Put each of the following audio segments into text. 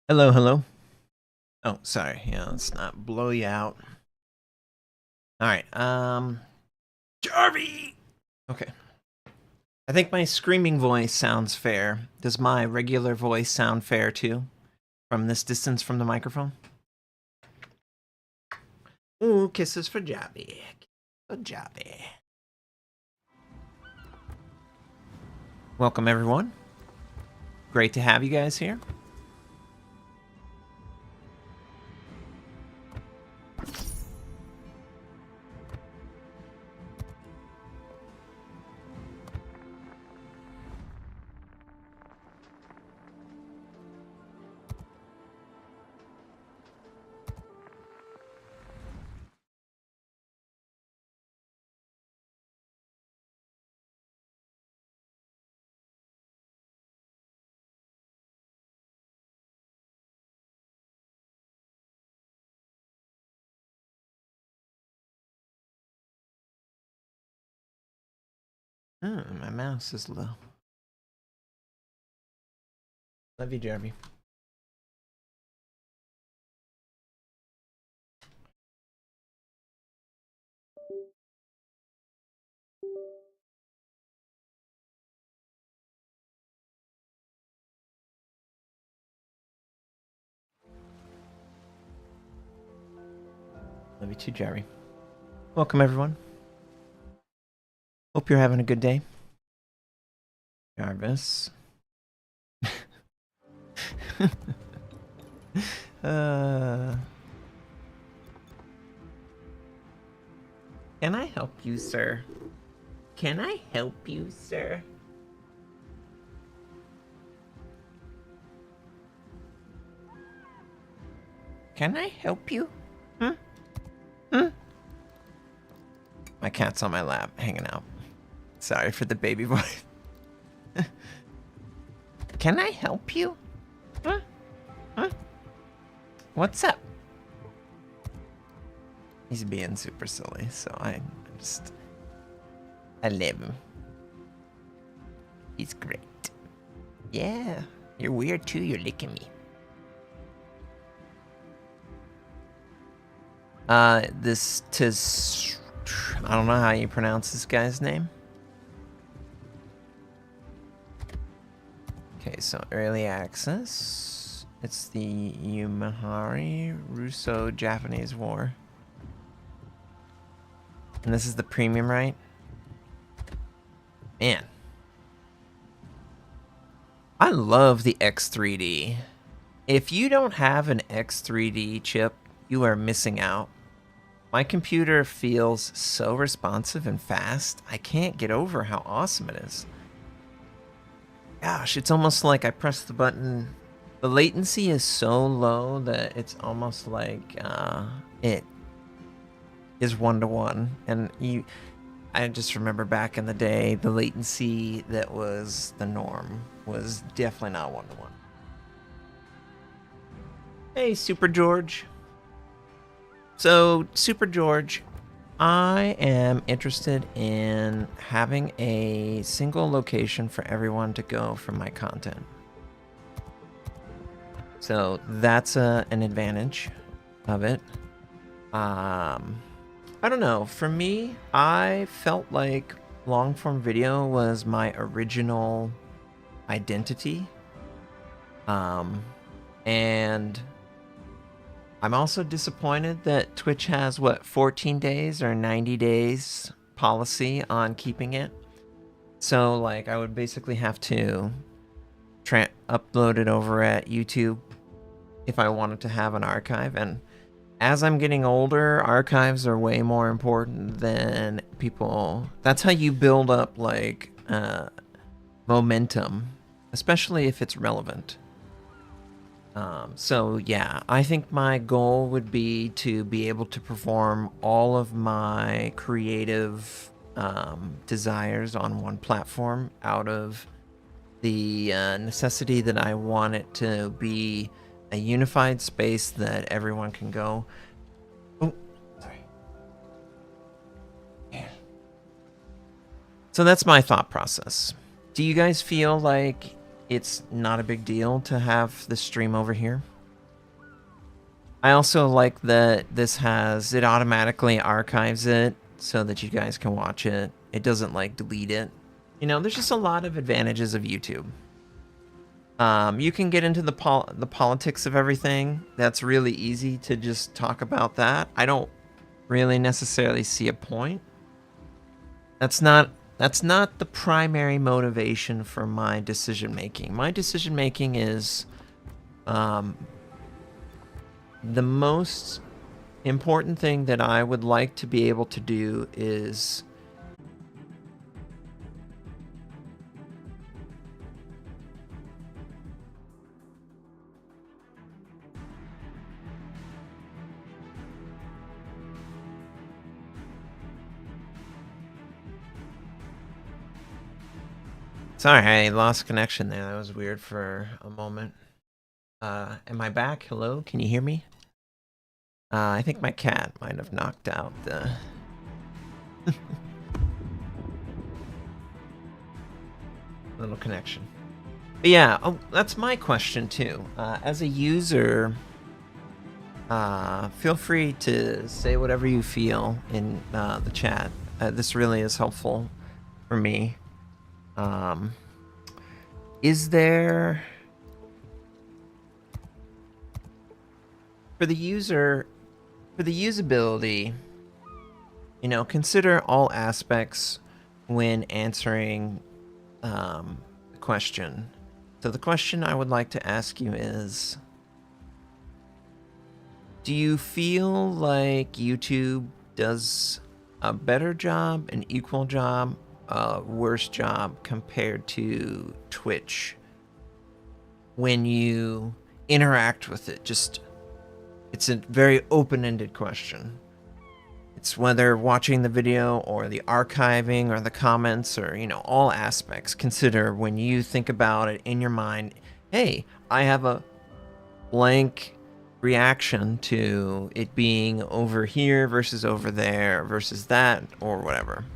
Hello, hello. Oh, sorry. Yeah, let's not blow you out. All right. Jarvie. Okay. I think my screaming voice sounds fair. Does my regular voice sound fair too? From this distance from the microphone? Ooh, kisses for Jarvie. For Jarvie. Welcome, everyone. Great to have you guys here. Oh, my mouse is low. Love you, Jarvie. Love you too, Jerry. Welcome, everyone. Hope you're having a good day. Jarvis. Can I help you, sir? Can I help you, sir? Can I help you? Hmm? Hmm? My cat's on my lap, hanging out. Sorry for the baby voice. Can I help you? Huh? Huh? What's up? He's being super silly, so I love him. He's great. Yeah, you're weird too, you're licking me. I don't know how you pronounce this guy's name. Okay, so early access. It's the Yumahari Russo-Japanese War. And this is the premium, right? Man. I love the X3D. If you don't have an X3D chip, you are missing out. My computer feels so responsive and fast. I can't get over how awesome it is. Gosh, it's almost like I press the button. The latency is so low that it's almost like it is 1-to-1. And I just remember back in the day, the latency that was the norm was definitely not 1-to-1. Hey, Super George. So, Super George, I am interested in having a single location for everyone to go for my content. So that's an advantage of it. I don't know. For me, I felt like long form video was my original identity. And I'm also disappointed that Twitch has, what, 14 days or 90 days policy on keeping it. So, like, I would basically have to upload it over at YouTube if I wanted to have an archive. And as I'm getting older, archives are way more important than people. That's how you build up, like, momentum, especially if it's relevant. So yeah, I think my goal would be to be able to perform all of my creative desires on one platform out of the necessity that I want it to be a unified space that everyone can go. Oh, sorry. Yeah. So that's my thought process. Do you guys feel like it's not a big deal to have the stream over here? I also like that it automatically archives it so that you guys can watch it. It doesn't like delete it. You know, there's just a lot of advantages of YouTube. You can get into the politics of everything. That's really easy to just talk about that. I don't really necessarily see a point. That's not the primary motivation for my decision making. My decision making is the most important thing that I would like to be able to do is sorry, I lost connection there. That was weird for a moment. Am I back? Hello? Can you hear me? I think my cat might have knocked out the... little connection. But yeah, oh, that's my question too. As a user, feel free to say whatever you feel in the chat. This really is helpful for me. Is there... For the user, for the usability, you know, consider all aspects when answering the question. So the question I would like to ask you is, do you feel like YouTube does a better job, an equal job, a worse job compared to Twitch when you interact with it? Just... it's a very open-ended question. It's whether watching the video or the archiving or the comments or, you know, all aspects. Consider when you think about it in your mind, hey, I have a blank reaction to it being over here versus over there versus that or whatever.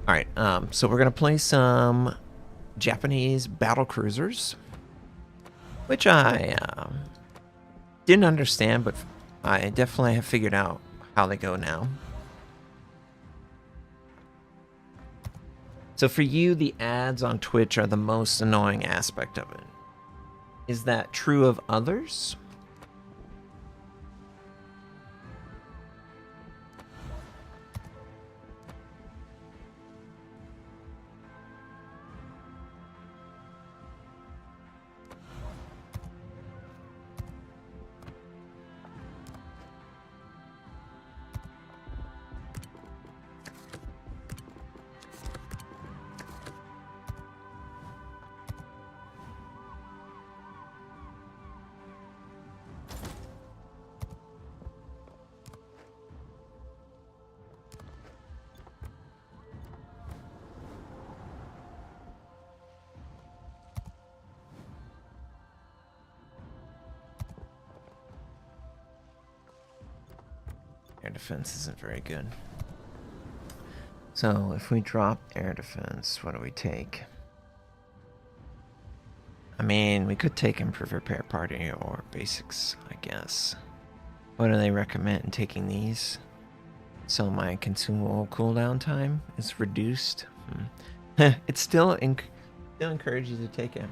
All right, so we're going to play some Japanese Battlecruisers, which I... didn't understand, but I definitely have figured out how they go now. So for you, the ads on Twitch are the most annoying aspect of it. Is that true of others? Air defense isn't very good. So if we drop air defense, what do we take? I mean, we could take improve repair party or basics, I guess. What do they recommend taking these? So my consumable cooldown time is reduced. It still encourages you to take it.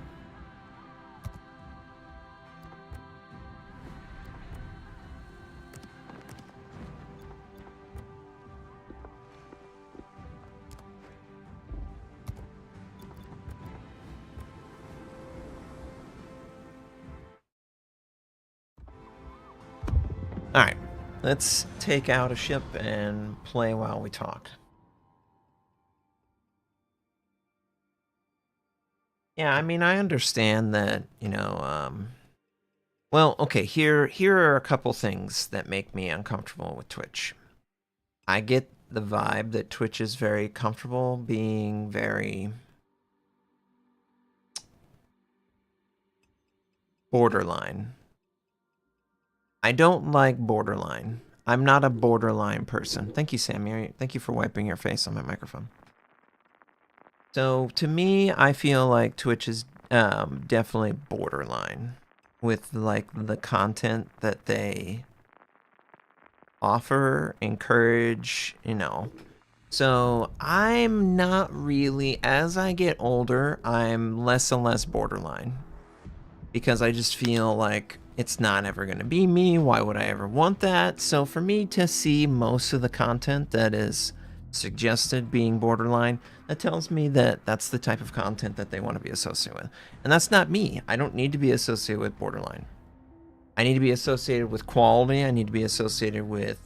Alright, let's take out a ship and play while we talk. Yeah, I mean, I understand that, you know, well, okay, here are a couple things that make me uncomfortable with Twitch. I get the vibe that Twitch is very comfortable being very borderline. I don't like borderline. I'm not a borderline person. Thank you, Sammy. Thank you for wiping your face on my microphone. So, to me, I feel like Twitch is definitely borderline. with like the content that they offer, encourage, you know. So I'm not really, as I get older, I'm less and less borderline. Because I just feel like it's not ever going to be me. Why would I ever want that? So for me to see most of the content that is suggested being borderline, that tells me that that's the type of content that they want to be associated with. And that's not me. I don't need to be associated with borderline. I need to be associated with quality. I need to be associated with,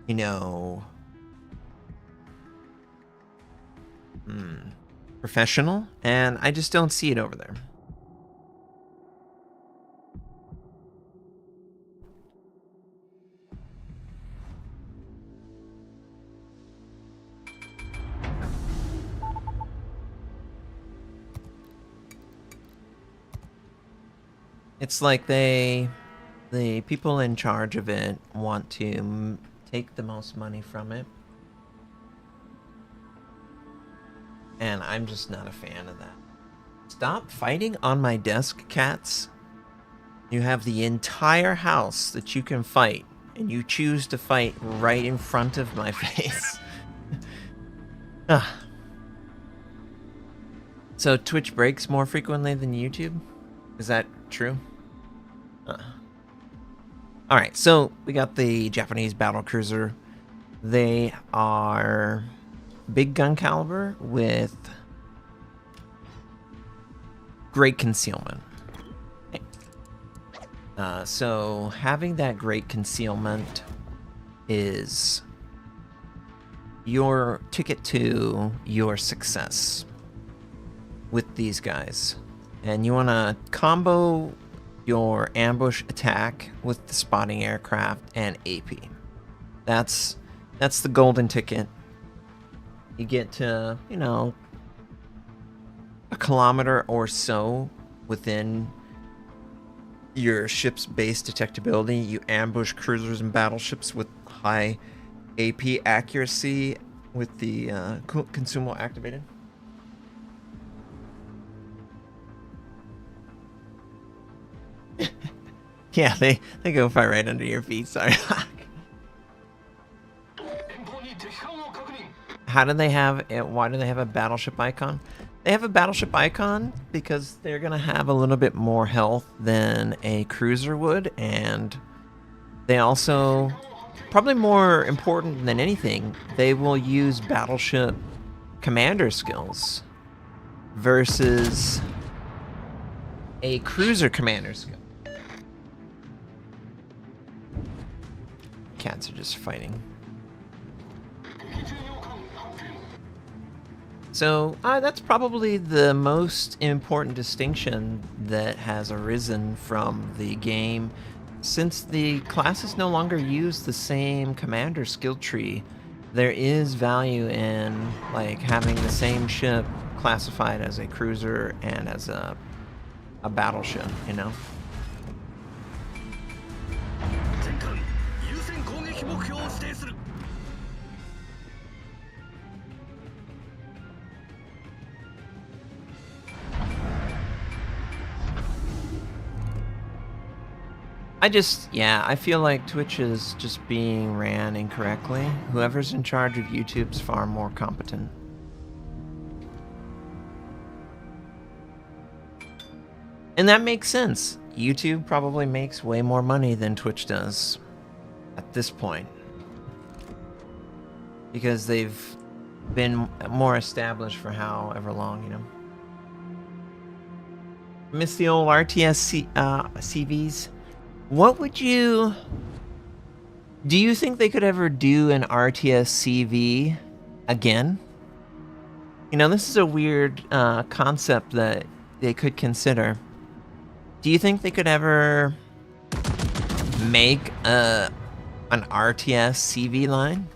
you know, professional. And I just don't see it over there. It's like the people in charge of it want to take the most money from it. And I'm just not a fan of that. Stop fighting on my desk, cats. You have the entire house that you can fight, and you choose to fight right in front of my face. So Twitch breaks more frequently than YouTube? Is that true? Alright, so we got the Japanese Battlecruiser. They are big gun caliber with great concealment. So having that great concealment is your ticket to your success with these guys. And you want to combo your ambush attack with the spotting aircraft and AP. That's the golden ticket. You get to, you know, a kilometer or so within your ship's base detectability. You ambush cruisers and battleships with high AP accuracy with the consumable activated. Yeah, they go far right under your feet. Sorry. How do they have it? Why do they have a battleship icon? They have a battleship icon because they're gonna have a little bit more health than a cruiser would, and they also, probably more important than anything, they will use battleship commander skills versus a cruiser commander skill. Cats are just fighting. So that's probably the most important distinction that has arisen from the game. Since the classes no longer use the same commander skill tree, there is value in like having the same ship classified as a cruiser and as a battleship, you know? I feel like Twitch is just being ran incorrectly. Whoever's in charge of YouTube's far more competent. And that makes sense. YouTube probably makes way more money than Twitch does at this point. Because they've been more established for however long, you know. Miss the old RTS CVs. What would you... Do you think they could ever do an RTS CV again? You know, this is a weird concept that they could consider. Do you think they could ever make an RTS CV line?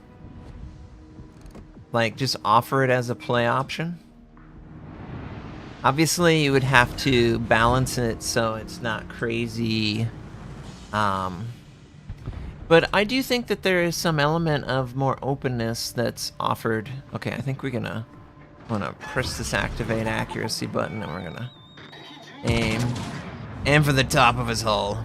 Like, just offer it as a play option? Obviously, you would have to balance it so it's not crazy. But I do think that there is some element of more openness that's offered. Okay, I think we're gonna press this activate accuracy button and we're gonna aim. And for the top of his hull.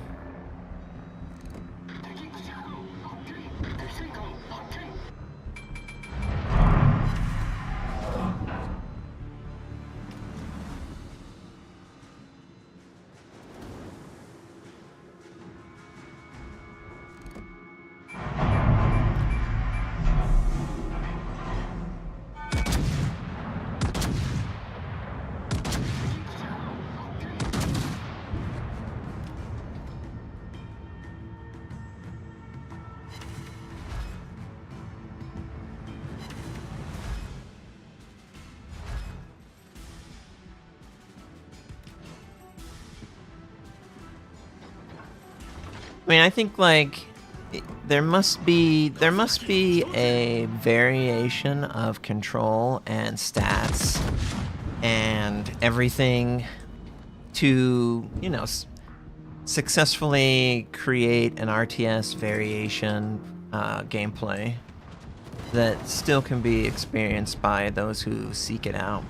I mean, I think like there must be a variation of control and stats and everything to, you know, successfully create an RTS variation gameplay that still can be experienced by those who seek it out.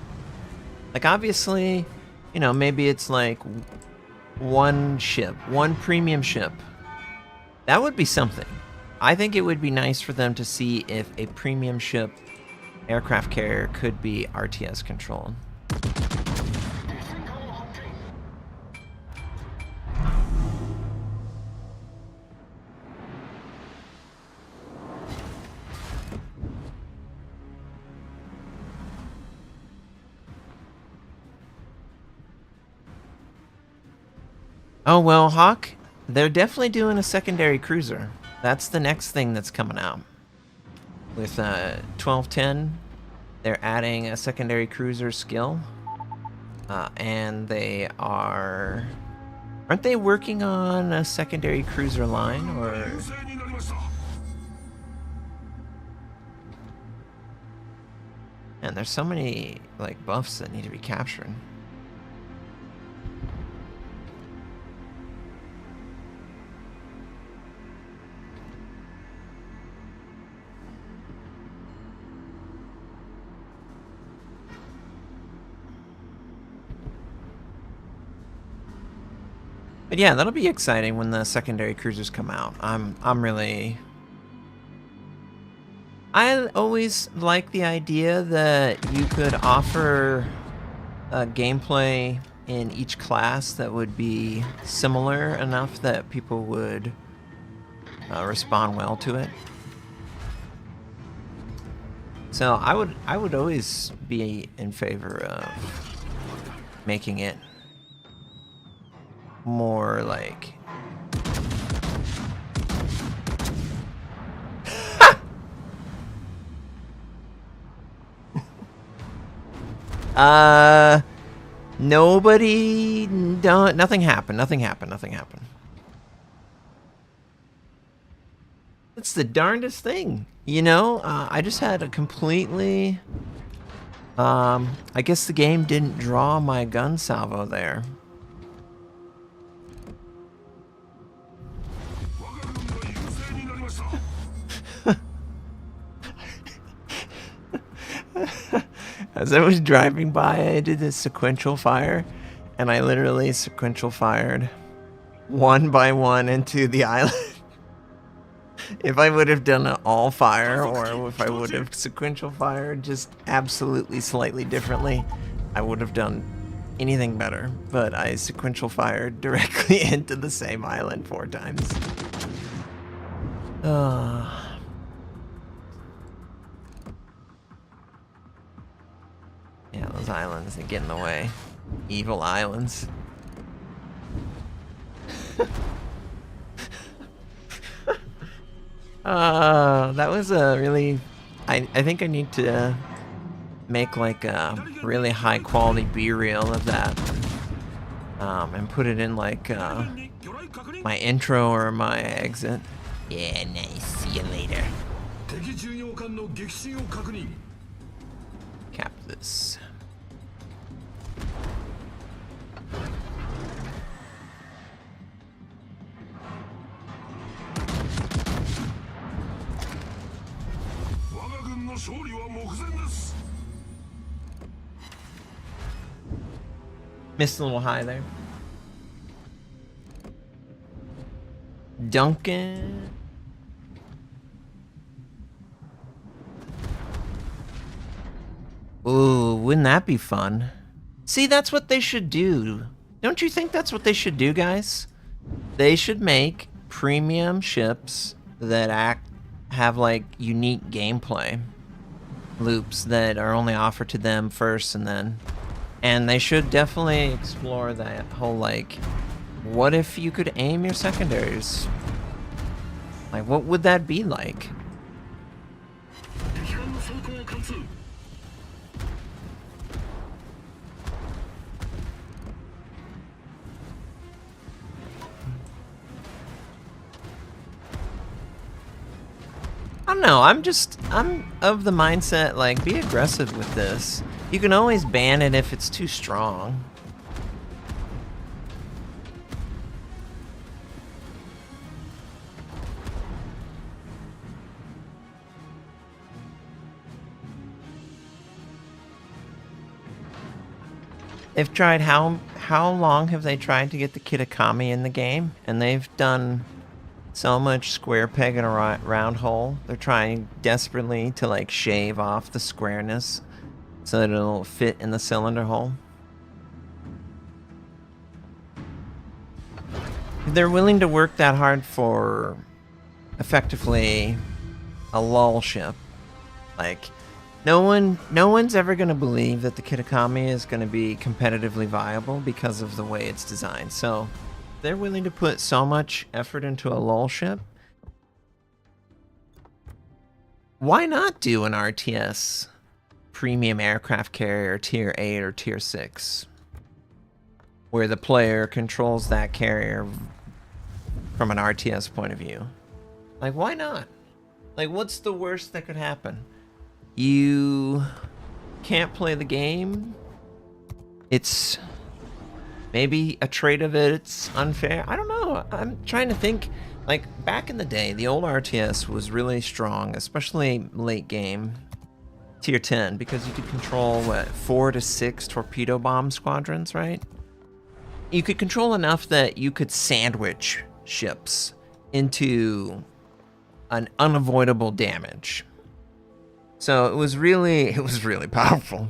Like, obviously, you know, maybe it's like one ship, one premium ship. That would be something. I think it would be nice for them to see if a premium ship aircraft carrier could be RTS controlled. Oh, well, Hawk, they're definitely doing a secondary cruiser. That's the next thing that's coming out. With 1210, they're adding a secondary cruiser skill. And they are... Aren't they working on a secondary cruiser line, or... And there's so many, like, buffs that need to be captured. But yeah, that'll be exciting when the secondary cruisers come out. I'm really... I always like the idea that you could offer a gameplay in each class that would be similar enough that people would respond well to it. So I would always be in favor of making it more like nothing happened. It's the darndest thing, you know. I just had a completely I guess the game didn't draw my gun salvo there. As I was driving by, I did this sequential fire, and I literally sequential fired one by one into the island. If I would have done an all fire, or if I would have sequential fired just absolutely slightly differently, I would have done anything better. But I sequential fired directly into the same island 4 times. Yeah, those islands, they get in the way. Evil islands. That was a really... I think I need to make like a really high quality B-reel of that. And put it in like my intro or my exit. Yeah, nice. See you later. Cap this. Missed a little high there. Duncan. Ooh, wouldn't that be fun? See, that's what they should do. Don't you think that's what they should do, guys? They should make premium ships that have like unique gameplay loops that are only offered to them first, and they should definitely explore that whole like, what if you could aim your secondaries? Like, what would that be like? I don't know, I'm of the mindset, like, be aggressive with this. You can always ban it if it's too strong. They've tried, how long have they tried to get the Kitakami in the game? And they've done so much square peg in a round hole. They're trying desperately to like shave off the squareness so that it'll fit in the cylinder hole. They're willing to work that hard for effectively a lull ship. Like, no one's ever gonna believe that the Kitakami is gonna be competitively viable because of the way it's designed. So they're willing to put so much effort into a lull ship. Why not do an RTS premium aircraft carrier tier 8 or tier 6? Where the player controls that carrier from an RTS point of view. Like, why not? Like, what's the worst that could happen? You can't play the game. It's maybe a trait of it's unfair. I don't know. I'm trying to think. Like, back in the day, the old RTS was really strong, especially late game. Tier 10, because you could control, what, 4 to 6 torpedo bomb squadrons, right? You could control enough that you could sandwich ships into an unavoidable damage. So it was really powerful.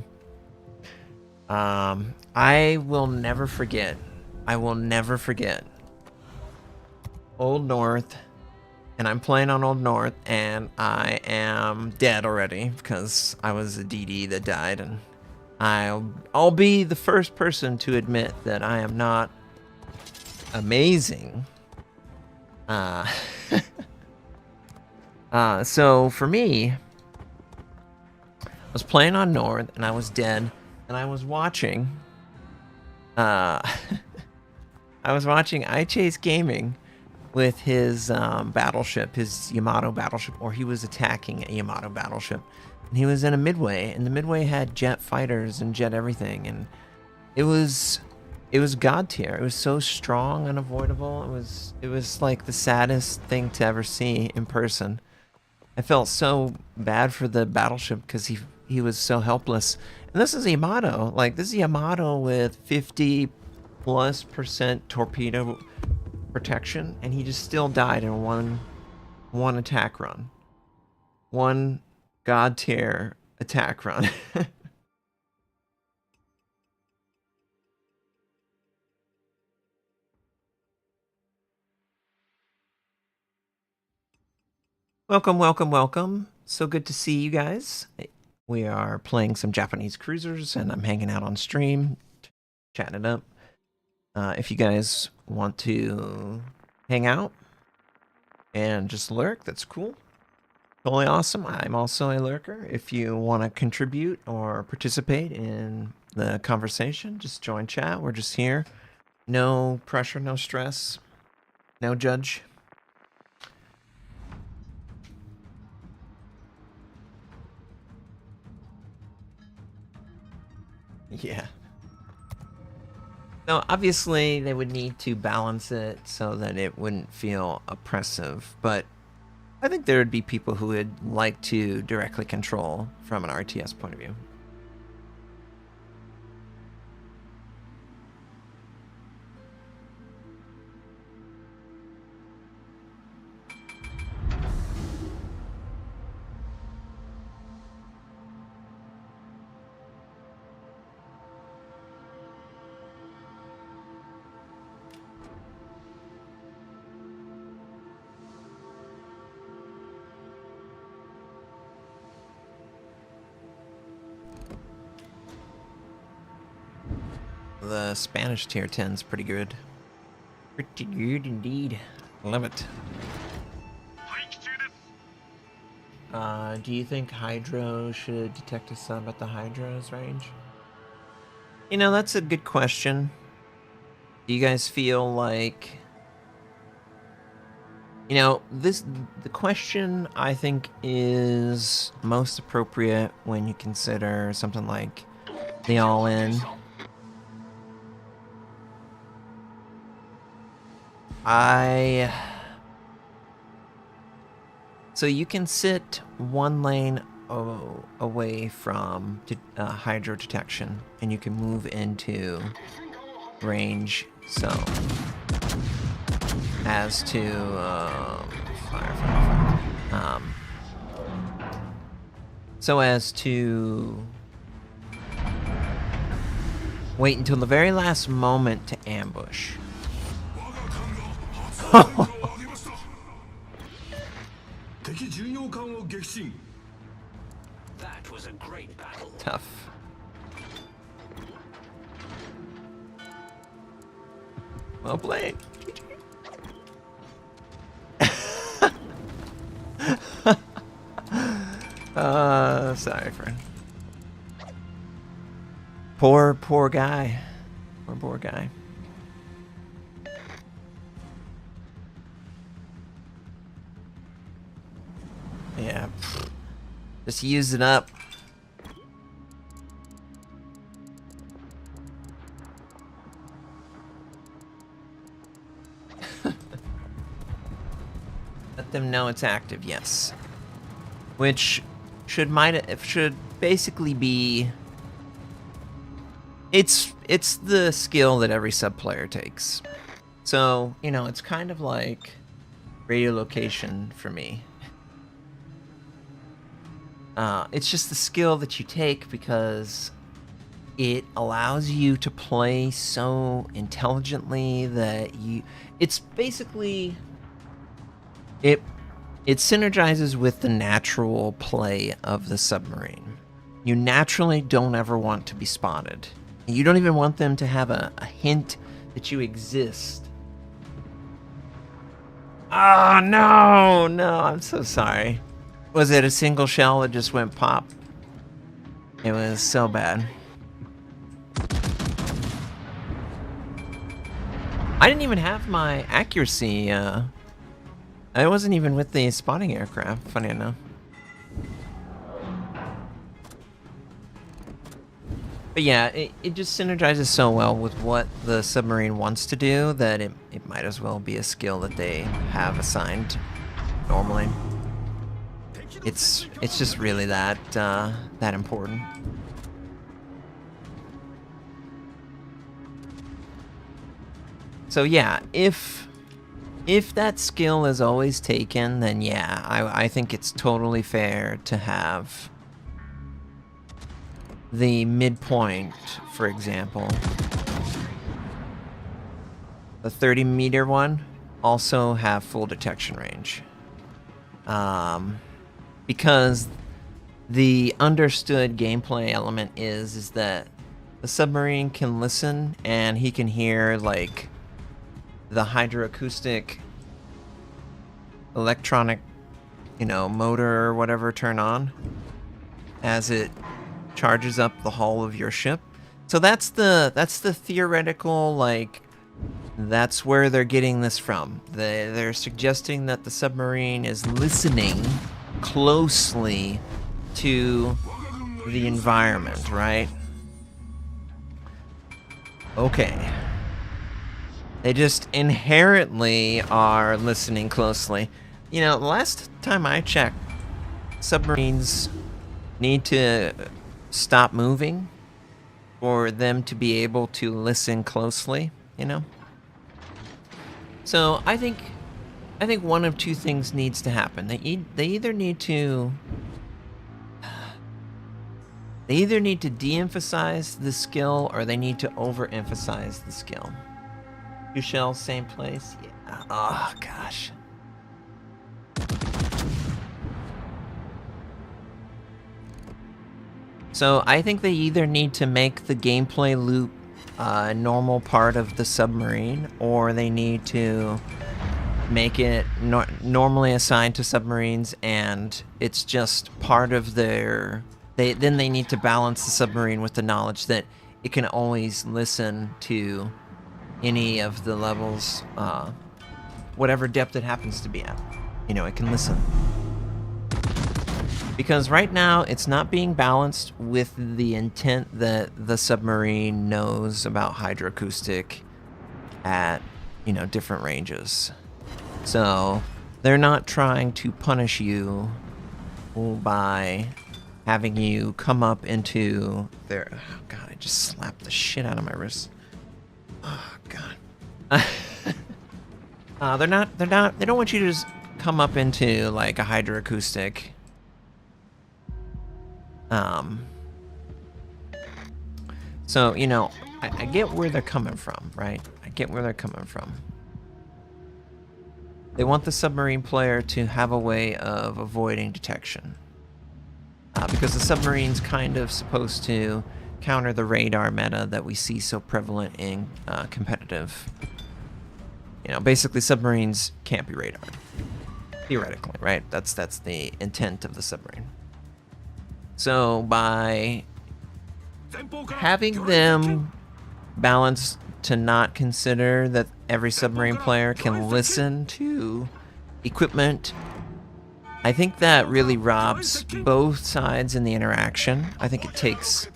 I will never forget. Old North, and I'm playing on Old North, and I am dead already because I was a DD that died, and I'll be the first person to admit that I am not amazing. So for me, I was playing on North, and I was dead, and I was watching. I was watching iChase Gaming with his battleship, his Yamato battleship, or he was attacking a Yamato battleship, and he was in a midway, and the midway had jet fighters and jet everything, and it was god tier. It was so strong, unavoidable. It was like the saddest thing to ever see in person. I felt so bad for the battleship because he was so helpless. And this is a Yamato. Like, this is a Yamato with 50+% torpedo protection, and he just still died in one attack run. One god tier attack run. Welcome, welcome, welcome. So good to see you guys. We are playing some Japanese cruisers, and I'm hanging out on stream, chatting it up. If you guys want to hang out and just lurk, that's cool. Totally awesome. I'm also a lurker. If you want to contribute or participate in the conversation, just join chat. We're just here. No pressure, no stress, no judge. Yeah. No, obviously they would need to balance it so that it wouldn't feel oppressive, but I think there would be people who would like to directly control from an RTS point of view. The Spanish tier 10's pretty good. Pretty good indeed. Love it. Do you think Hydro should detect a sub at the Hydro's range? You know, that's a good question. Do you guys feel like... You know, the question I think is most appropriate when you consider something like the all-in. So you can sit one lane away from hydro detection, and you can move into range. So as to so as to wait until the very last moment to ambush. That was a great battle. Tough. Well played. Sorry, friend. Poor guy. Poor guy. Yeah. Just use it up. Let them know it's active, yes. Which should basically be... It's the skill that every sub player takes. So, you know, it's kind of like radio location for me. It's just the skill that you take because it allows you to play so intelligently that it's basically... It synergizes with the natural play of the submarine. You naturally don't ever want to be spotted. You don't even want them to have a hint that you exist. Oh, no, I'm so sorry. Was it a single shell that just went pop? It was so bad. I didn't even have my accuracy, I wasn't even with the spotting aircraft, funny enough. But yeah, it just synergizes so well with what the submarine wants to do that it might as well be a skill that they have assigned normally. It's just really that important. So yeah, if that skill is always taken, then yeah, I think it's totally fair to have the midpoint, for example. The 30-meter one also have full detection range. Because the understood gameplay element is that the submarine can listen and he can hear, like, the hydroacoustic electronic, you know, motor or whatever turn on as it charges up the hull of your ship. So that's the theoretical, like, that's where they're getting this from. They're suggesting that the submarine is listening closely to the environment, right? Okay. They just inherently are listening closely. You know, the last time I checked, submarines need to stop moving for them to be able to listen closely, you know? So I think one of two things needs to happen. They either need to de-emphasize the skill or they need to overemphasize the skill. Two shells, same place? Yeah. Oh, gosh. So I think they either need to make the gameplay loop a normal part of the submarine, or they need to make it normally assigned to submarines, and it's just part of their... Then they need to balance the submarine with the knowledge that it can always listen to any of the levels, whatever depth it happens to be at. You know, it can listen. Because right now, it's not being balanced with the intent that the submarine knows about hydroacoustic at, you know, different ranges. So, they're not trying to punish you by having you come up into their... Oh, God, I just slapped the shit out of my wrist. Oh, God. They don't want you to just come up into, like, a hydroacoustic... So, you know, I get where they're coming from, right? I get where they're coming from. They want the submarine player to have a way of avoiding detection. Because the submarine's kind of supposed to counter the radar meta that we see so prevalent in competitive. You know, basically submarines can't be radared. Theoretically, right? That's the intent of the submarine. So by having them balanced to not consider that every submarine player can listen to equipment, I think that really robs both sides in the interaction. I think it takes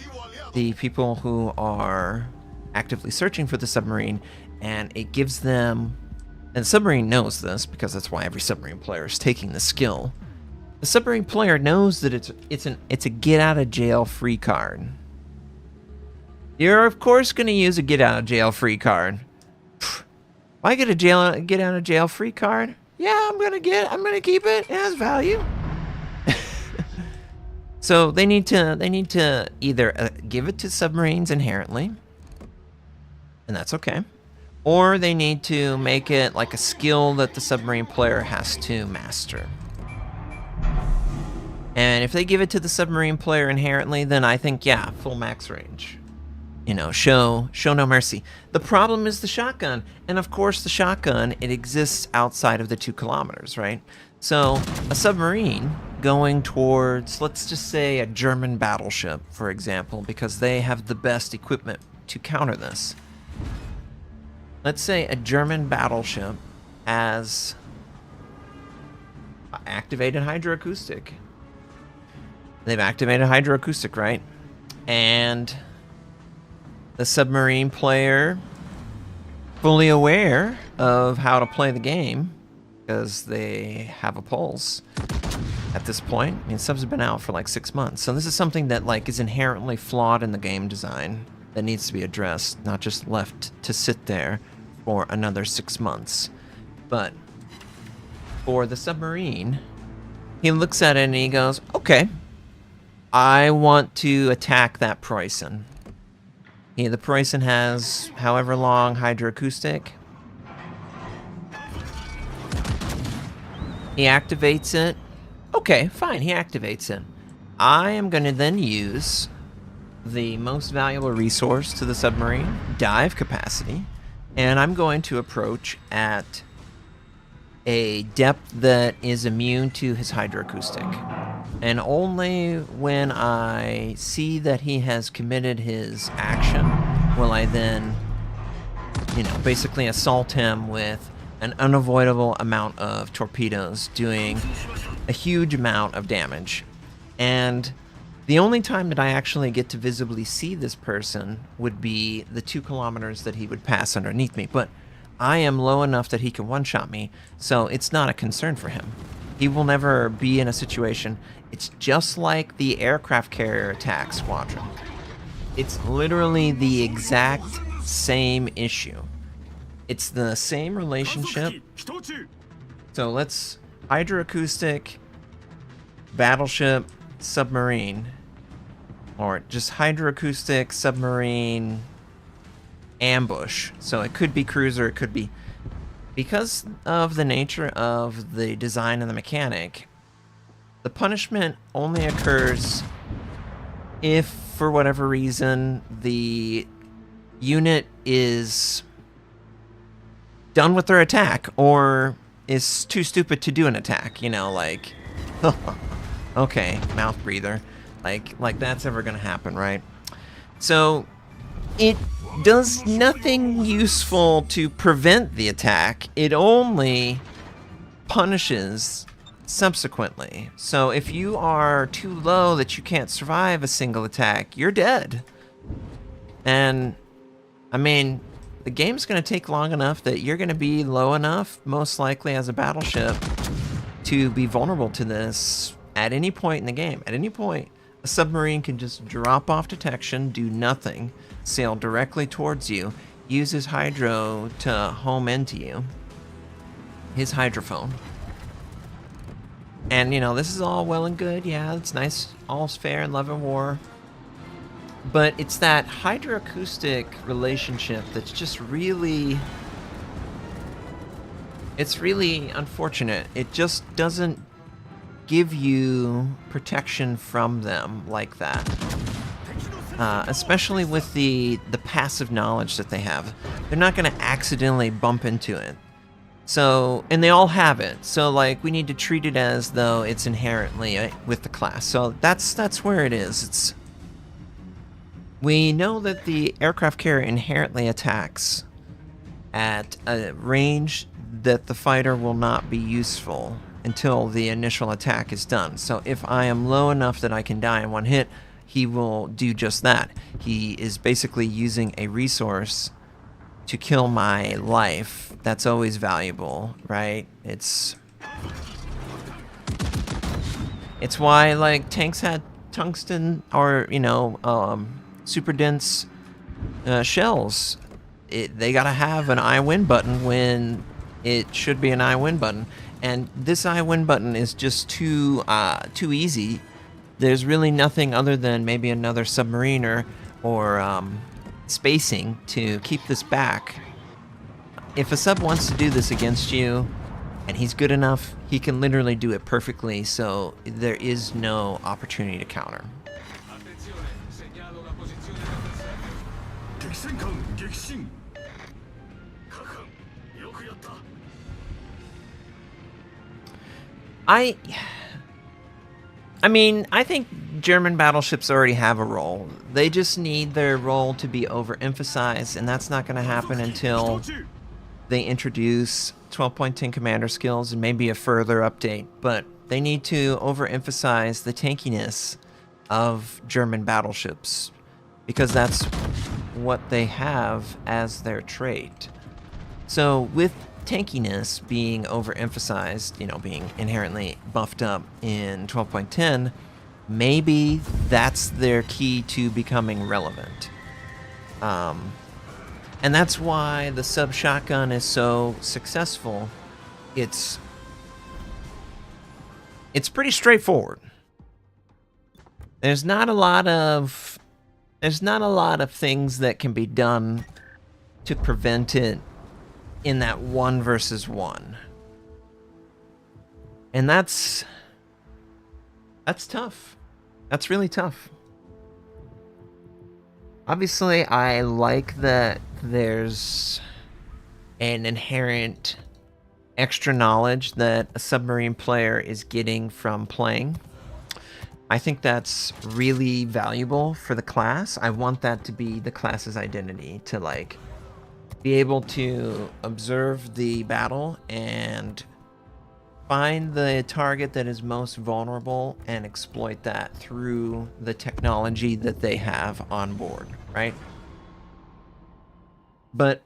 the people who are actively searching for the submarine, and it gives them... And the submarine knows this, because that's why every submarine player is taking the skill. The submarine player knows that it's a get out of jail free card. You're of course going to use a get out of jail free card. If I get a get out of jail free card, yeah, I'm gonna keep it. It has value. So they need to either give it to submarines inherently, and that's okay, or they need to make it like a skill that the submarine player has to master. And if they give it to the submarine player inherently, then I think, yeah, full max range. You know, show no mercy. The problem is the shotgun. And of course, the shotgun, it exists outside of the 2 kilometers, right? So a submarine going towards, let's just say, a German battleship, for example, because they have the best equipment to counter this. Let's say a German battleship has activated hydroacoustic. They've activated hydroacoustic, right? And the submarine player, fully aware of how to play the game, because they have a pulse at this point. I mean, subs have been out for like 6 months. So this is something that like is inherently flawed in the game design that needs to be addressed, not just left to sit there for another 6 months. But for the submarine, he looks at it and he goes, okay, I want to attack that Preußen. Yeah, the Preußen has however long hydroacoustic. He activates it. Okay, fine, he activates it. I am going to then use the most valuable resource to the submarine, dive capacity, and I'm going to approach at a depth that is immune to his hydroacoustic. And only when I see that he has committed his action will I then, you know, basically assault him with an unavoidable amount of torpedoes doing a huge amount of damage. And the only time that I actually get to visibly see this person would be the 2 kilometers that he would pass underneath me. But I am low enough that he can one-shot me, so it's not a concern for him. He will never be in a situation. It's just like the aircraft carrier attack squadron. It's literally the exact same issue. It's the same relationship. So let's hydroacoustic, battleship, submarine, or just hydroacoustic, submarine, ambush. So it could be cruiser, it could be... Because of the nature of the design and the mechanic, the punishment only occurs if, for whatever reason, the unit is done with their attack or is too stupid to do an attack, you know, like, okay, mouth breather, like that's ever gonna happen, right? So it does nothing useful to prevent the attack. It only punishes subsequently. So if you are too low that you can't survive a single attack, you're dead. And I mean, the game's going to take long enough that you're going to be low enough, most likely as a battleship, to be vulnerable to this at any point in the game. At any point, a submarine can just drop off detection, do nothing, sail directly towards you, use his hydro to home into you. His hydrophone. And, you know, this is all well and good. Yeah, it's nice. All's fair in love and war. But it's that hydroacoustic relationship that's just really... It's really unfortunate. It just doesn't give you protection from them like that. Especially with the passive knowledge that they have. They're not going to accidentally bump into it. So, and they all have it. So, like, we need to treat it as though it's inherently with the class. So that's where it is. We know that the aircraft carrier inherently attacks at a range that the fighter will not be useful until the initial attack is done. So if I am low enough that I can die in one hit, he will do just that. He is basically using a resource to kill my life. That's always valuable, right? It's why, like, tanks had tungsten or, you know, super dense shells. They gotta have an I win button when it should be an I win button. And this I win button is just too easy. There's really nothing other than maybe another submariner or spacing to keep this back. If a sub wants to do this against you and he's good enough, he can literally do it perfectly, so there is no opportunity to counter. I mean, I think German battleships already have a role. They just need their role to be overemphasized, and that's not going to happen until they introduce 12.10 commander skills and maybe a further update. But they need to overemphasize the tankiness of German battleships because that's what they have as their trait. So with tankiness being overemphasized, you know, being inherently buffed up in 12.10, maybe that's their key to becoming relevant. And that's why the sub shotgun is so successful. It's pretty straightforward. There's not a lot of things that can be done to prevent it in that 1 versus 1. And that's tough. That's really tough. Obviously, I like that there's an inherent extra knowledge that a submarine player is getting from playing. I think that's really valuable for the class. I want that to be the class's identity, to like be able to observe the battle and find the target that is most vulnerable and exploit that through the technology that they have on board, right? But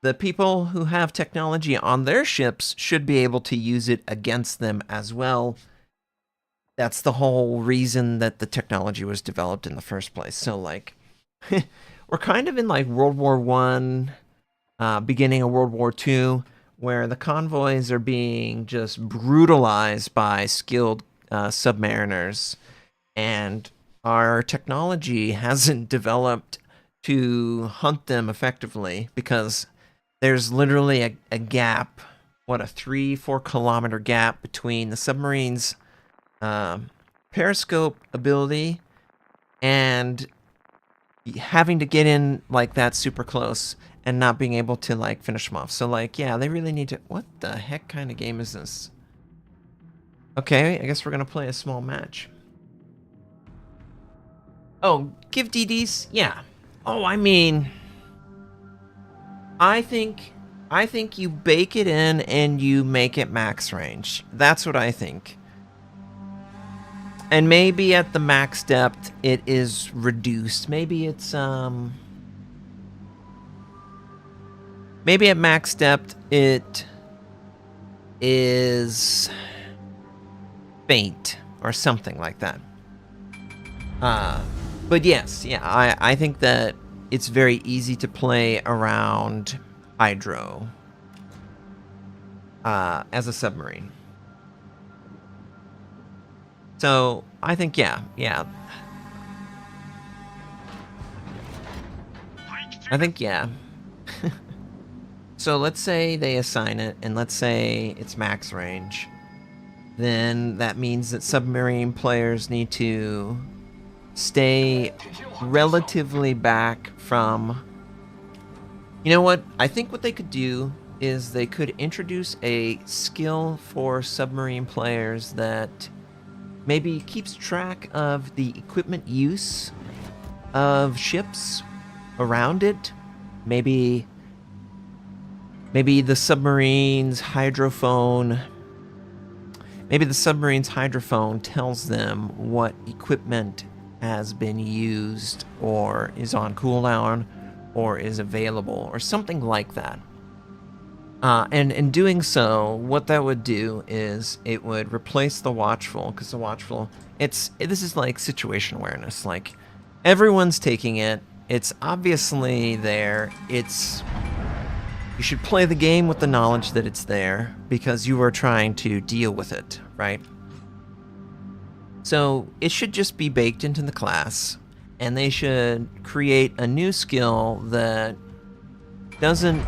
the people who have technology on their ships should be able to use it against them as well. That's the whole reason that the technology was developed in the first place. So, like, we're kind of in, like, World War I, beginning of World War II, where the convoys are being just brutalized by skilled submariners, and our technology hasn't developed to hunt them effectively because there's literally a gap, what, a 3-4 kilometer gap between the submarine's periscope ability and having to get in like that super close and not being able to like finish them off. So like, yeah, they really need to. What the heck kind of game is this? Okay, I guess we're gonna play a small match. Oh, give DDs? Yeah. Oh, I mean, I think you bake it in and you make it max range. That's what I think. And maybe at the max depth it is reduced. Maybe it's maybe at max depth it is faint or something like that. But yes, yeah, I think that it's very easy to play around Hydro as a submarine. So I think, yeah. I think, yeah. So let's say they assign it, and let's say it's max range. Then that means that submarine players need to stay relatively back from... You know what? I think what they could do is they could introduce a skill for submarine players that maybe keeps track of the equipment use of ships around it. Maybe the submarine's hydrophone... Maybe the submarine's hydrophone tells them what equipment has been used or is on cooldown or is available or something like that. And in doing so, what that would do is it would replace the watchful, because the watchful, this is like situation awareness. Like, everyone's taking it. It's obviously there. You should play the game with the knowledge that it's there because you are trying to deal with it, right? So it should just be baked into the class, and they should create a new skill that doesn't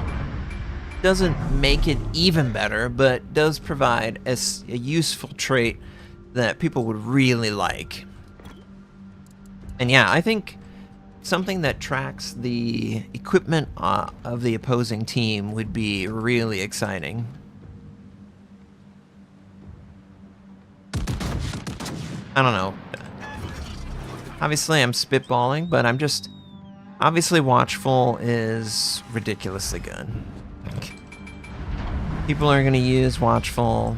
make it even better, but does provide a useful trait that people would really like. And yeah, I think something that tracks the equipment of the opposing team would be really exciting. I don't know. Obviously, I'm spitballing, but I'm just... Obviously, Watchful is ridiculously good. People are going to use Watchful.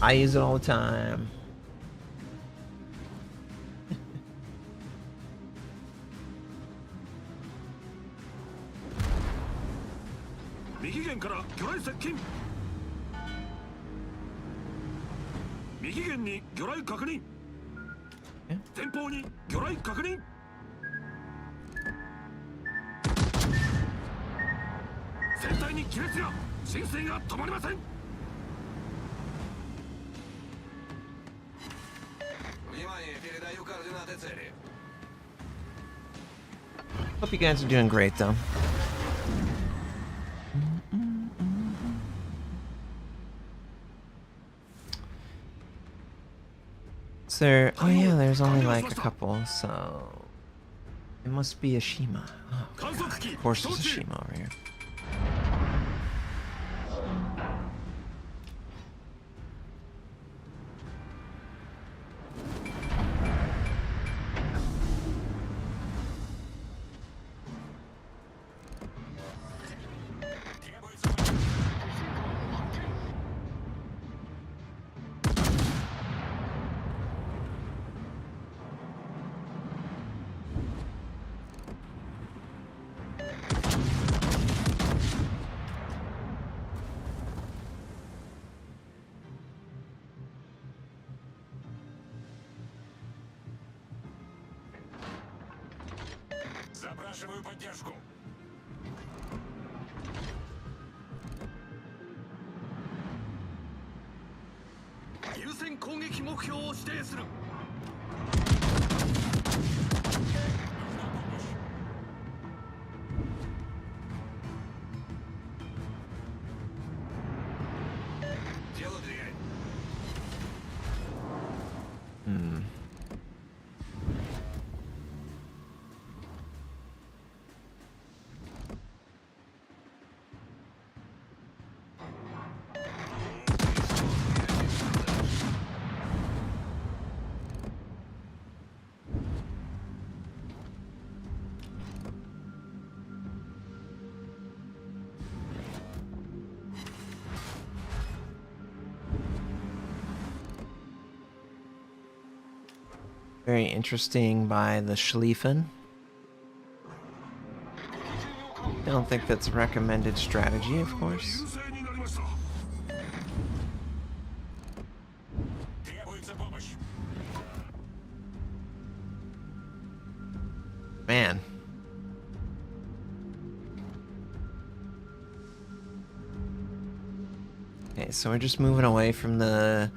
I use it all the time. Hope you guys are doing great, though. Is there... Oh yeah, there's only like a couple, so... It must be a Shima. Oh, God. Of course there's a Shima over here. Запрашиваю поддержку. Юсен 攻撃目標を指定する. Very interesting by the Schlieffen. I don't think that's recommended strategy, of course. Man. Okay, so we're just moving away from the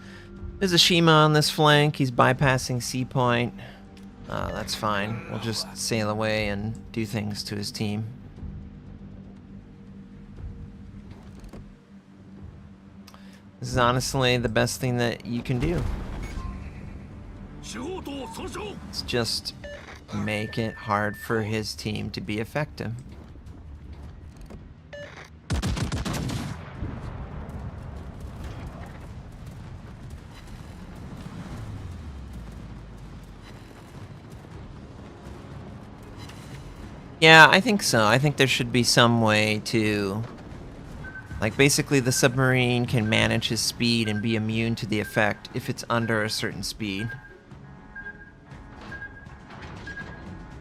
Mizushima on this flank. He's bypassing C point. That's fine. We'll just sail away and do things to his team. This is honestly the best thing that you can do. It's just make it hard for his team to be effective. Yeah, I think so. I think there should be some way to... Like, basically the submarine can manage his speed and be immune to the effect if it's under a certain speed.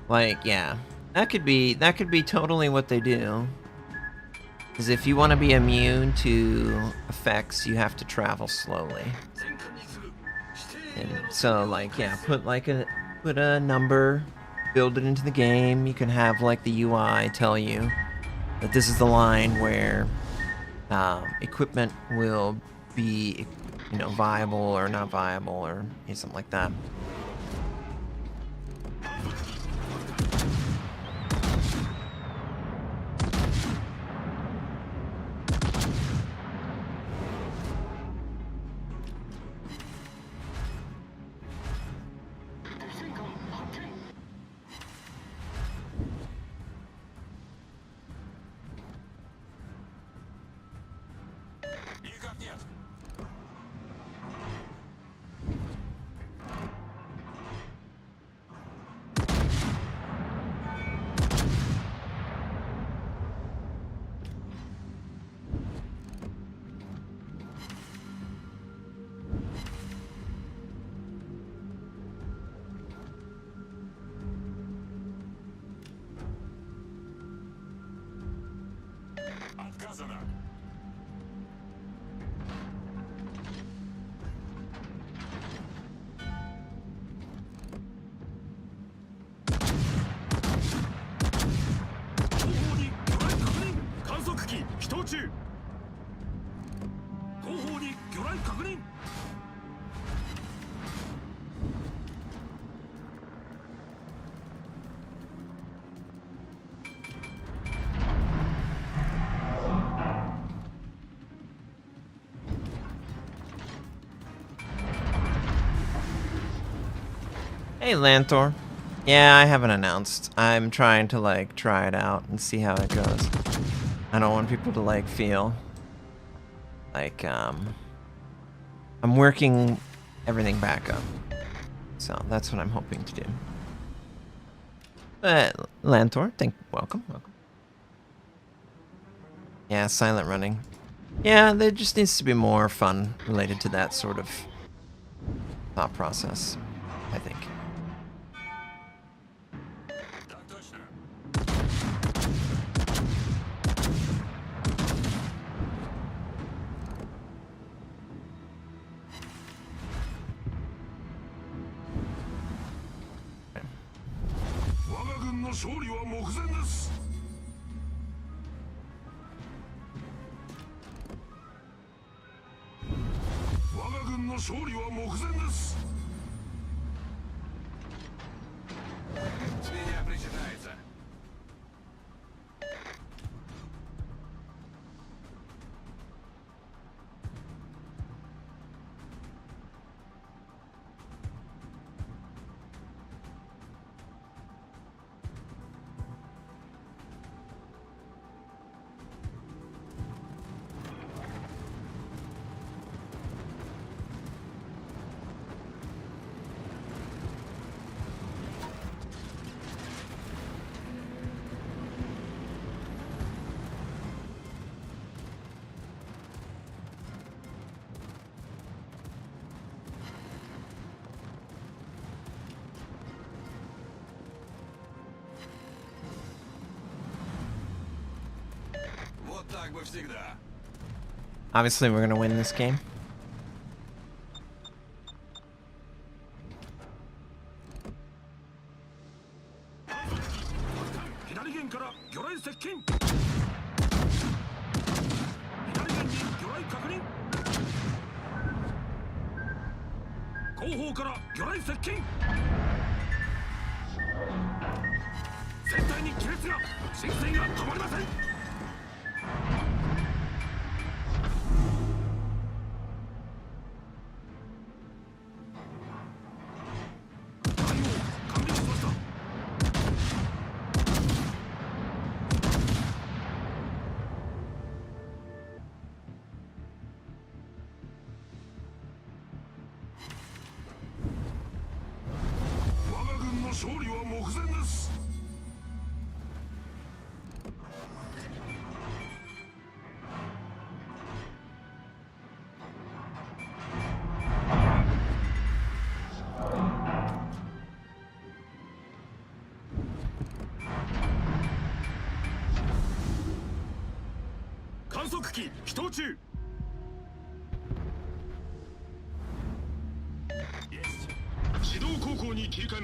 Like, yeah. That could be totally what they do. Because if you want to be immune to effects, you have to travel slowly. And so, like, yeah, put a number, build it into the game. You can have, like, the UI tell you that this is the line where equipment will be, you know, viable or not viable, or something like that. Hey, Lantor. Yeah, I haven't announced. I'm trying to, like, try it out and see how it goes. I don't want people to, like, feel like, I'm working everything back up. So, that's what I'm hoping to do. But, Lantor, welcome. Yeah, silent running. Yeah, there just needs to be more fun related to that sort of thought process, I think. Obviously, we're gonna win this game.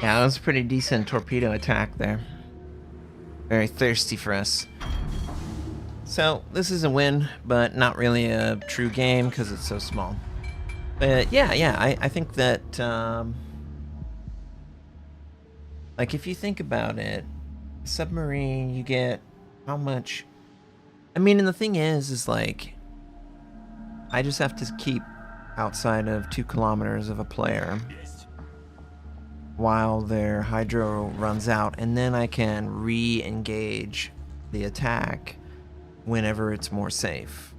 Yeah, that was a pretty decent torpedo attack there. Very thirsty for us. So, this is a win, but not really a true game because it's so small. But yeah, I think that, like, if you think about it, Submarine, you get how much... I mean, and the thing is like, I just have to keep outside of 2 kilometers of a player while their hydro runs out, and then I can re-engage the attack whenever it's more safe.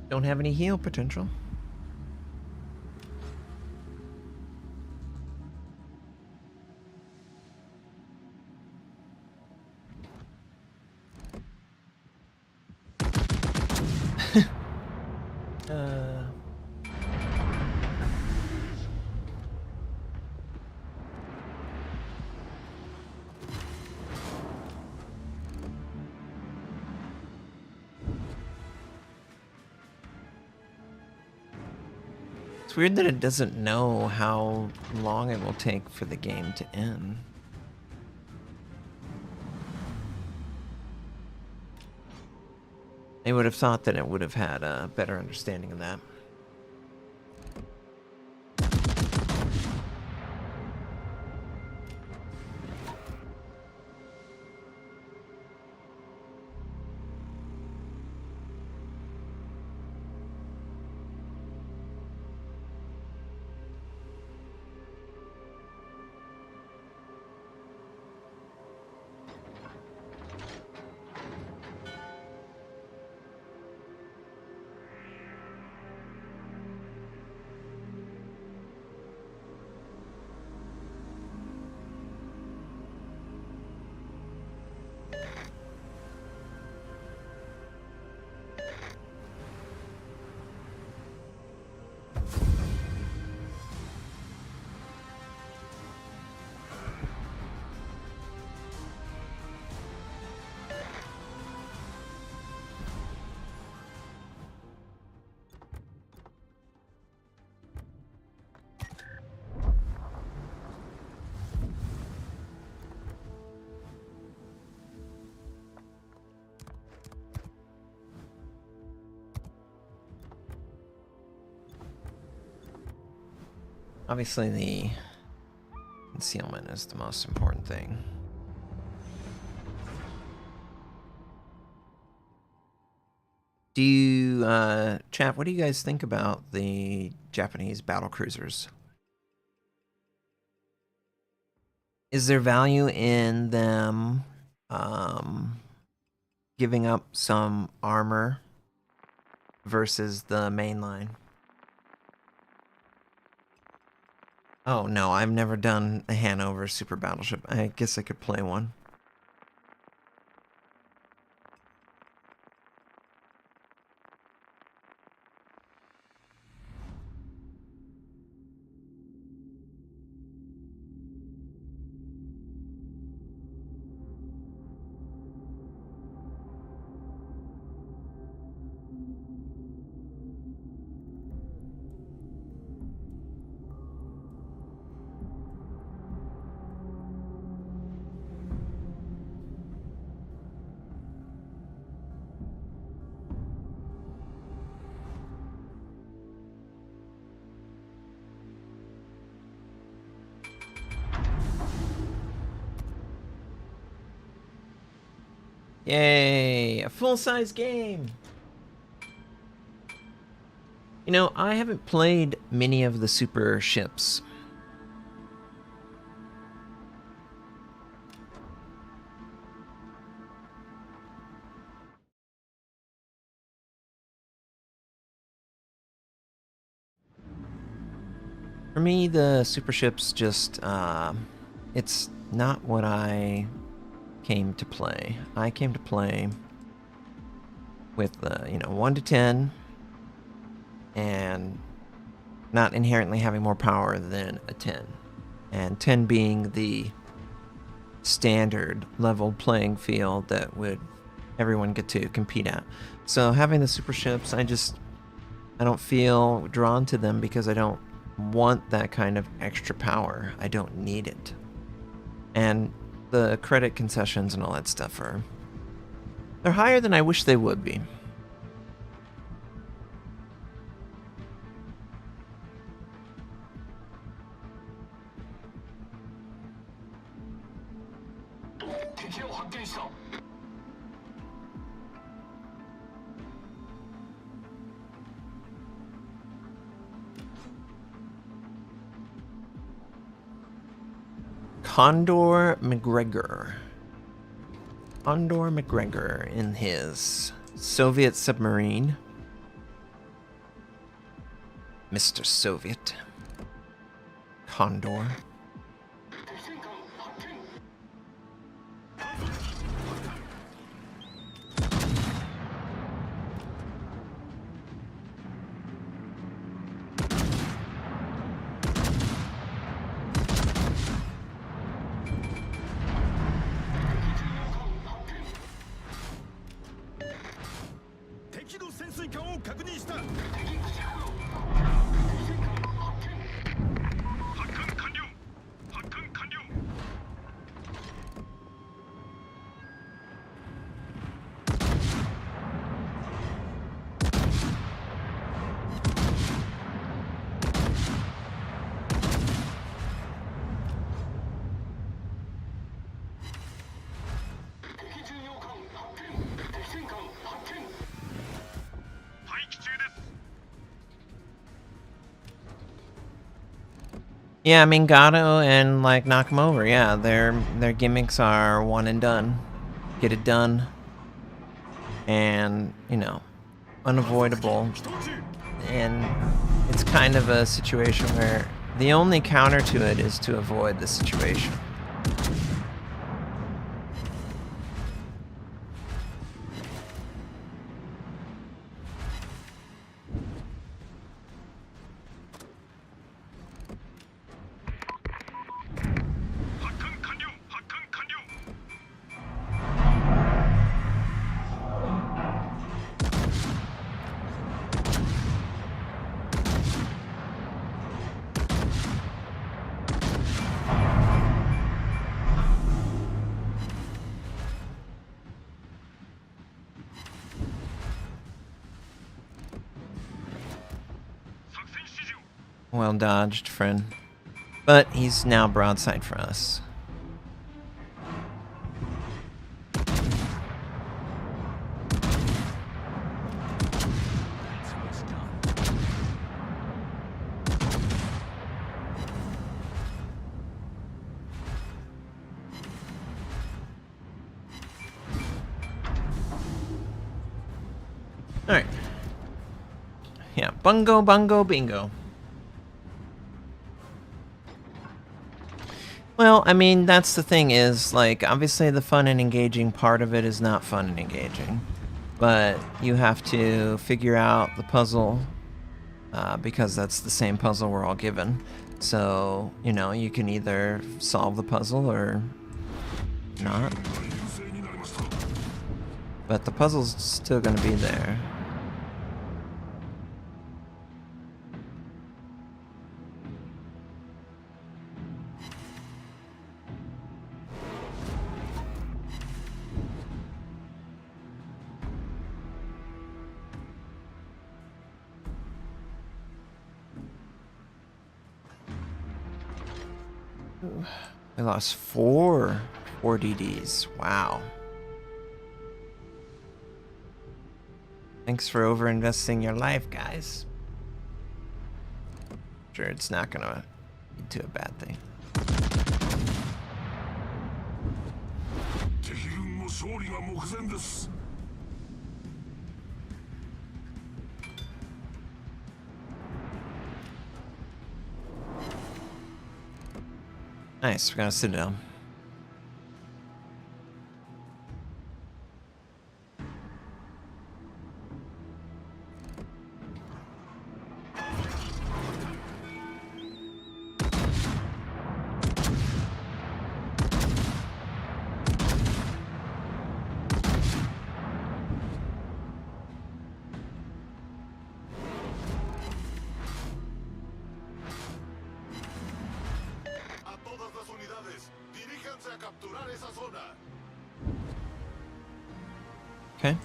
Don't have any heal potential. It's weird that it doesn't know how long it will take for the game to end. I would have thought that it would have had a better understanding of that. Obviously, the concealment is the most important thing. Do you, chat, what do you guys think about the Japanese battlecruisers? Is there value in them giving up some armor versus the main line? Oh no, I've never done a Hanover super battleship. I guess I could play one. Yay! A full-size game! You know, I haven't played many of the super ships. For me, the super ships just, it's not what I came to play. I came to play with, 1 to 10, and not inherently having more power than a 10. And 10 being the standard level playing field that would everyone get to compete at. So having the super ships, I don't feel drawn to them because I don't want that kind of extra power. I don't need it. And the credit concessions and all that stuff they're higher than I wish they would be. Condor McGregor in his Soviet submarine. Mr. Soviet. Condor. Yeah, I mean, Gato and, like, knock him over. Yeah, their gimmicks are one and done. Get it done. And, unavoidable. And it's kind of a situation where the only counter to it is to avoid the situation. Well dodged, friend. But he's now broadside for us. Alright. Yeah, bungo, bungo, bingo. Well, I mean, that's the thing is, like, obviously the fun and engaging part of it is not fun and engaging. But you have to figure out the puzzle, because that's the same puzzle we're all given. So, you can either solve the puzzle or not. But the puzzle's still gonna be there. I lost four DDs. Wow. Thanks for over-investing your life, guys. Sure, it's not gonna lead to a bad thing. 敵軍の勝利が目前です。 Nice, we're gonna sit down. Okay.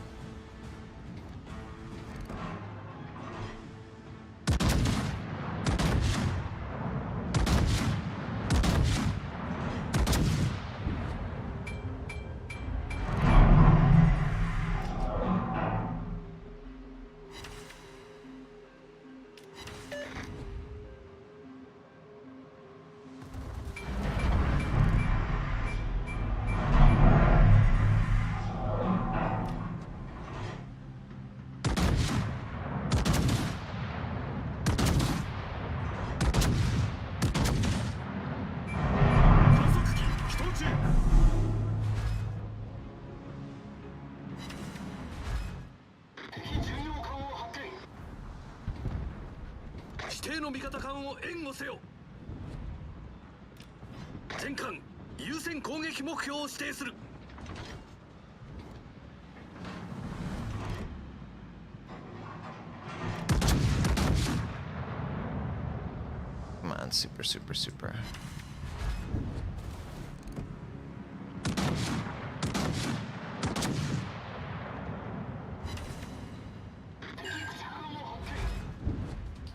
Come on, super.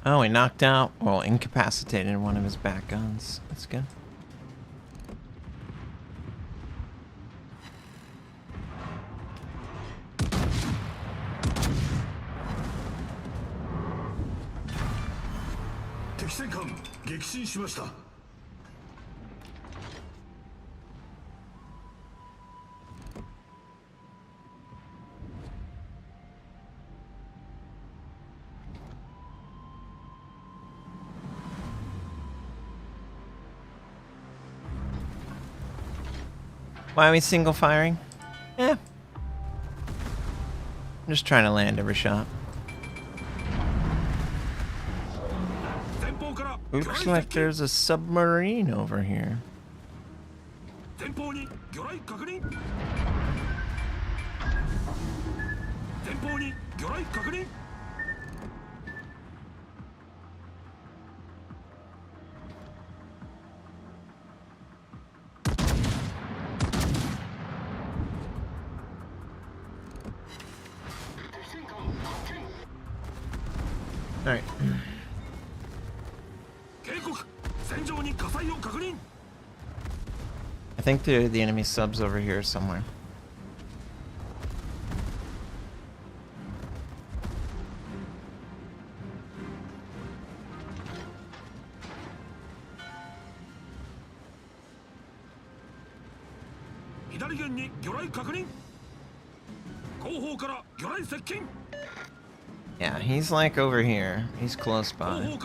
Oh, he knocked out, well, incapacitated one of his back guns. That's good. Why are we single firing? I'm just trying to land every shot. Looks like there's a submarine over here. All right. I think the enemy subs over here somewhere. Yeah, he's like over here. He's close by.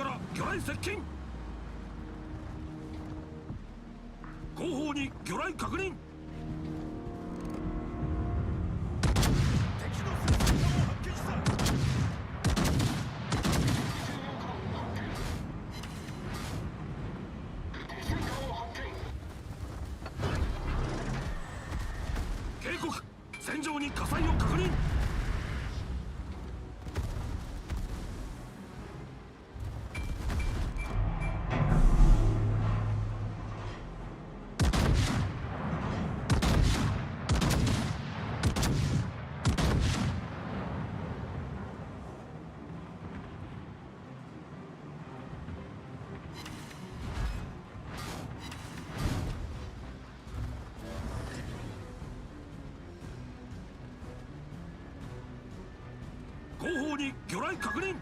に魚雷確認。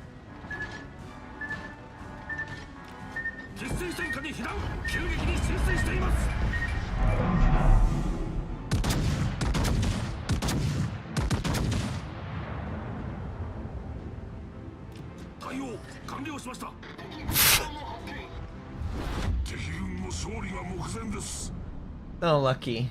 喫水戦火に避難。急激に浸水しています。対応完了しました。敵軍の勝利が目前です。 Oh, lucky.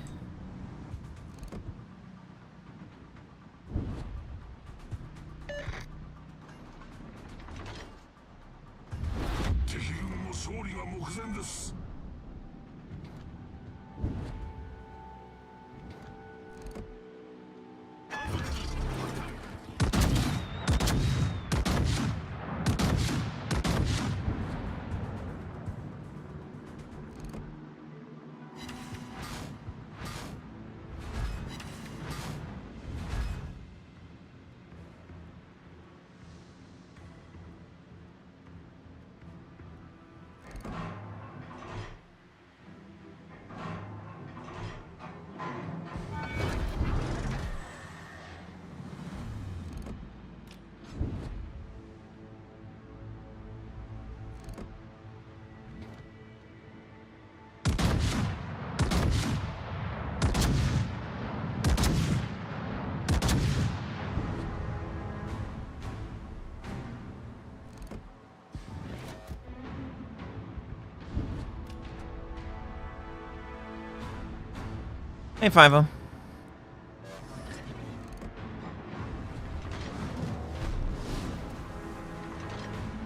Hey, Fivo.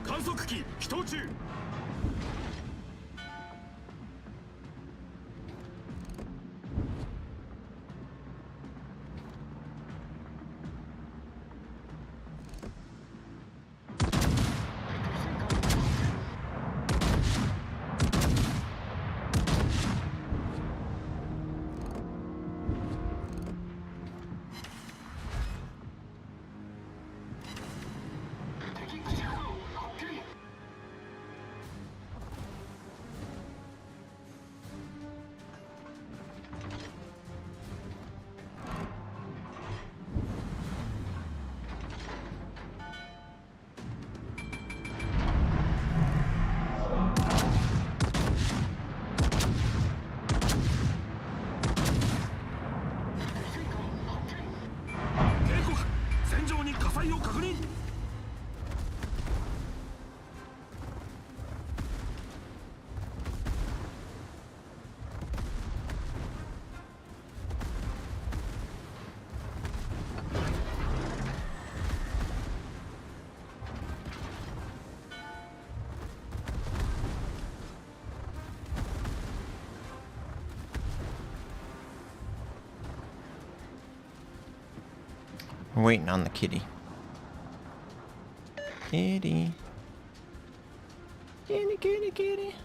観測機起動中。We're waiting on the kitty. Kitty. Kitty, kitty, kitty.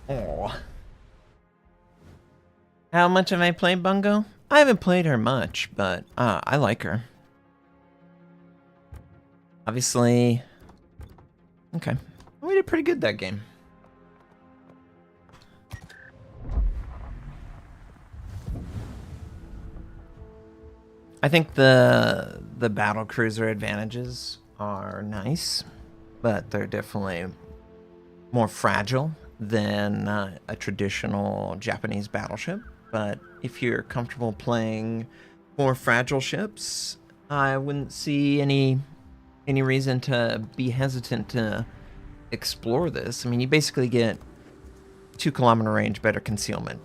Oh. How much have I played Bungo? I haven't played her much, but I like her. Obviously. Okay. We did pretty good that game. I think the battlecruiser advantages are nice, but they're definitely more fragile than a traditional Japanese battleship. But if you're comfortable playing more fragile ships, I wouldn't see any reason to be hesitant to explore this. I mean, you basically get 2-kilometer range, better concealment.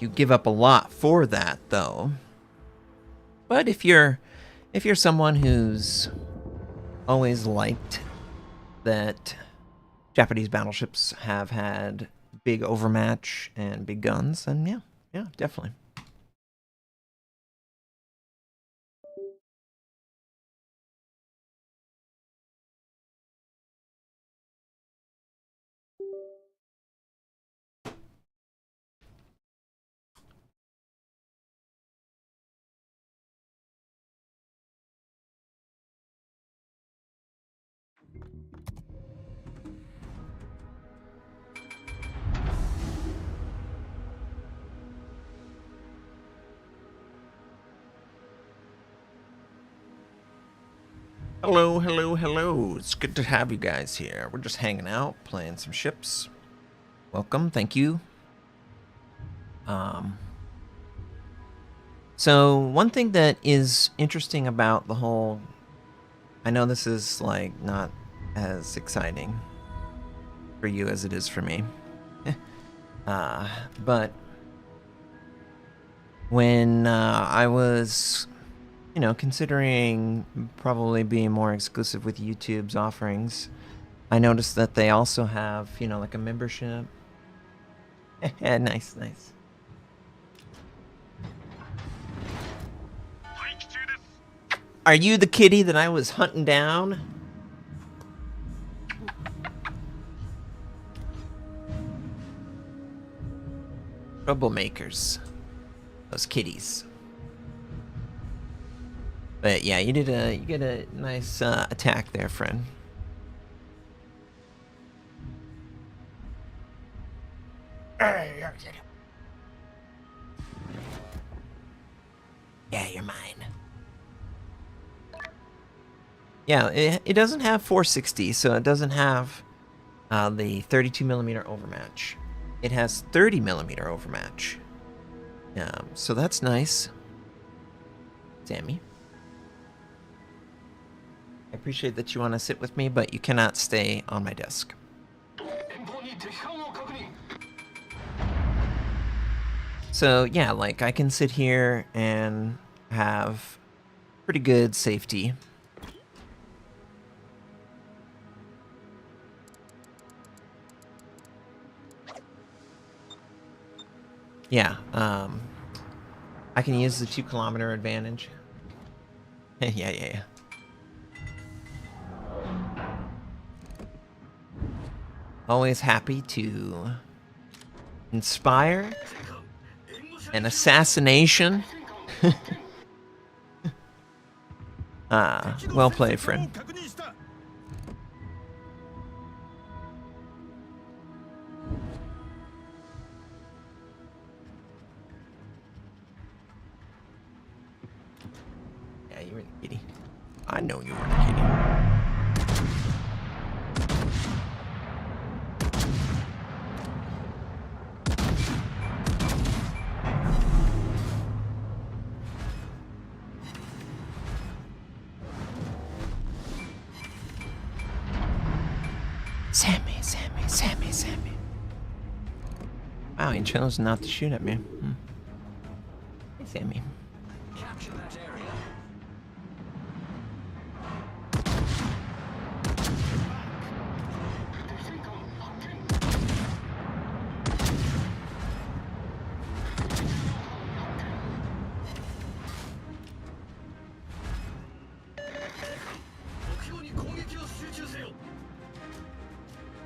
You give up a lot for that, though. But if you're someone who's always liked that Japanese battleships have had big overmatch and big guns, and yeah, definitely. Hello, hello, hello. It's good to have you guys here. We're just hanging out, playing some ships. Welcome, thank you. So one thing that is interesting about the whole, I know this is like not as exciting for you as it is for me, but when I was, considering probably being more exclusive with YouTube's offerings, I noticed that they also have, like a membership. Nice. Are you the kitty that I was hunting down? Troublemakers. Those kitties. But yeah, you get a nice attack there, friend. Yeah, you're mine. Yeah, it doesn't have 460, so it doesn't have the 32mm overmatch. It has 30mm overmatch. So that's nice. Sammy. I appreciate that you want to sit with me, but you cannot stay on my desk. So yeah, like I can sit here and have pretty good safety. Yeah, I can use the 2-kilometer advantage. Yeah. Always happy to inspire an assassination. Well played, friend. Yeah, you were the kitty. I know you were the kitty. Sammy. Wow, he chose not to shoot at me. Hey, Sammy. Capture that area.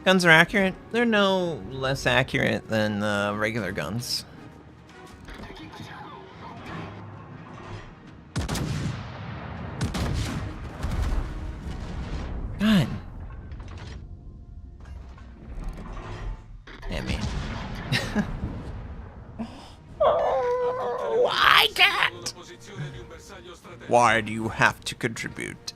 Guns are accurate. They're no less accurate than regular guns. God. Damn me. Why, Cat? Why do you have to contribute?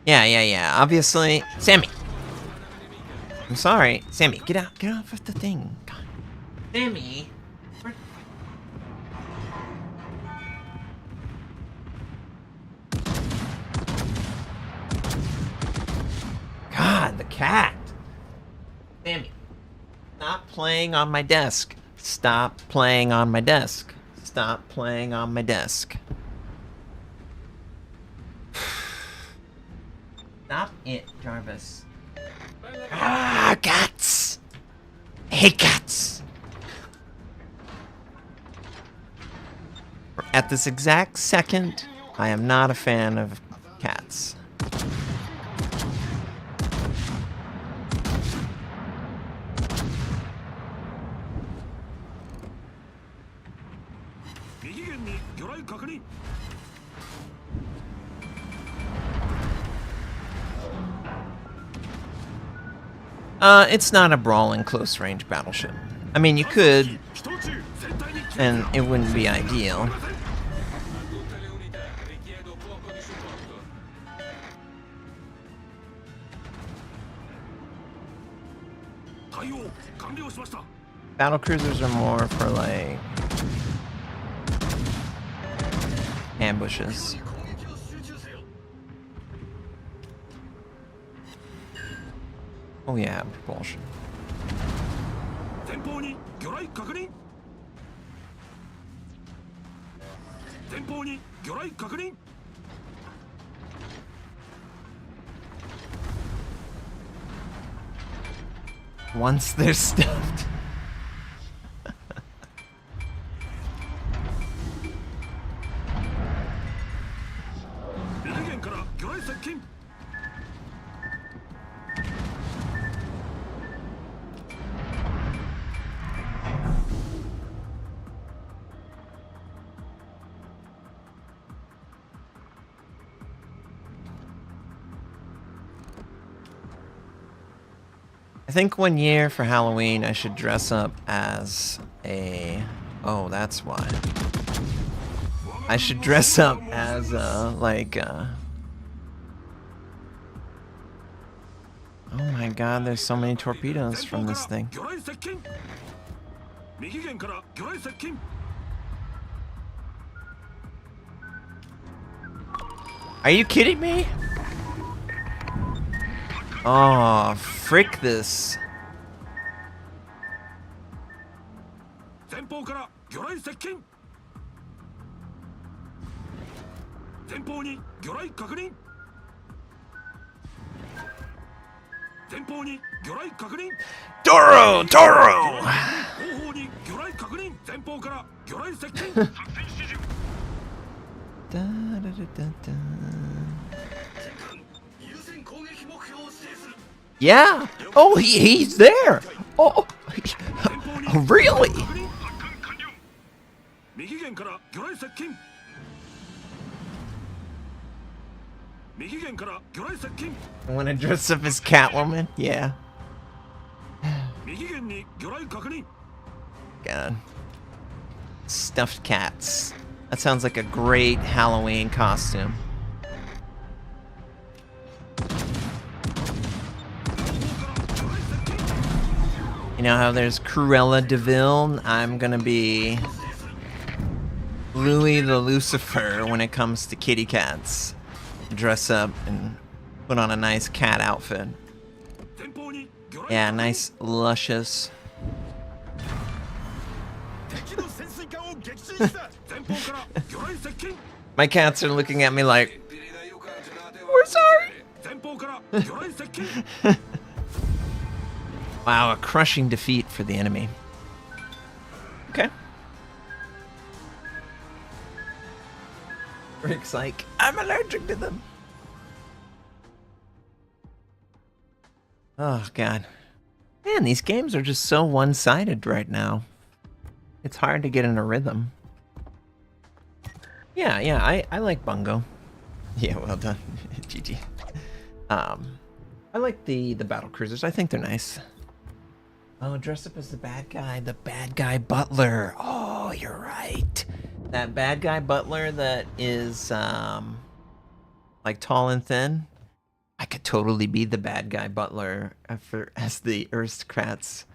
Yeah. Obviously, Sammy. I'm sorry, Sammy. Get off of the thing. God. Sammy. God, the cat. Sammy, stop playing on my desk. Stop playing on my desk. Stop playing on my desk. it, Jarvis. Ah, cats! I hate cats! At this exact second, I am not a fan of cats. It's not a brawling close-range battleship. I mean, you could, and it wouldn't be ideal. Battlecruisers are more for, like, ambushes. Oh yeah, propulsion. Once they're stuffed. I think one year for Halloween I should dress up as a... Oh, that's why. I should dress up as like oh my god, there's so many torpedoes from this thing. Are you kidding me? Oh, frick this. Toro! Toro! Yeah! Oh, he's there! Oh, really? I want to dress up as Catwoman? Yeah. God. Stuffed cats. That sounds like a great Halloween costume. You know how there's Cruella de Vil? I'm gonna be Louis the Lucifer when it comes to kitty cats. Dress up and put on a nice cat outfit. Yeah, nice, luscious. My cats are looking at me like, we're sorry. Wow, a crushing defeat for the enemy. Okay. Rick's like, I'm allergic to them. Oh, God. Man, these games are just so one-sided right now. It's hard to get in a rhythm. Yeah, I like Bungo. Yeah, well done. GG. I like the Battlecruisers. I think they're nice. Oh, dress up as the bad guy butler. Oh, you're right. That bad guy butler that is, like tall and thin. I could totally be the bad guy butler as the aristocrats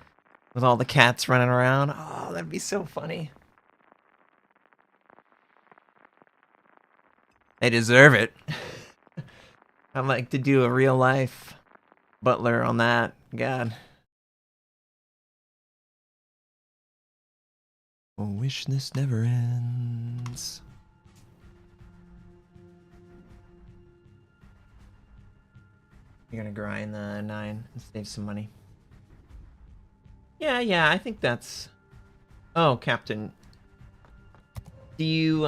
with all the cats running around. Oh, that'd be so funny. They deserve it. I'd like to do a real life butler on that. God. I wish this never ends. You're gonna grind the 9 and save some money. Yeah, I think that's... Oh, Captain. Do you,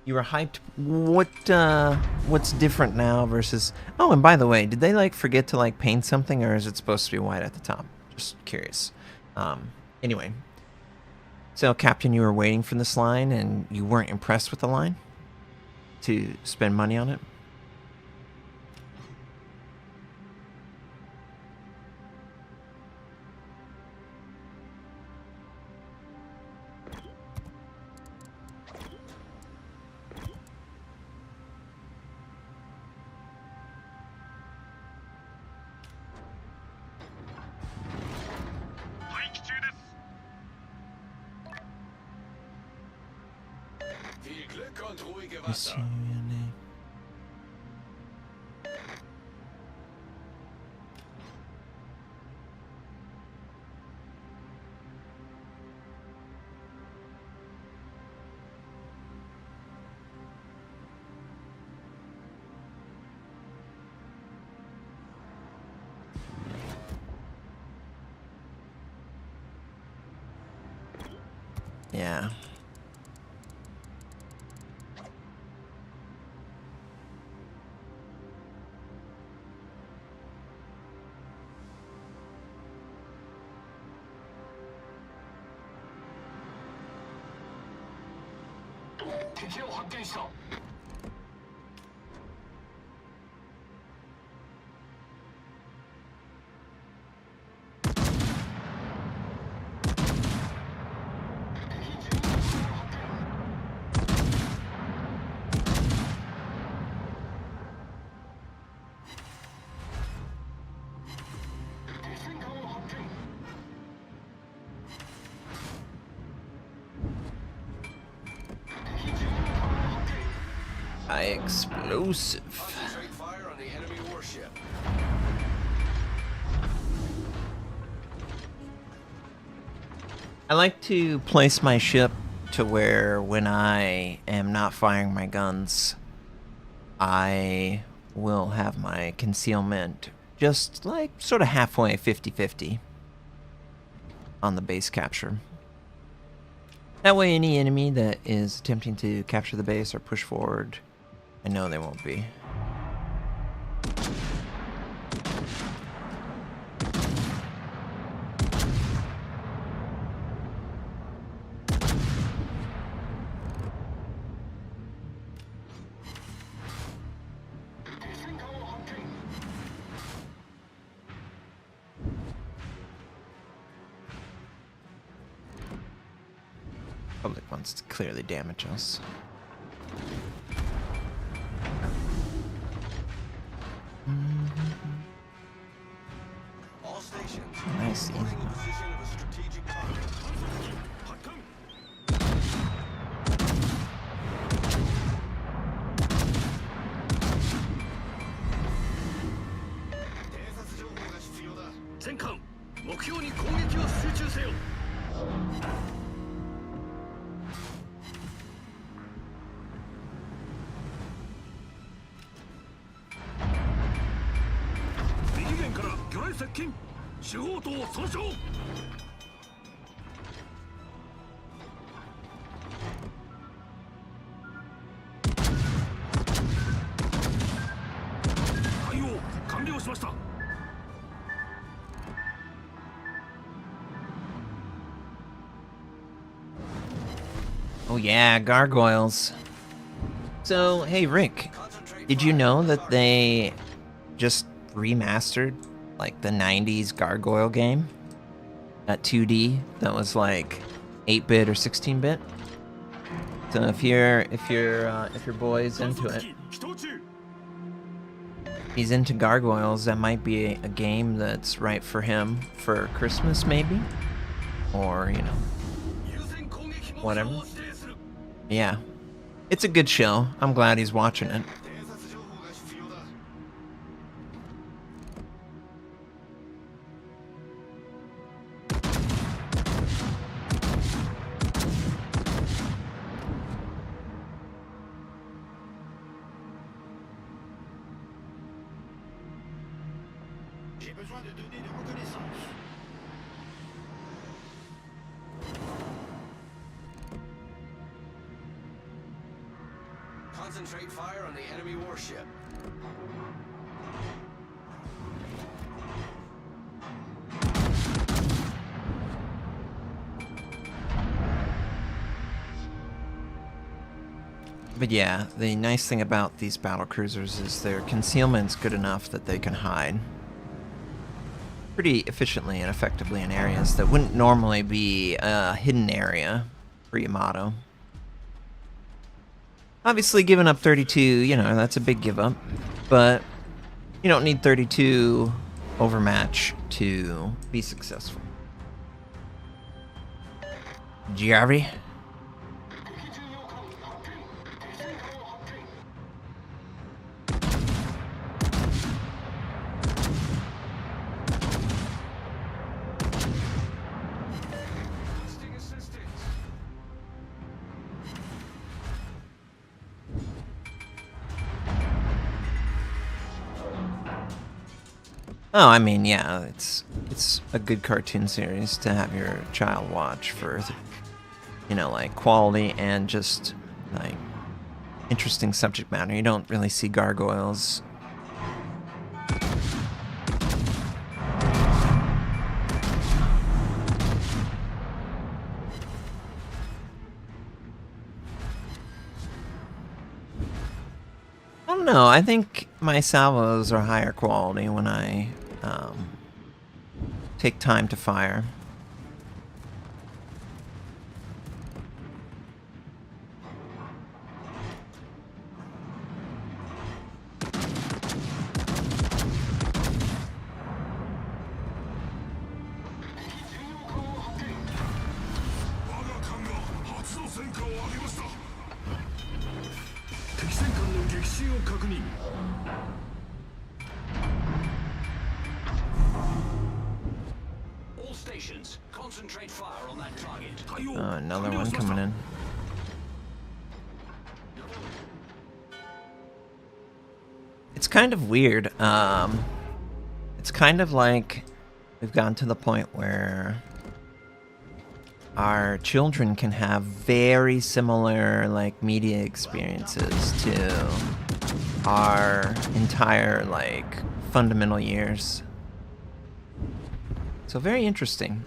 You were hyped. What's different now versus... Oh, and by the way, did they, like, forget to, like, paint something, or is it supposed to be white at the top? Just curious. Anyway. So, Captain, you were waiting for this line, and you weren't impressed with the line? To spend money on it? Yeah. Explosive. Fire on the enemy warship. I like to place my ship to where when I am not firing my guns, I will have my concealment just like sort of halfway 50-50 on the base capture. That way any enemy that is attempting to capture the base or push forward, I know they won't be. Public wants to clearly damage us. All stations. Nice. Reporting the position of a strategic target. Oh yeah, gargoyles. So, hey Rick, did you know that they just remastered like the 90s gargoyle game? That 2D that was like 8-bit or 16-bit. So if your boy's into it, he's into gargoyles, that might be a game that's right for him for Christmas maybe, or you know, whatever. Yeah, it's a good show. I'm glad he's watching it. Concentrate fire on the enemy warship. But yeah, the nice thing about these battlecruisers is their concealment's good enough that they can hide pretty efficiently and effectively in areas that wouldn't normally be a hidden area for Yamato. Obviously, giving up 32, you know, that's a big give up, but you don't need 32 overmatch to be successful. Jerry? Oh, I mean, yeah, it's a good cartoon series to have your child watch for, you know, like quality and just like interesting subject matter. You don't really see gargoyles. I don't know. I think my salvos are higher quality when I take time to fire. Concentrate fire on that target. Oh, another one coming in. It's kind of weird. It's kind of like we've gotten to the point where our children can have very similar like media experiences to our entire like fundamental years. So very interesting.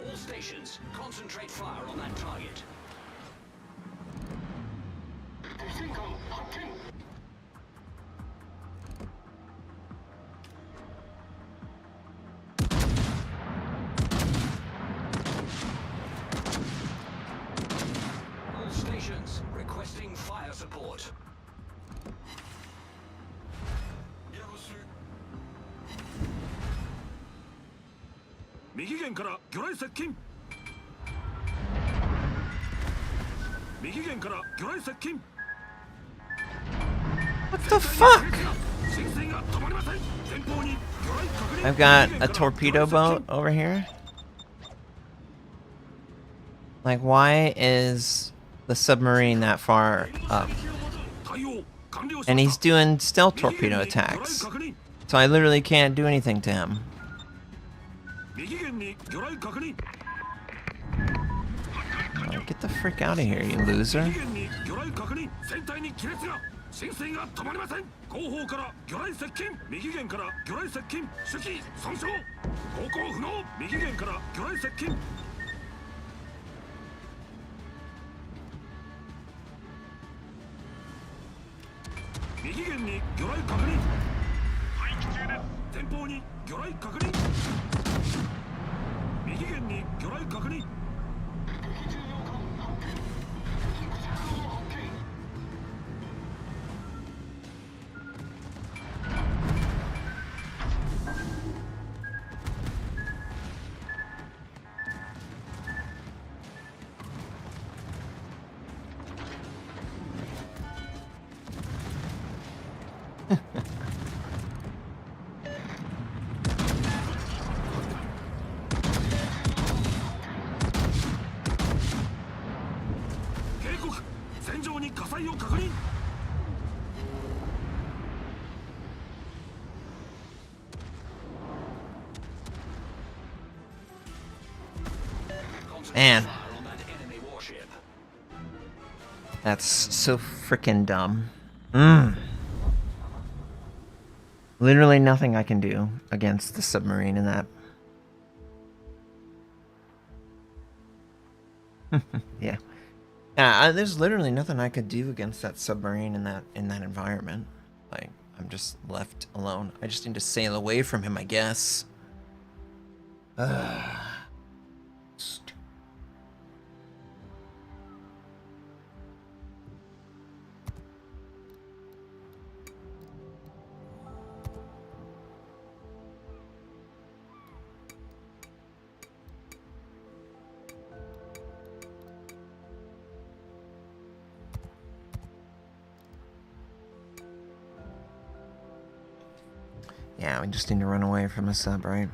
All stations, concentrate fire on that target. All stations, requesting fire support. What the fuck? I've got a torpedo boat over here. Like, why is the submarine that far up? And he's doing stealth torpedo attacks. So I literally can't do anything to him. Oh, get the frick out of here, you loser. Man, Fire on that enemy warship. that's so freaking dumb. Mm. Literally nothing I can do against the submarine in that. Yeah. There's literally nothing I could do against that submarine in that environment. Like, I'm just left alone. I just need to sail away from him, I guess. Yeah, we just need to run away from a sub, right?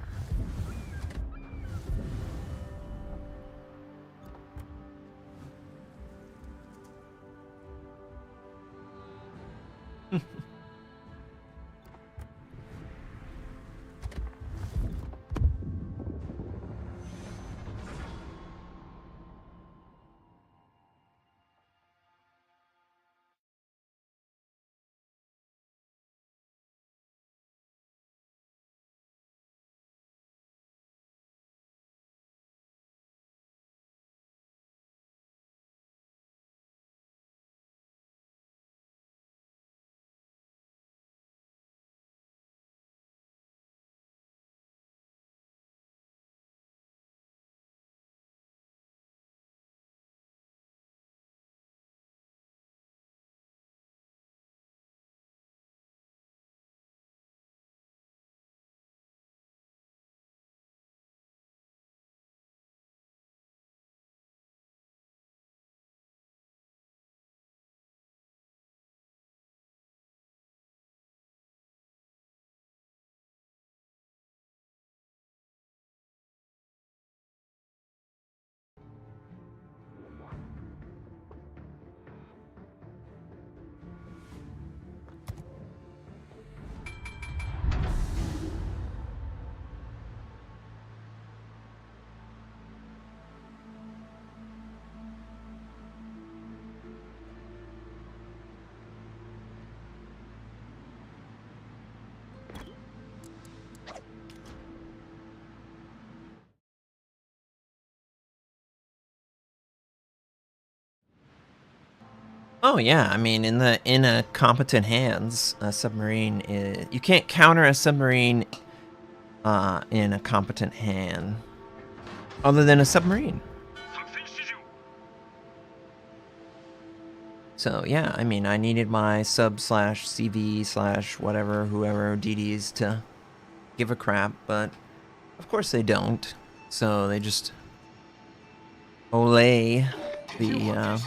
Oh yeah, I mean, in a competent hands, a submarine is, you can't counter a submarine in a competent hand other than a submarine. So yeah, I mean, I needed my sub slash CV slash whatever, whoever DDs to give a crap, but of course they don't. So they just olay the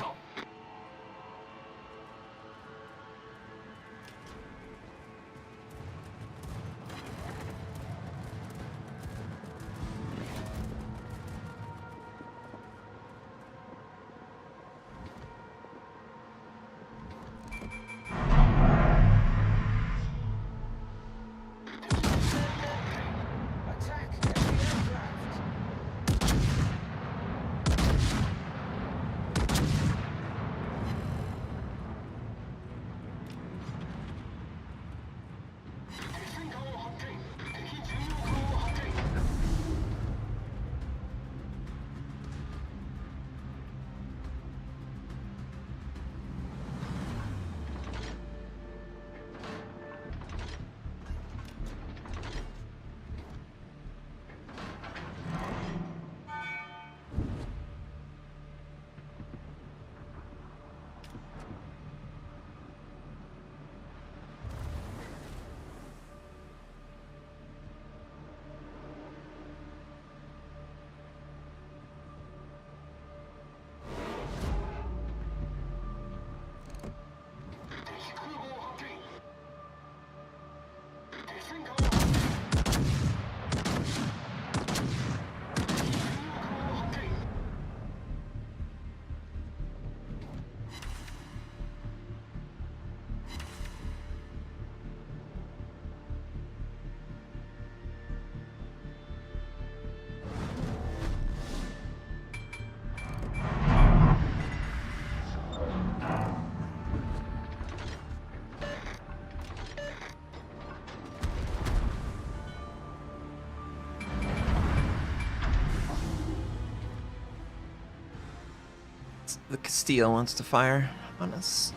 the Castile wants to fire on us.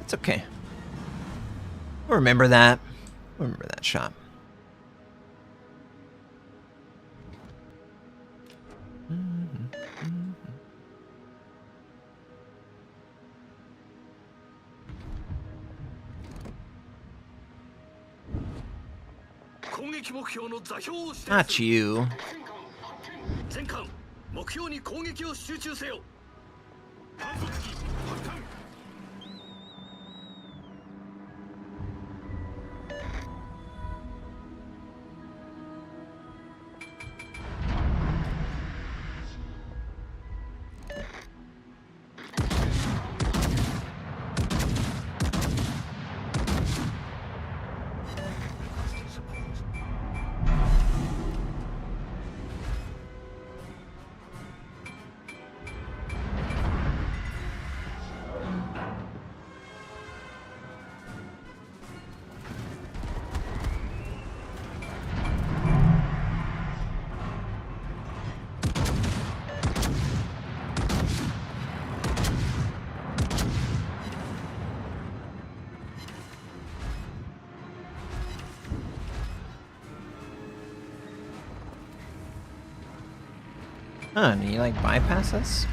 It's okay. We'll remember that. We'll remember that shot. Not you. Huh, and you like bypass us?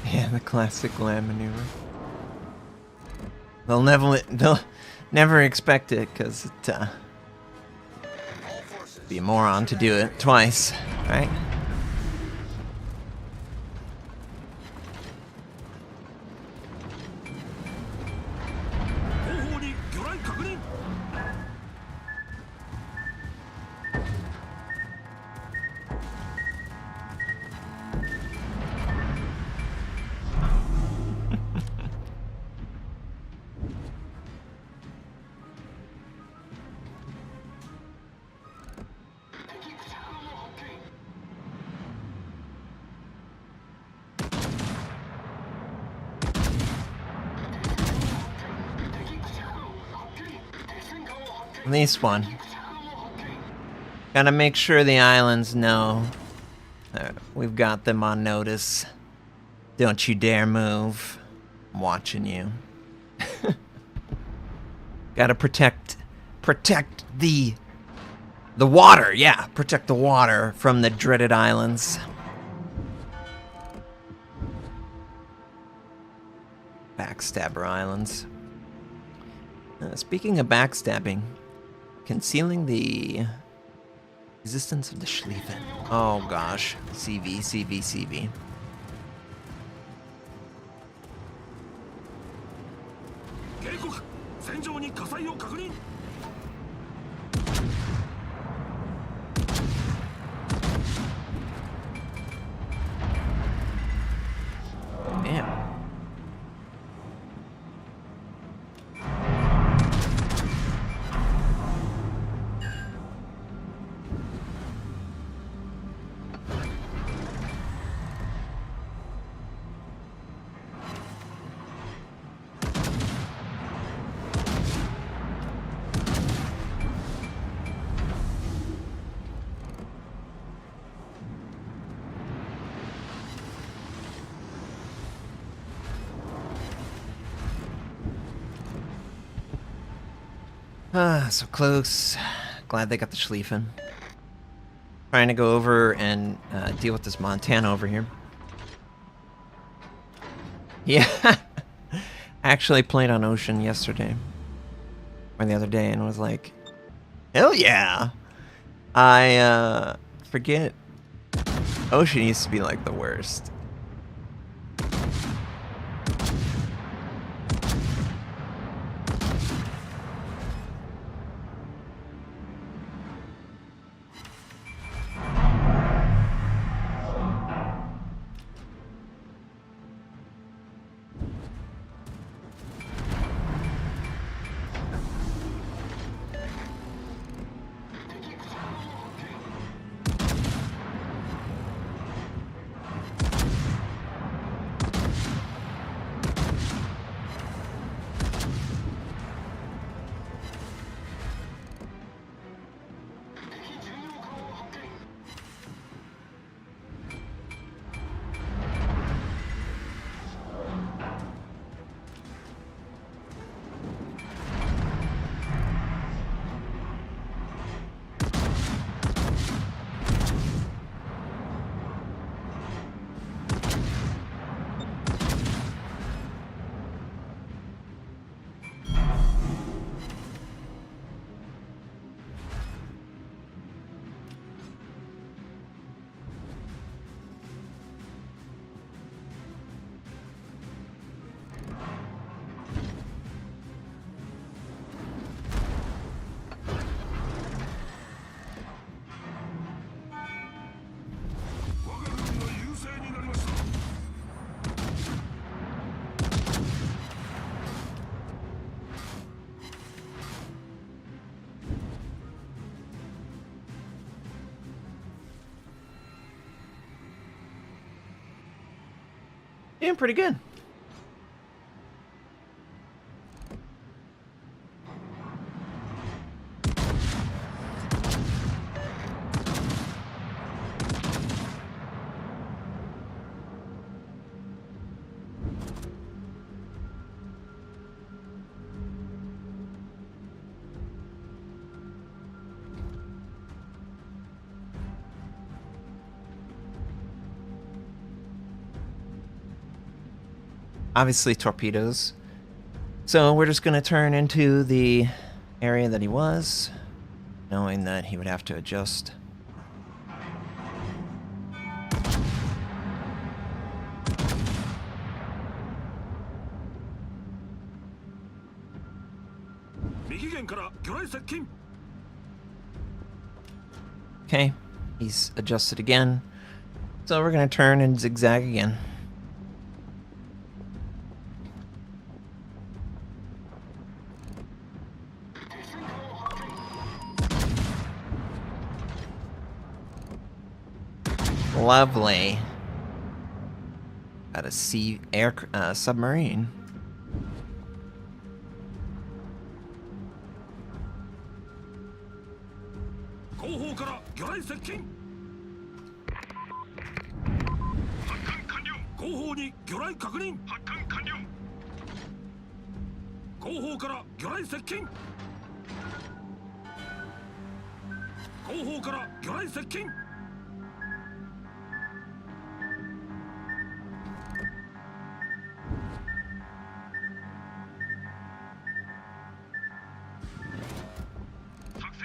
Yeah, the classic land maneuver. They'll never expect it, because it be a moron to do it twice, right? At least one. Gotta make sure the islands know that we've got them on notice. Don't you dare move. I'm watching you. Gotta protect the water. Yeah, protect the water from the dreaded islands. Backstabber Islands. Speaking of backstabbing, concealing the existence of the Schlieffen. Oh gosh. CV, CV, CV. Damn. Ah, so close. Glad they got the Schlieffen. Trying to go over and deal with this Montana over here. Yeah. Actually played on Ocean yesterday. Or the other day and was like, hell yeah! I forget. Ocean used to be like the worst. Doing pretty good. Obviously torpedoes. So we're just going to turn into the area that he was, knowing that he would have to adjust. Okay, he's adjusted again. So we're going to turn and zigzag again. Lovely. Got a sea air submarine.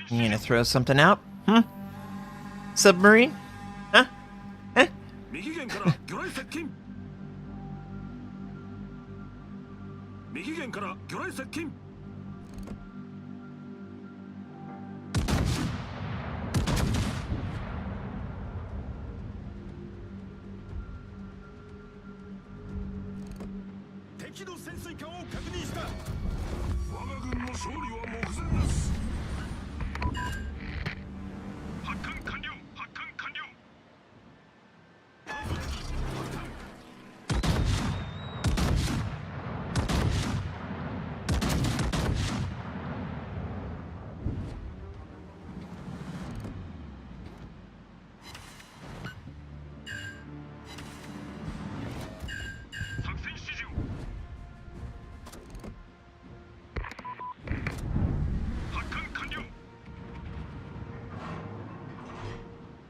You gonna throw something out? Submarine? Huh? Huh?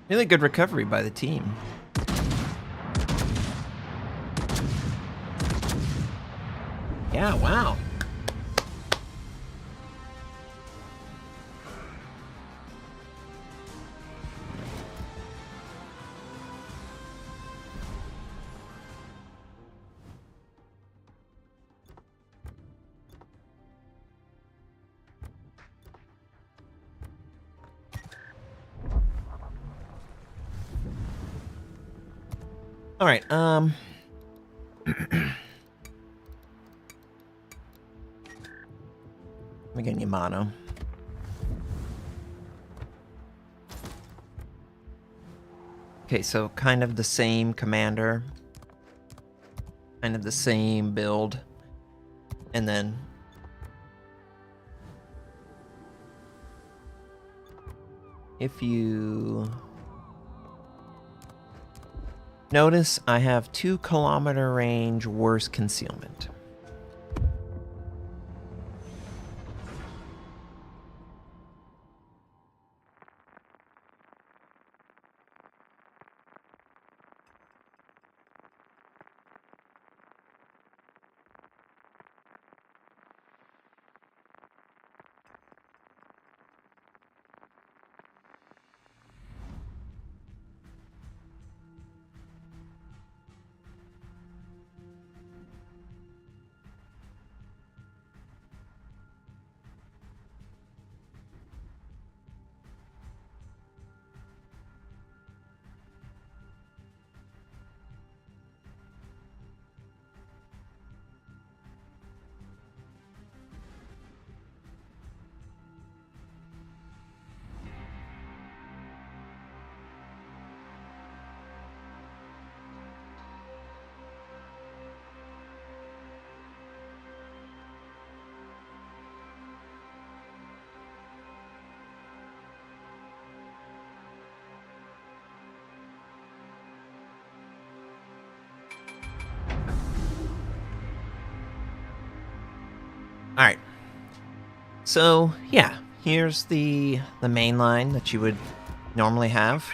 Really good recovery by the team. Yeah, wow. All right, we get Yamato. Okay, so kind of the same commander, kind of the same build, and then if you notice, I have 2-kilometer range worse concealment. All right. So yeah, here's the main line that you would normally have.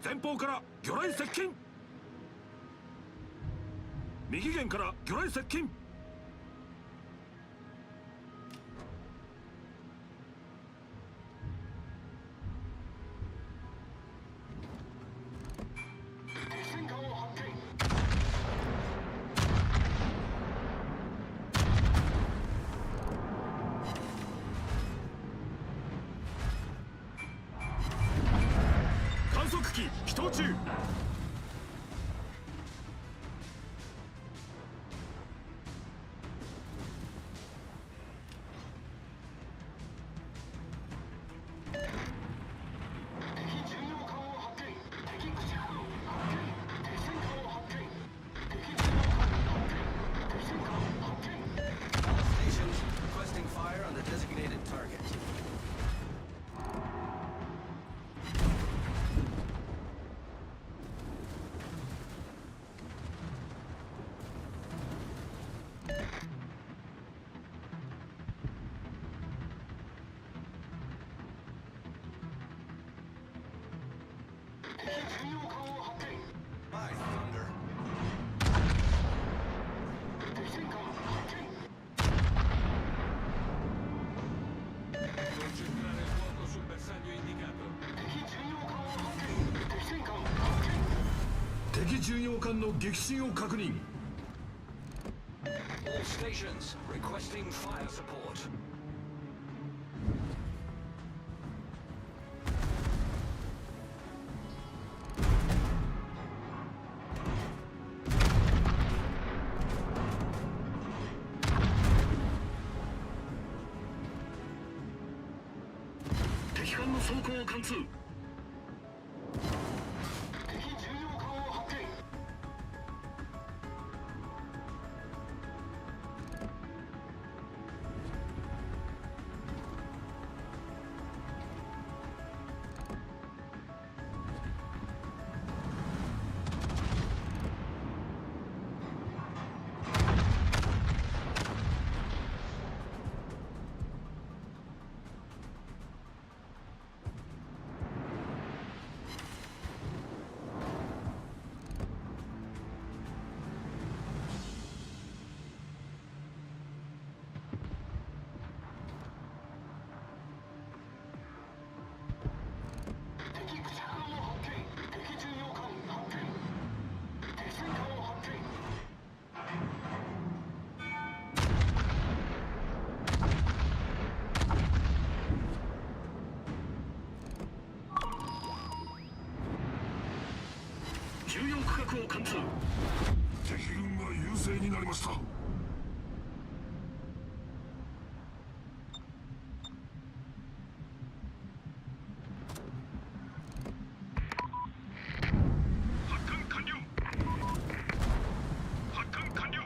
前方から魚雷接近。右舷から魚雷接近。観測機起動中。Stations requesting fire on the designated target. By thunder. Concentrare il fuoco sul bersaglio indicato. 敵巡洋艦の撃沈を確認。 All stations requesting fire support. 重要区画を貫通。敵軍が優勢になりました。発艦完了。発艦完了。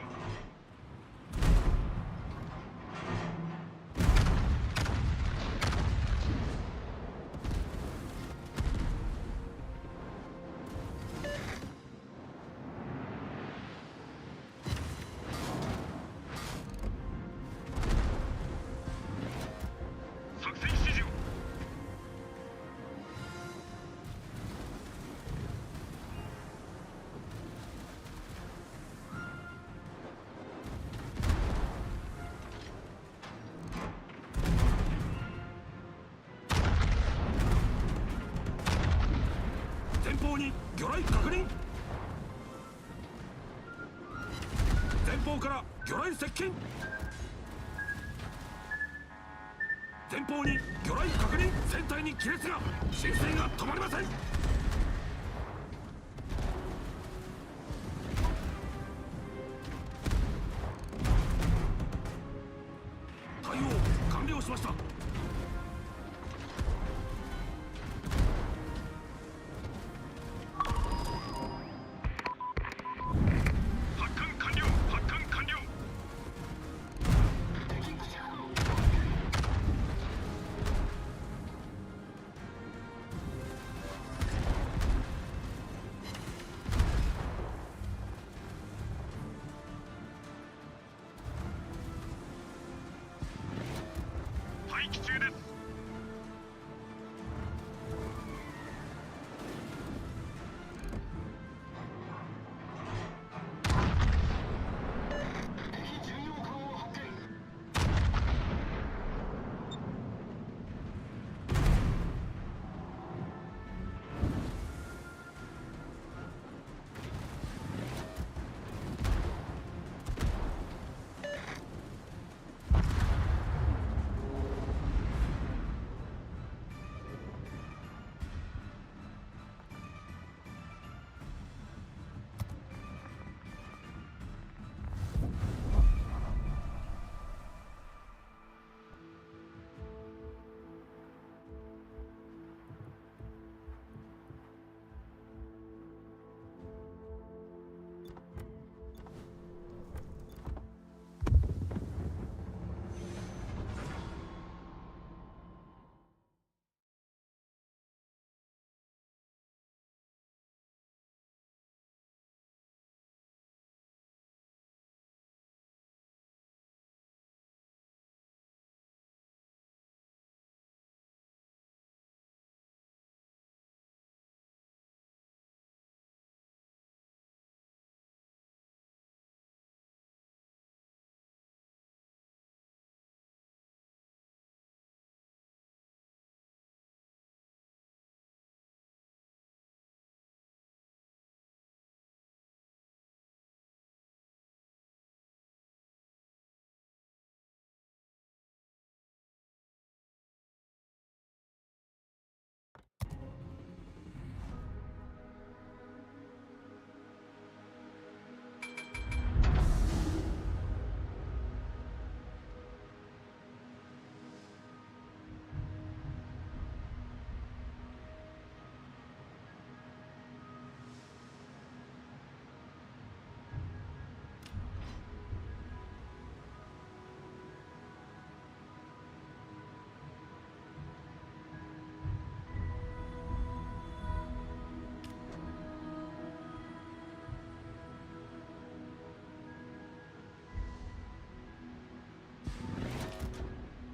作戦指示を。前方に魚雷確認。前方から魚雷接近。前方に魚雷確認。船体に亀裂が。進水が止まりません。対応完了しました。発艦完了。発艦完了。待機中です。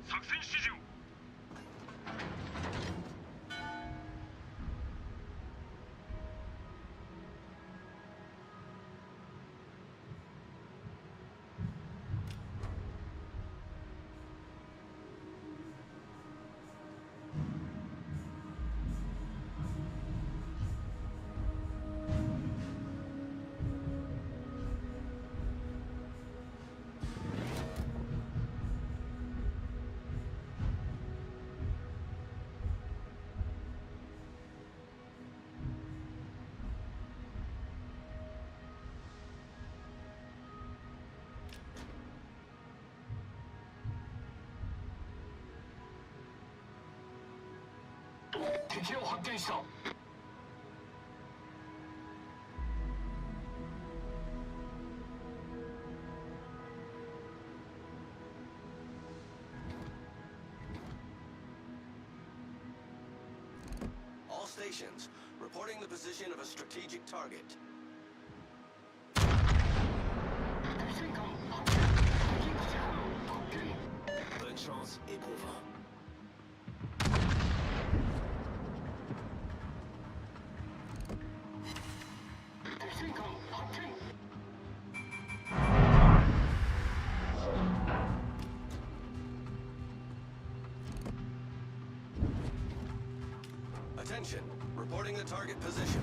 作戦指示を。敵を発見した。 All stations, reporting the position of a strategic target. Bonne chance, éprouvant. Attention, reporting the target position.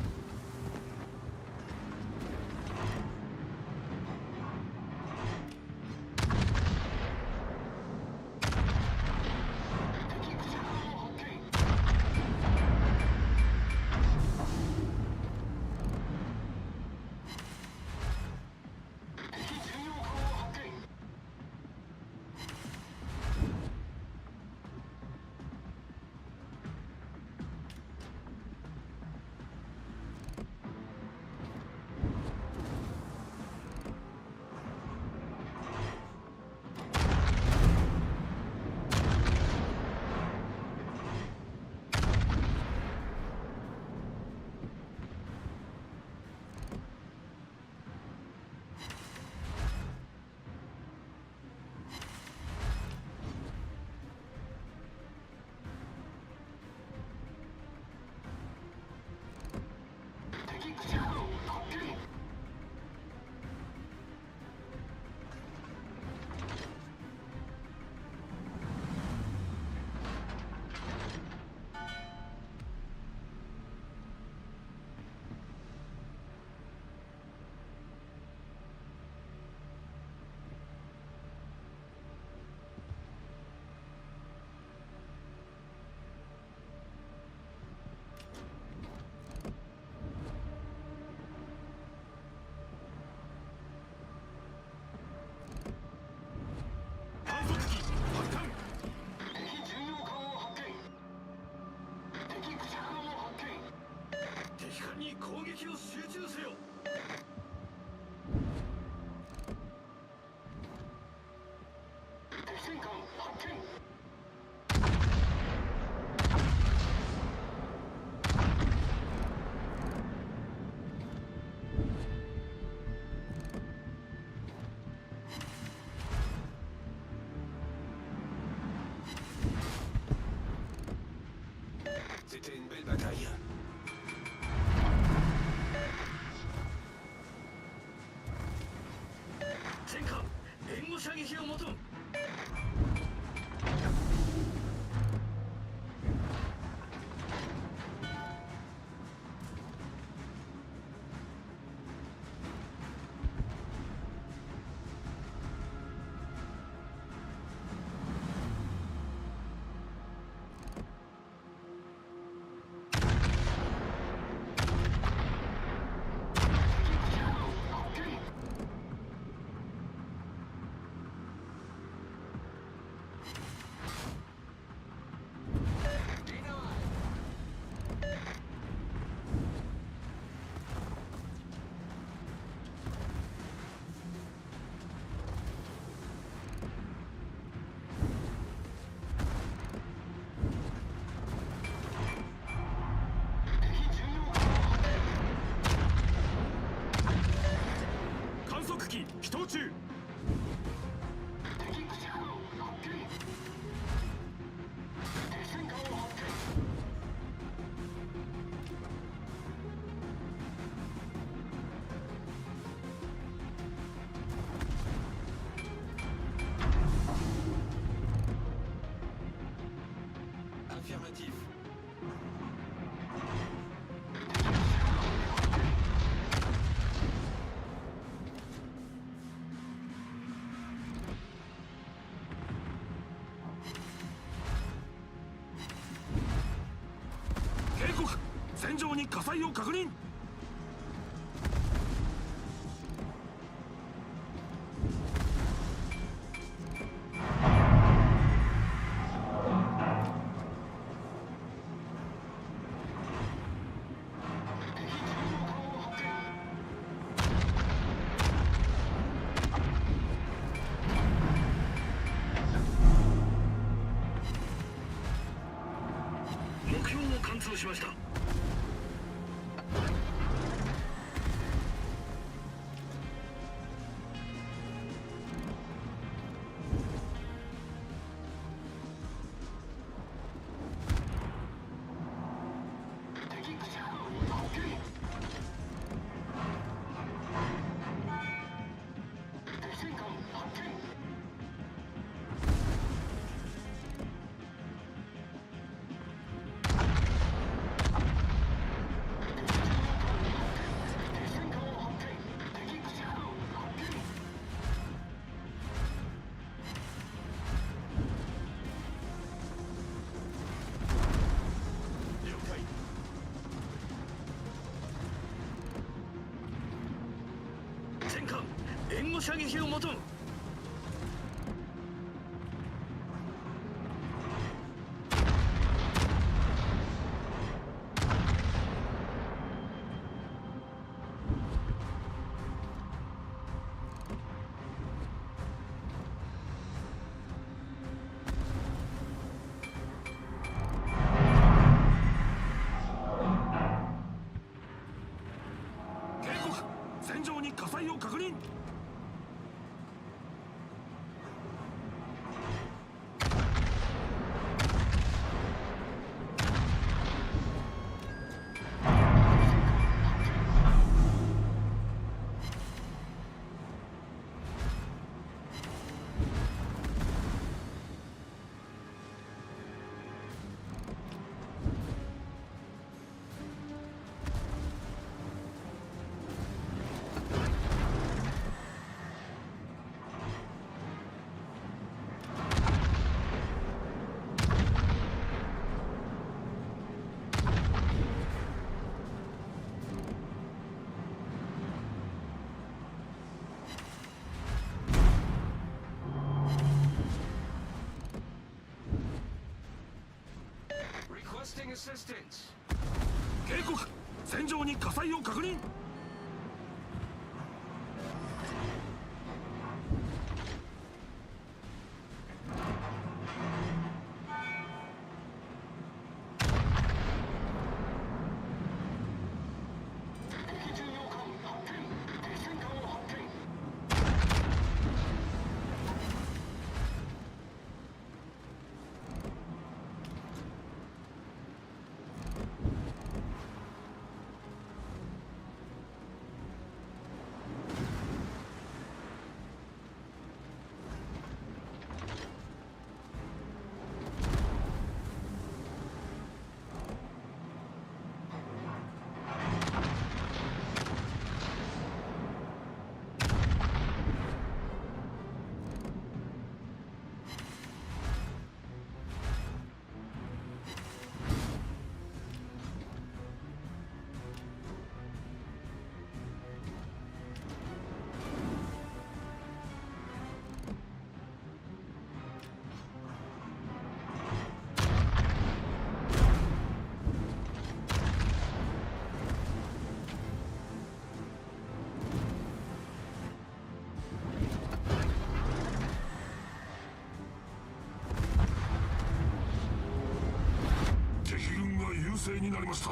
C'était une belle bataille. Tenka, 援護射撃を求む。機起動中。Affirmatif.警告、戦場に火災を確認。貫通しました。戦艦援護射撃を求む。警告、戦場に火災を確認。Requesting assistance. 警告、戦場に火災を確認。敵軍が優勢になりました。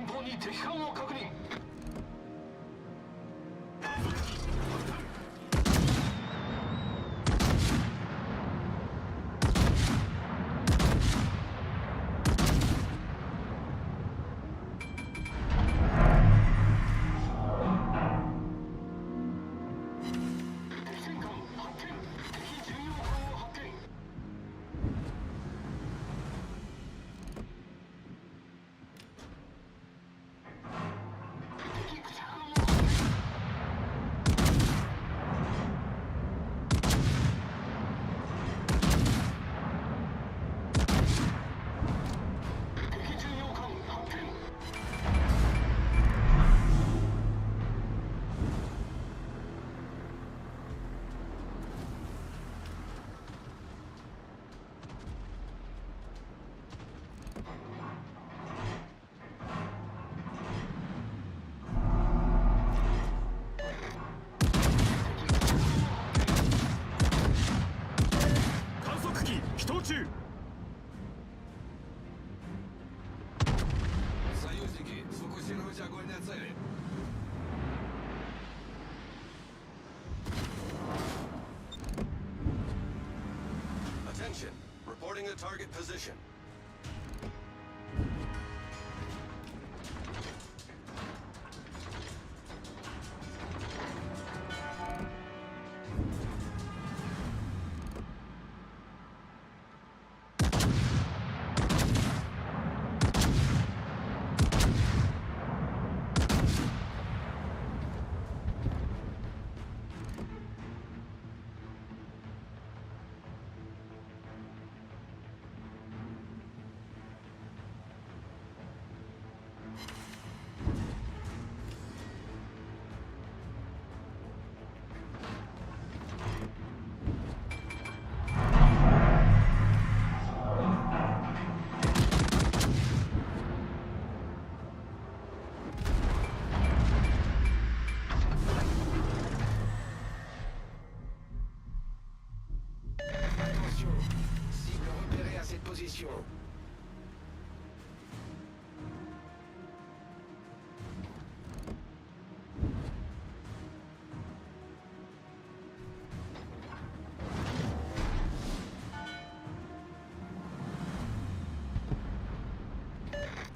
方に敵艦を確認。Союзники, сфокусировать огонь на цели. Attention, reporting the target position.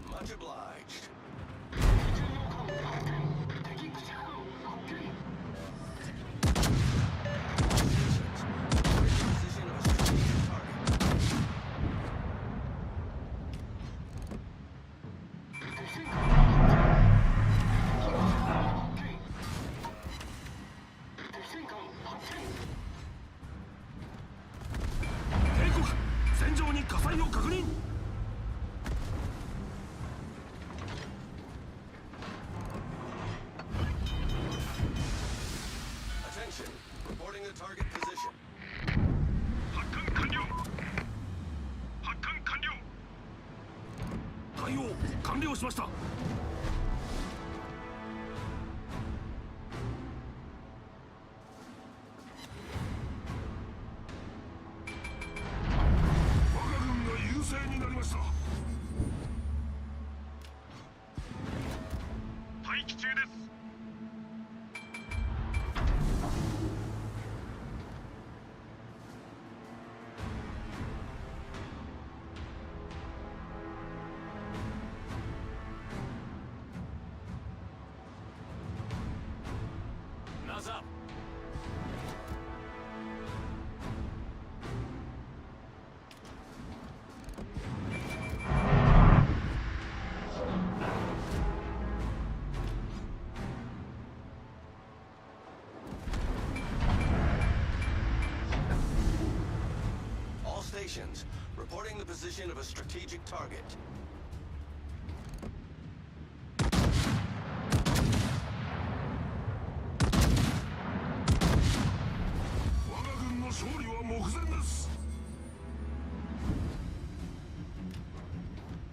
Much obliged. Attention, reporting the target position. 対応完了しました。我が軍が優勢になりました。待機中です。Nose up. All stations, reporting the position of a strategic target.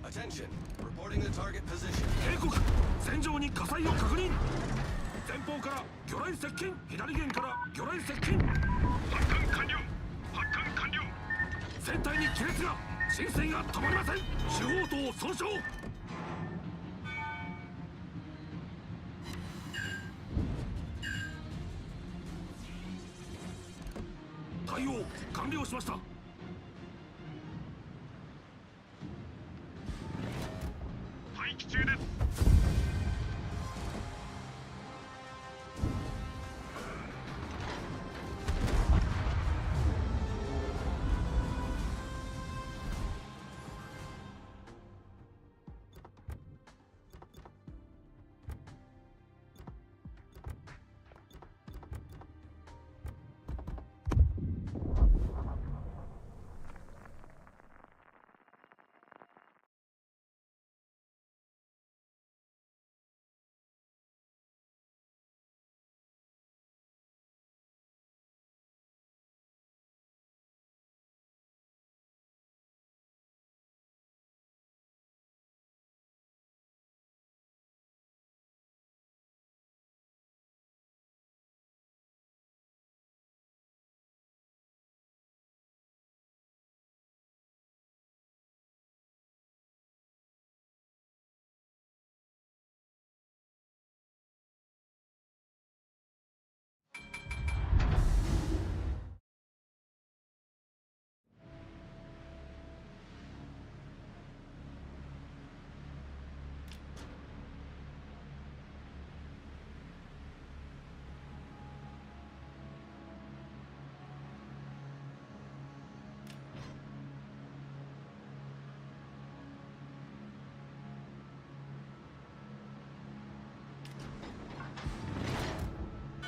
Attention, reporting the target position. 警告、戦場に火災を確認。前方から魚雷接近、左舷から魚雷接近。発艦完了。発艦完了。船体に亀裂が、浸水が止まりません。主砲塔損傷。対応完了しました。待機中です。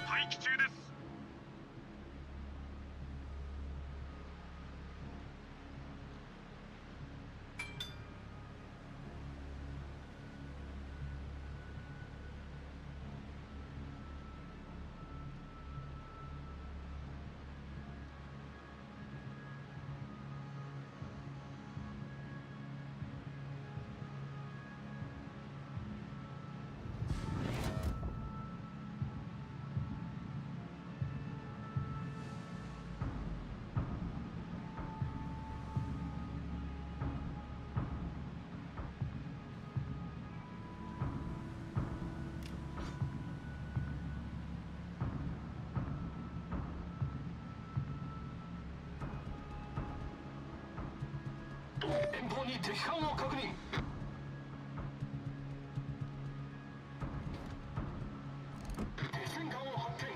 待機中です。遠方に敵艦を確認。敵戦艦を発見。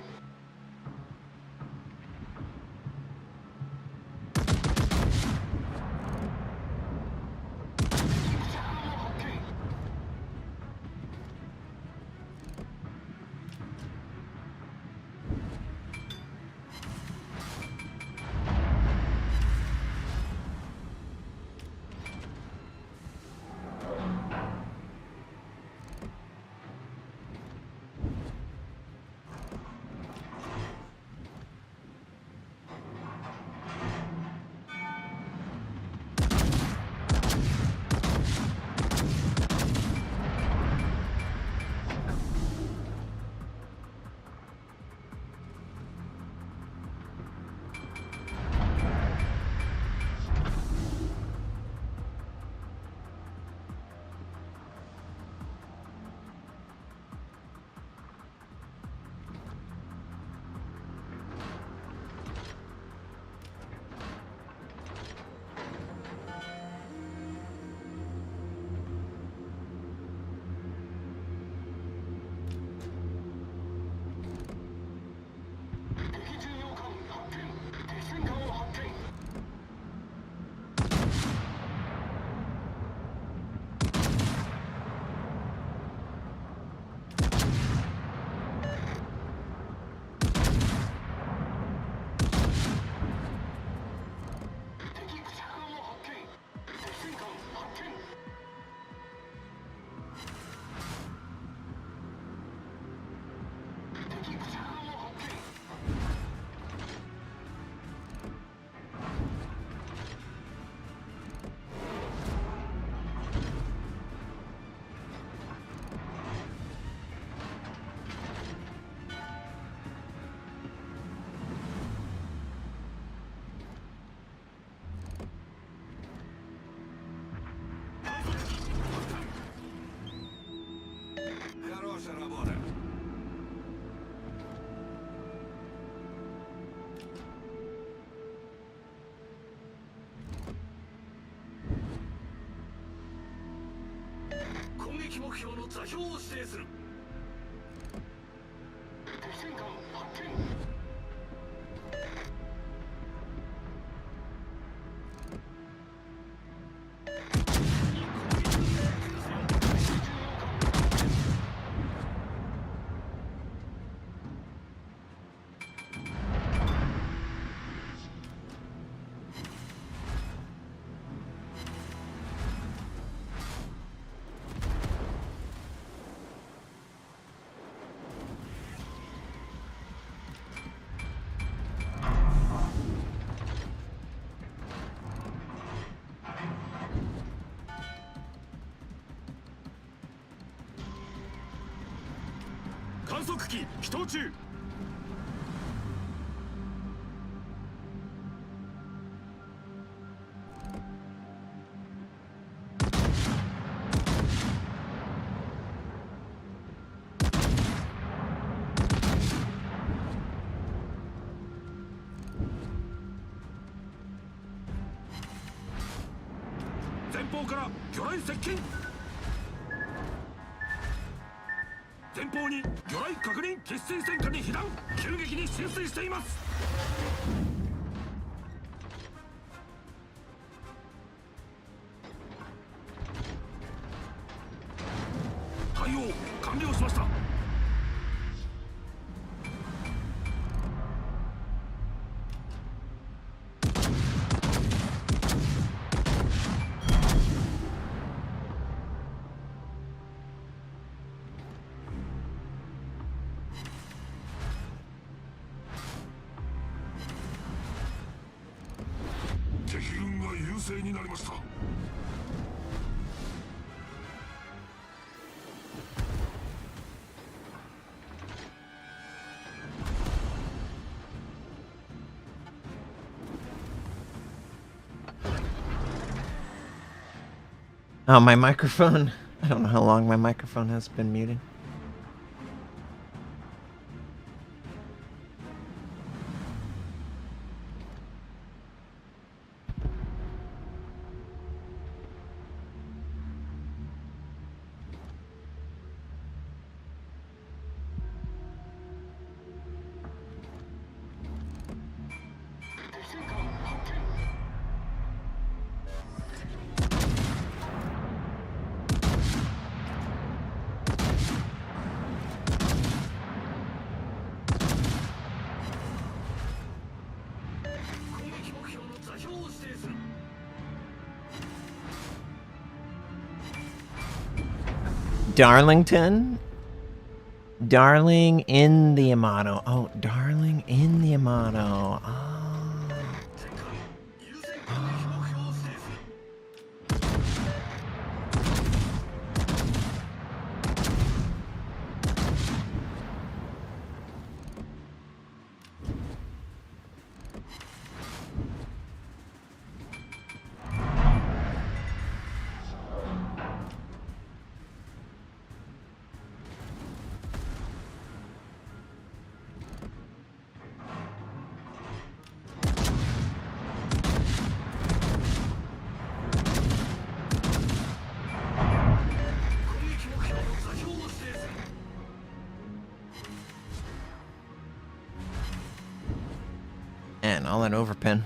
敵艦を発見。目標の座標を指定する。敵戦艦発見。観測機起動中。前方から魚雷接近。前方に魚雷確認。喫水戦火に被弾。急激に浸水しています。対応完了しました。敵軍が優勢になりました。Oh, my microphone. I don't know how long my microphone has been muted. Darlington? Darling in the Yamato. Oh, Darling in the Yamato. Oh. Man, all that overpin.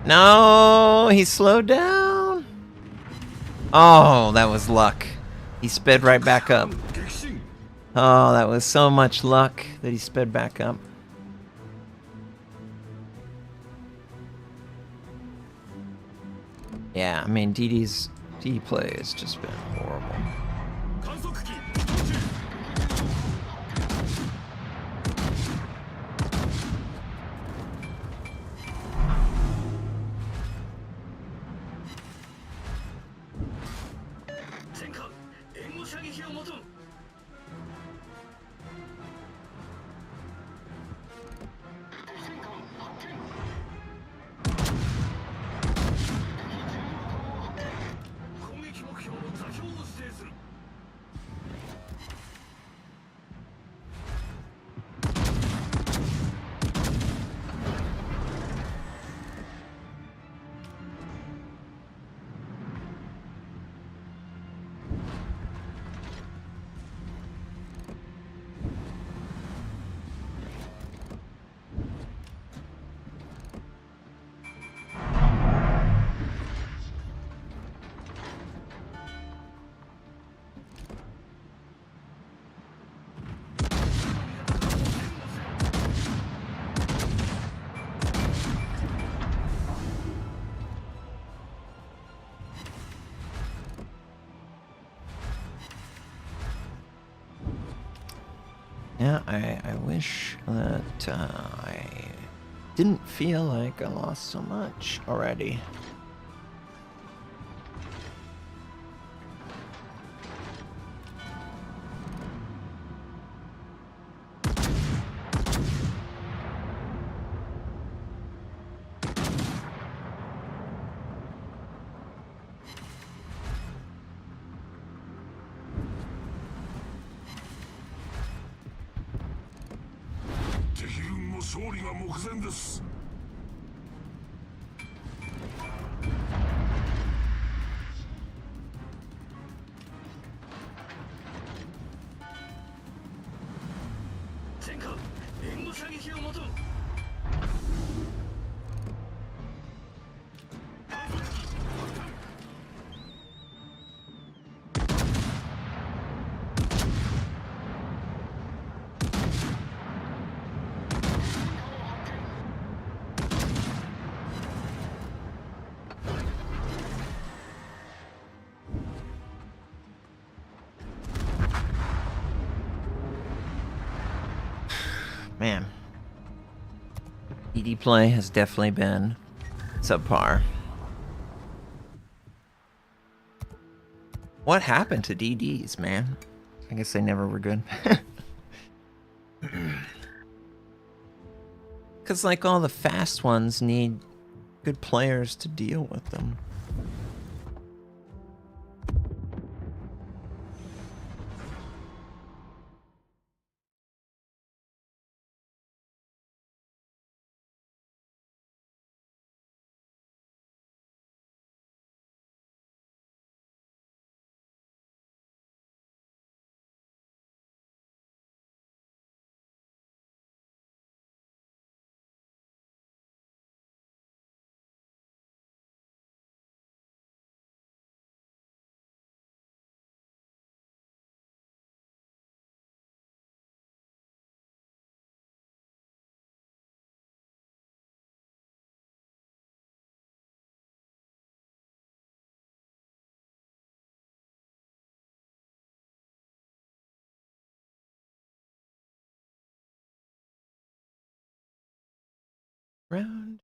No, he slowed down. Oh, that was luck. He sped right back up. Oh, that was so much luck that he sped back up. Yeah, I mean, DD play has just been horrible. 観測機戦艦援護射撃を求む 攻撃目標の座標を指定する Yeah, I wish that I didn't feel like I lost so much already. Man, DD play has definitely been subpar. What happened to DDs, man? I guess they never were good. Because, like, all the fast ones need good players to deal with them. Round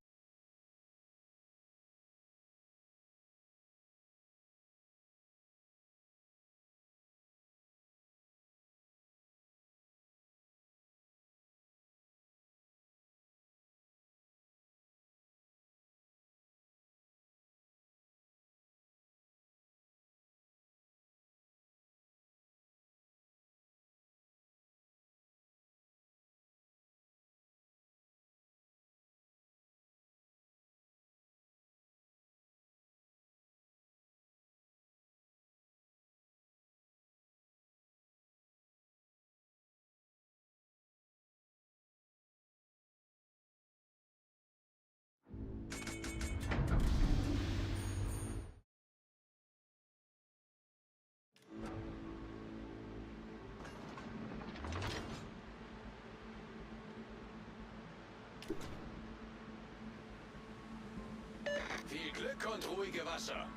Glück und ruhige Wasser.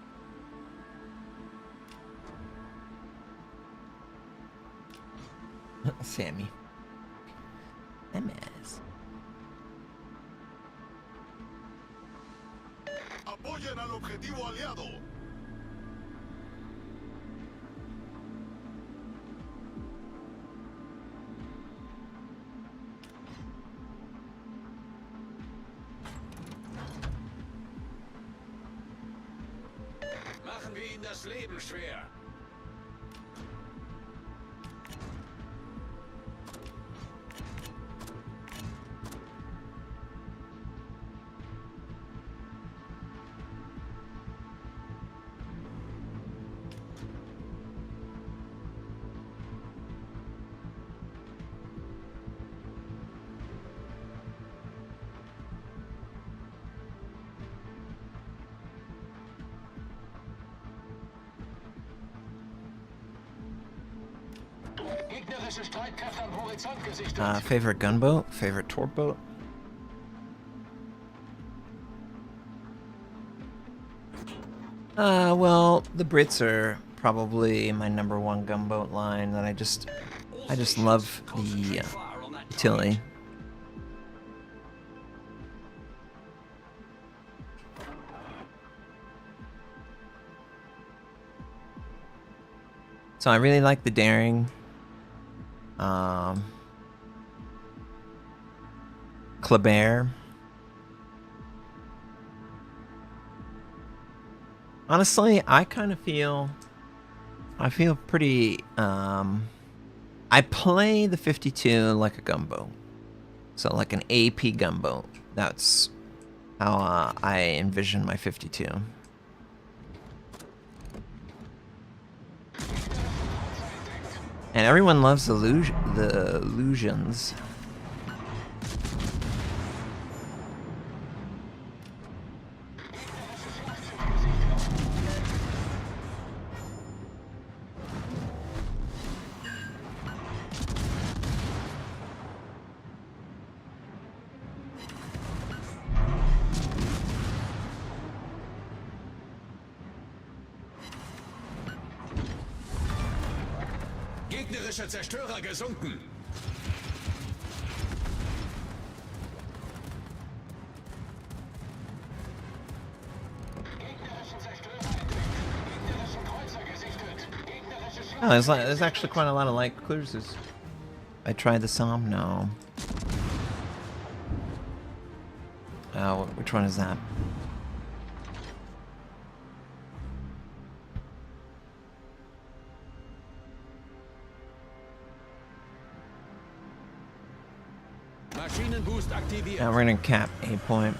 Sammy. MS. Apoyen al objetivo aliado. Machen wir ihnen das Leben schwer. Gegnerische Streitkräfte am Horizont gesichtet. Favorite gunboat? Favorite torp boat? Well, the Brits are probably my #1 gunboat line that I just love the utility. So I really like the daring. Kleber. Honestly, I kind of feel pretty I play the 52 like a gunboat. So like an AP gunboat. That's how I envision my 52. And everyone loves the illusions. Gegnerische Zerstörer gesunken. Oh, there's actually quite a lot of light cruisers. I tried the Somme? No. Oh, which one is that? Maschinenboost aktiviert. Now we're gonna cap A point.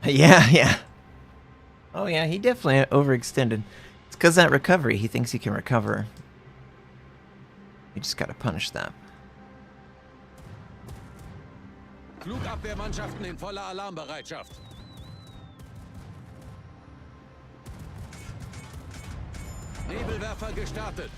Yeah. Oh yeah, he definitely overextended. It's because that recovery. He thinks he can recover. We just gotta punish that. Flugabwehrmannschaften in voller Alarmbereitschaft. Nebelwerfer gestartet.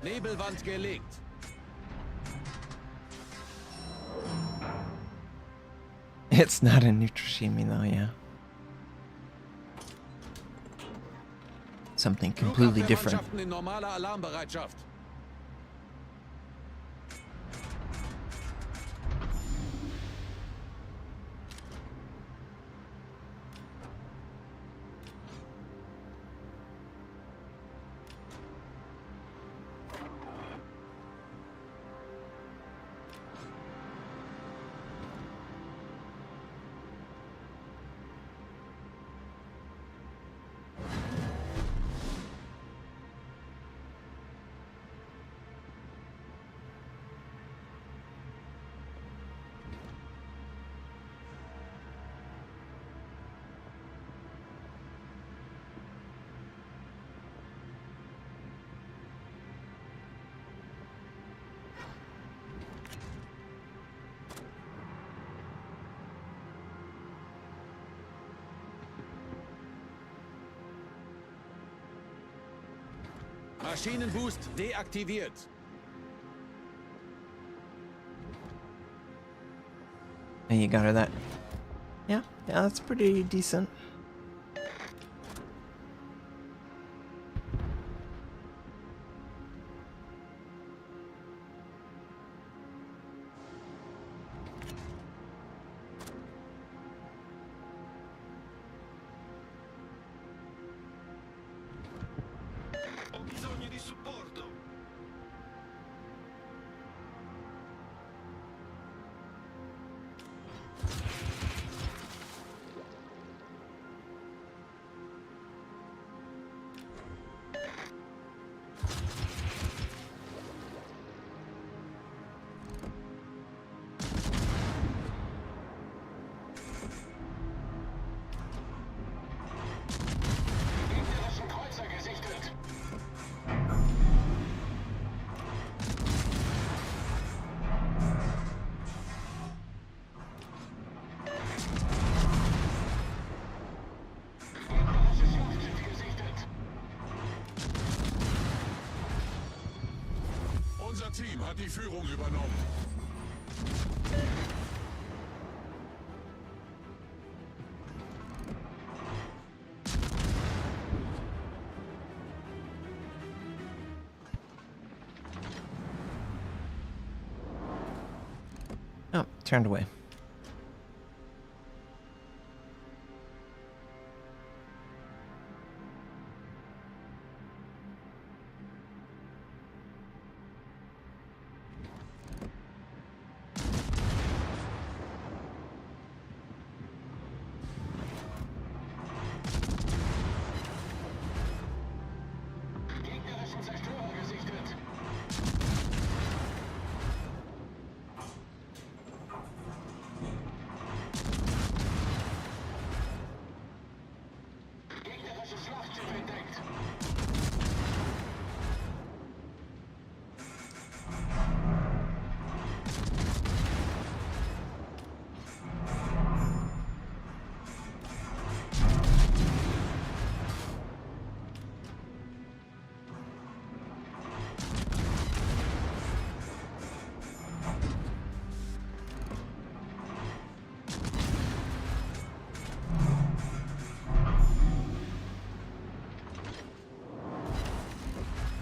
Nebelwand gelegt. It's not a Neutroshimi though, yeah. Something completely different. Flugabwehrmannschaften in normaler Alarmbereitschaft. Maschinenboost deaktiviert. And you got her that. Yeah, that's pretty decent. Ho bisogno di supporto. Gegnerischen Kreuzer gesichtet. Gegnerische Schlachtschiff gesichtet. Unser Team hat die Führung übernommen. Oh, turned away. Gegnerischen Zerstörer gesichtet. Gegnerische Schlachtschiff entdeckt.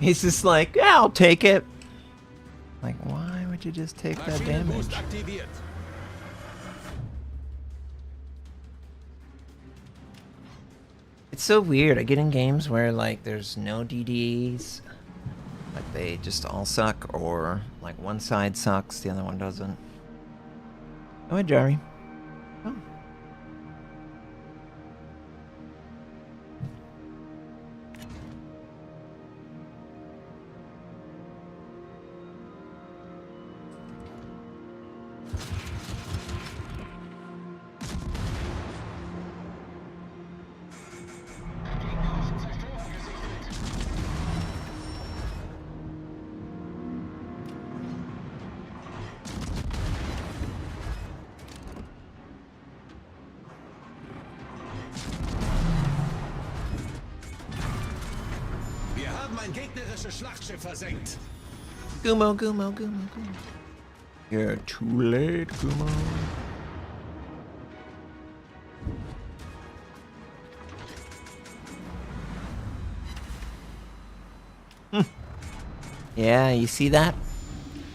He's just like, yeah, I'll take it. Like, why would you just take that damage? Maschinenboost aktiviert. It's so weird. I get in games where like there's no DDs, like they just all suck, or like one side sucks, the other one doesn't. Oh, hi, Jerry. Oh. Gegnerischen Zerstörer gesichtet. Wir haben ein gegnerisches Schlachtschiff versenkt. Gumo, Gumo, Gumo, Gumo. You're too late, Gumo. Yeah, you see that?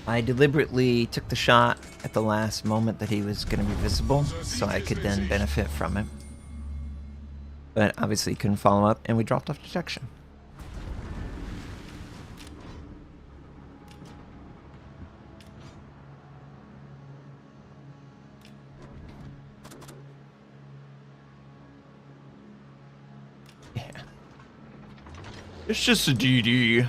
I deliberately took the shot at the last moment that he was going to be visible, so I could then benefit from it. But obviously couldn't follow up, and we dropped off detection. Yeah. It's just a DD.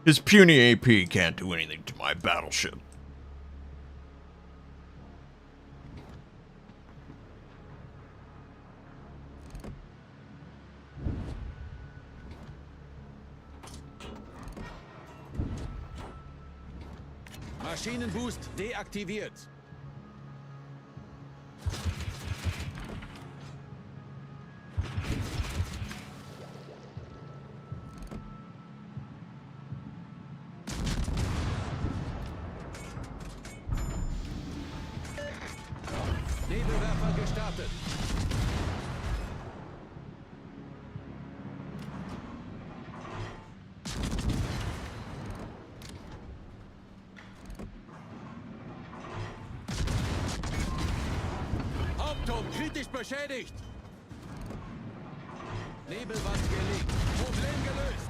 His puny AP can't do anything to my battleship. Maschinenboost deaktiviert. Angreifer gestartet. Hauptturm kritisch beschädigt. Nebelwand gelegt. Problem gelöst.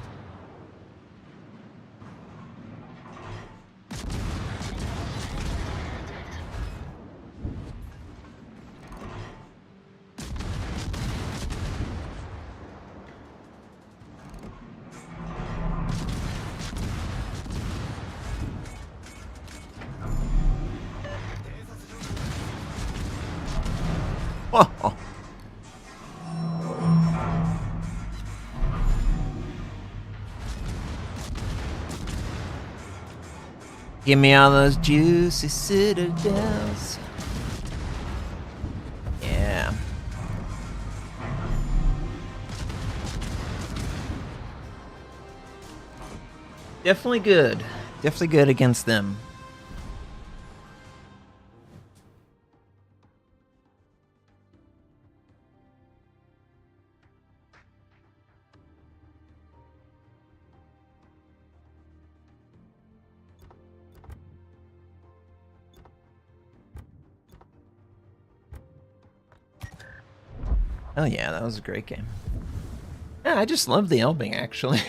Whoa. Give me all those juicy citadels. Yeah. Definitely good. Definitely good against them. Oh yeah, that was a great game. Yeah, I just love the Elbing, actually.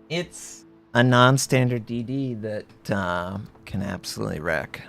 It's a non-standard DD that can absolutely wreck.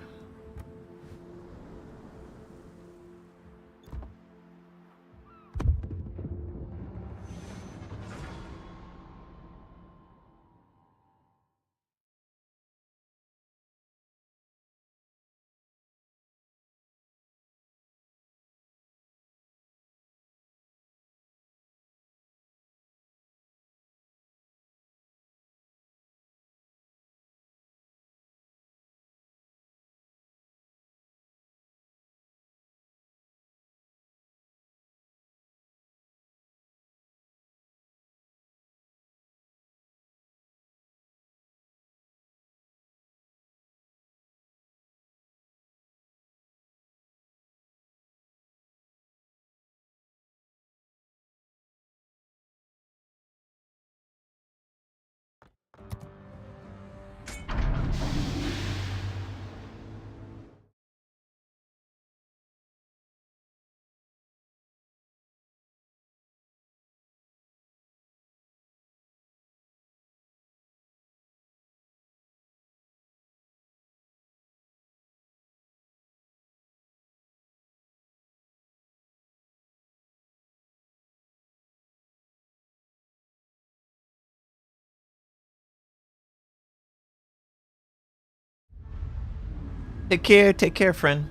Take care, friend.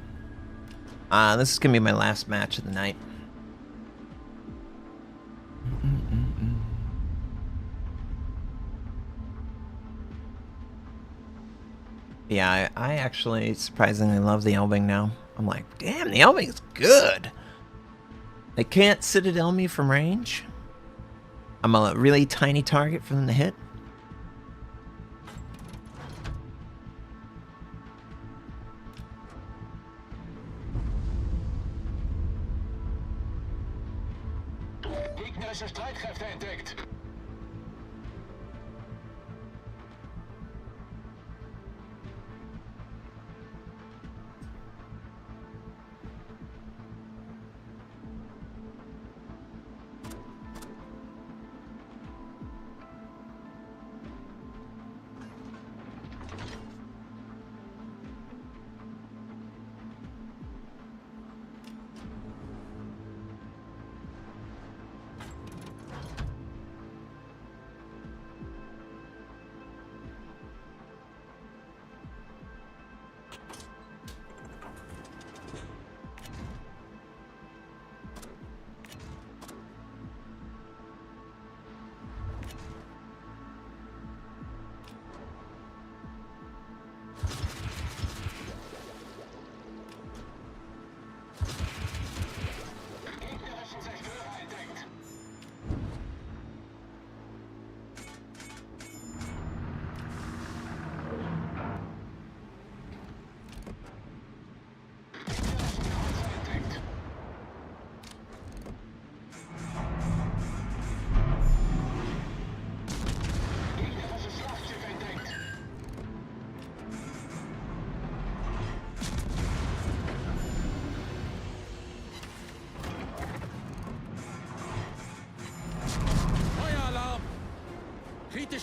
This is gonna be my last match of the night. Yeah, I actually surprisingly love the Elbing now. I'm like, damn, the Elbing is good. They can't Citadel me from range. I'm a really tiny target for them to hit. Gegnerische Streitkräfte entdeckt.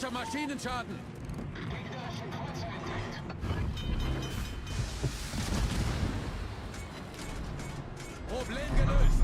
Leichter Maschinenschaden. Problem gelöst.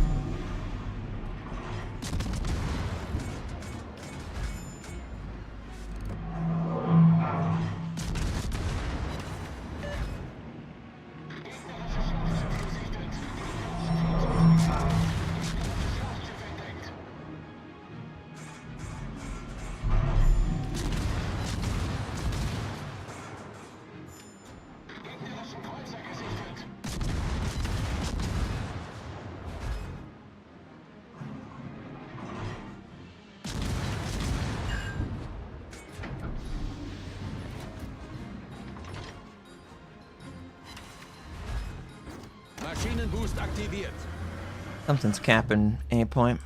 Maschinenboost aktiviert. Something's capping A point.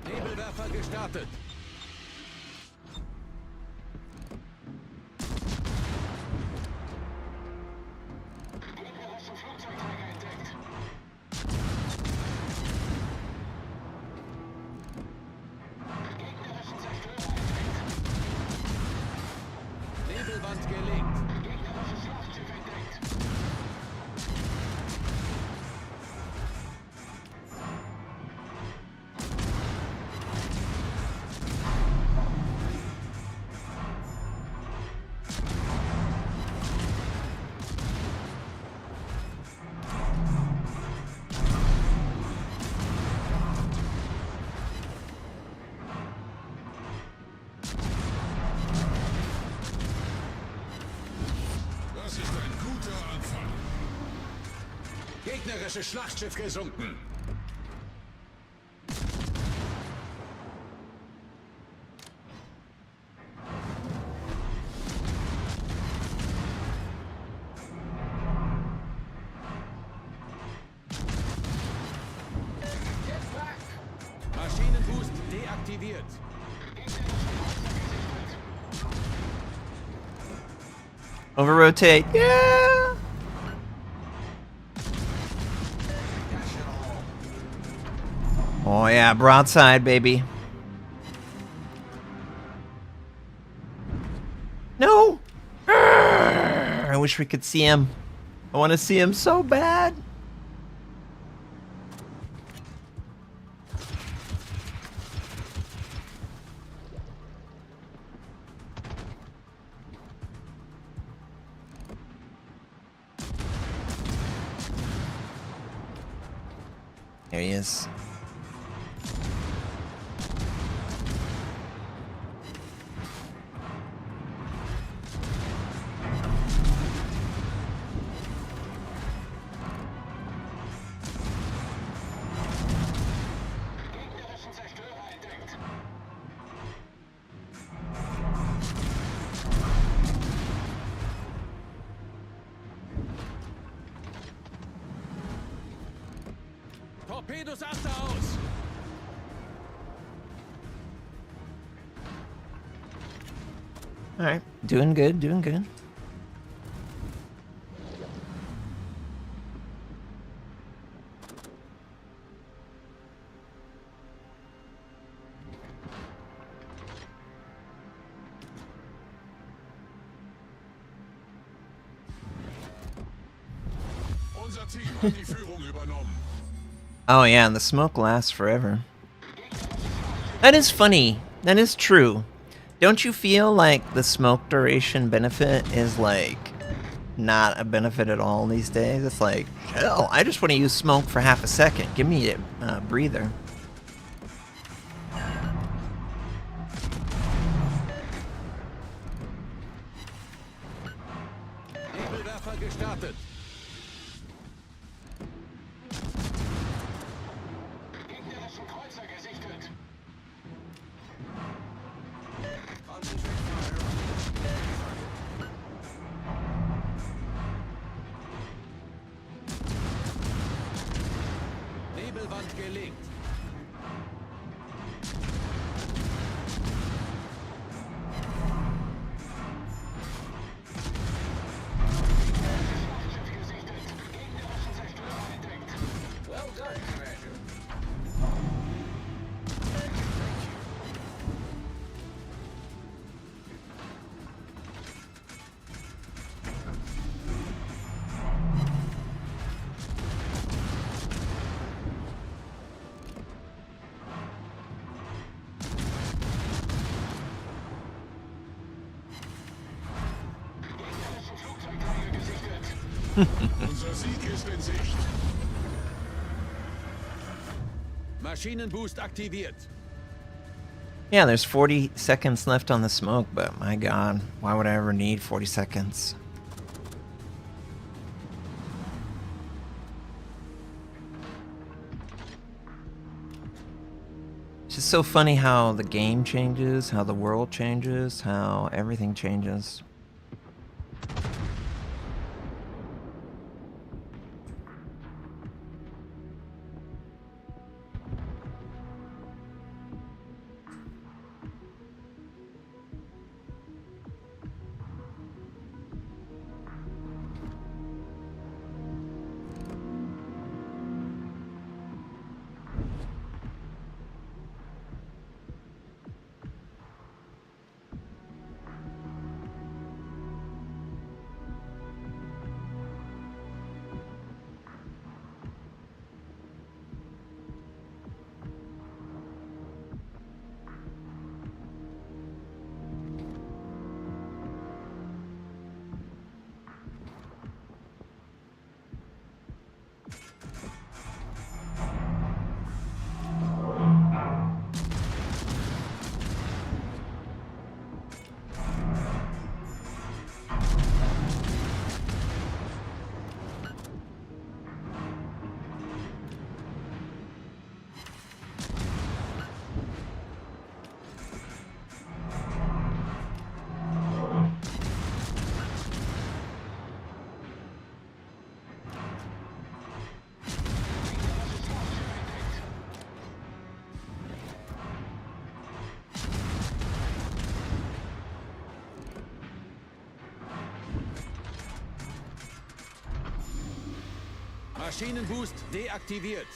Nebelwerfer gestartet. Nebelwand gelegt. Das ist ein guter Anfang. Gegnerisches Schlachtschiff gesunken. Maschinenboost deaktiviert. Over rotate. Yeah. Oh yeah, broadside, baby. No. I wish we could see him. I want to see him so bad. There he is. Torpedos Aster aus. All right, doing good, doing good. Unser Team hat die Führung übernommen. Oh yeah, and the smoke lasts forever. That is funny. That is true. Don't you feel like the smoke duration benefit is like not a benefit at all these days? It's like, hell, I just want to use smoke for half a second. Give me a breather. Nebelwerfer Widerstand gelingt. Well done, Commander. Unser Sieg ist in Sicht. Maschinenboost aktiviert. Yeah, there's 40 seconds left on the smoke, but my god, why would I ever need 40 seconds? It's just so funny how the game changes, how the world changes, how everything changes. Maschinenboost deaktiviert.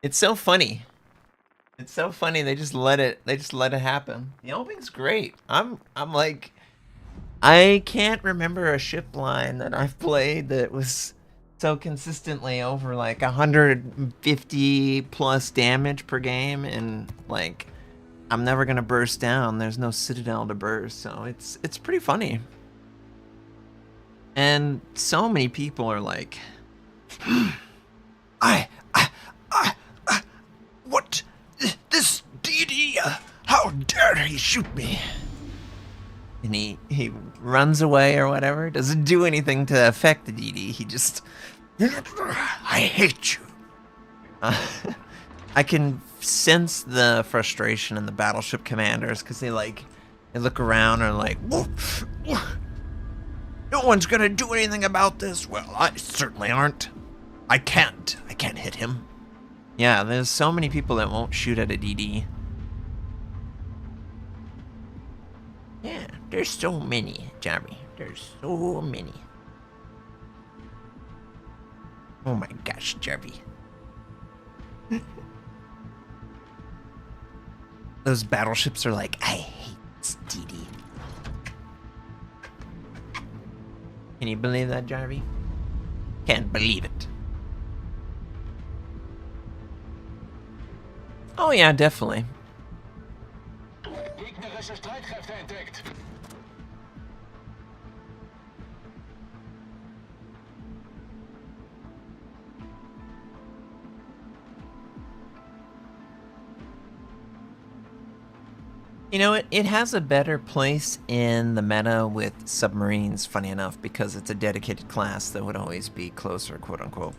It's so funny. It's so funny they just let it happen. The opening's great. I'm like, I can't remember a ship line that I've played that was so consistently over like 150 plus damage per game, and like I'm never gonna burst down. There's no citadel to burst, so it's pretty funny. And so many people are like, I what he shoot me. And he runs away or whatever. Doesn't do anything to affect the DD. He just, I hate you. I can sense the frustration in the battleship commanders because they look around and are like, "Woof, woof. No one's gonna do anything about this." Well, I certainly aren't. I can't hit him. Yeah, there's so many people that won't shoot at a DD. Yeah, there's so many, Jeremy. There's so many. Oh my gosh, Jeremy. Those battleships are like, I hate this DD. Can you believe that, Jarvie? Can't believe it. Oh yeah, definitely. Gegnerische Streitkräfte entdeckt. You know, it has a better place in the meta with submarines, funny enough, because it's a dedicated class that would always be closer, quote unquote.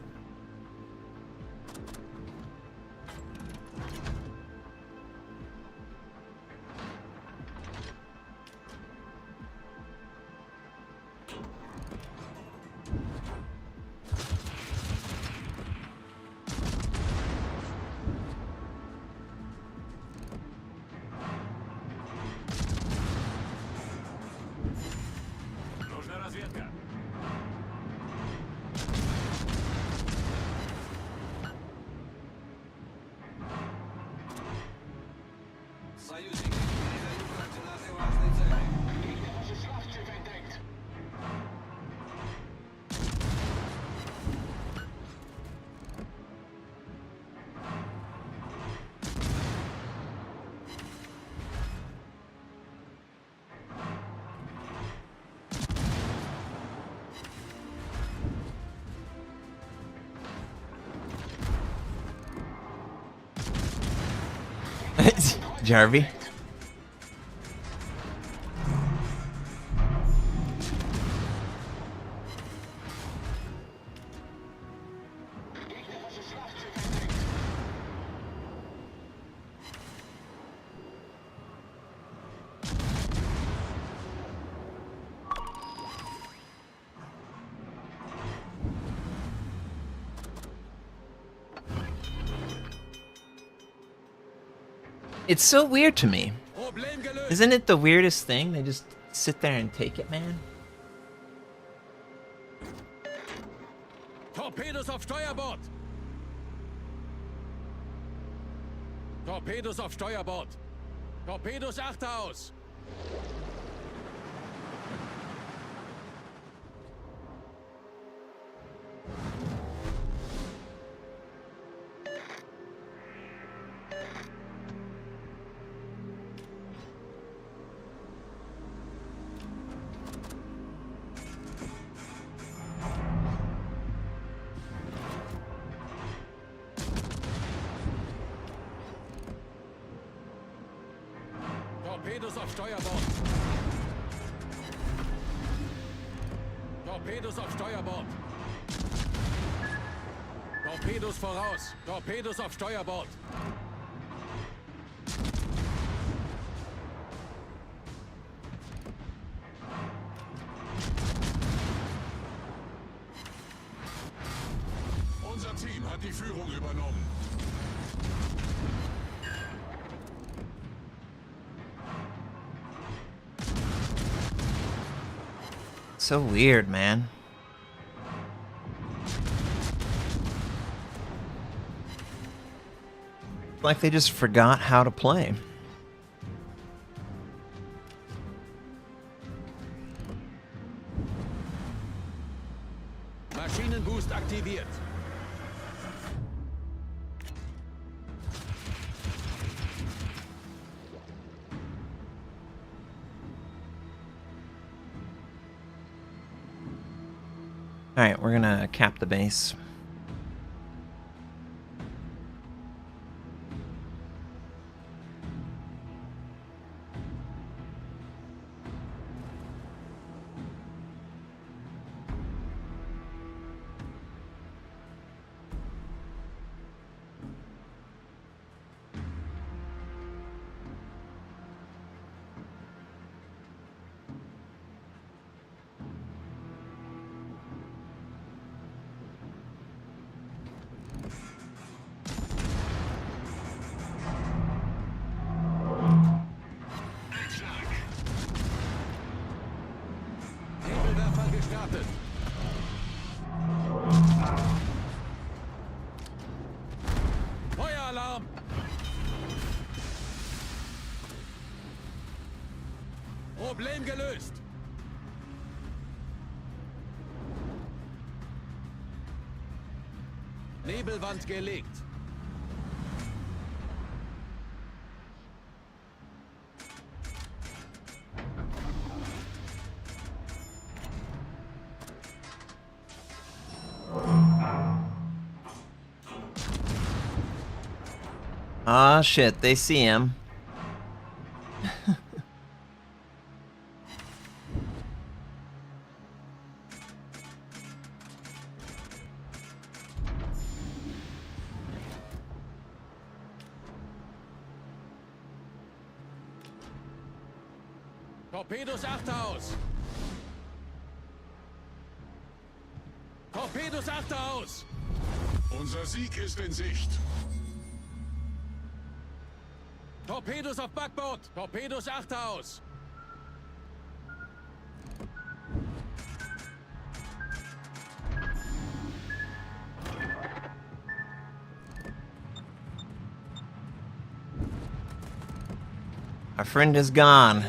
Нужна разведка. Союзники передают координаты важной цели. Gegnerische Schlachtschiff entdeckt. Jarvie? Gegnerische Schlachtschiff entdeckt. It's so weird to me. Problem gelöst. Isn't it the weirdest thing? They just sit there and take it, man. Torpedos auf Steuerbord. Torpedos auf Steuerbord. Torpedos Achterhaus. Torpedos auf Steuerbord. Torpedos auf Steuerbord. Torpedos voraus. Torpedos auf Steuerbord. Unser Team hat die Führung übernommen. So weird, man. Like they just forgot how to play. Maschinenboost aktiviert. Alright, we're gonna cap the base. Problem gelöst. Nebelwand gelegt. Ah, shit, they see him. Torpedos achte aus. Torpedos achte aus. Unser Sieg ist in Sicht. Torpedos auf Backbord. Torpedos achte aus. Our friend is gone.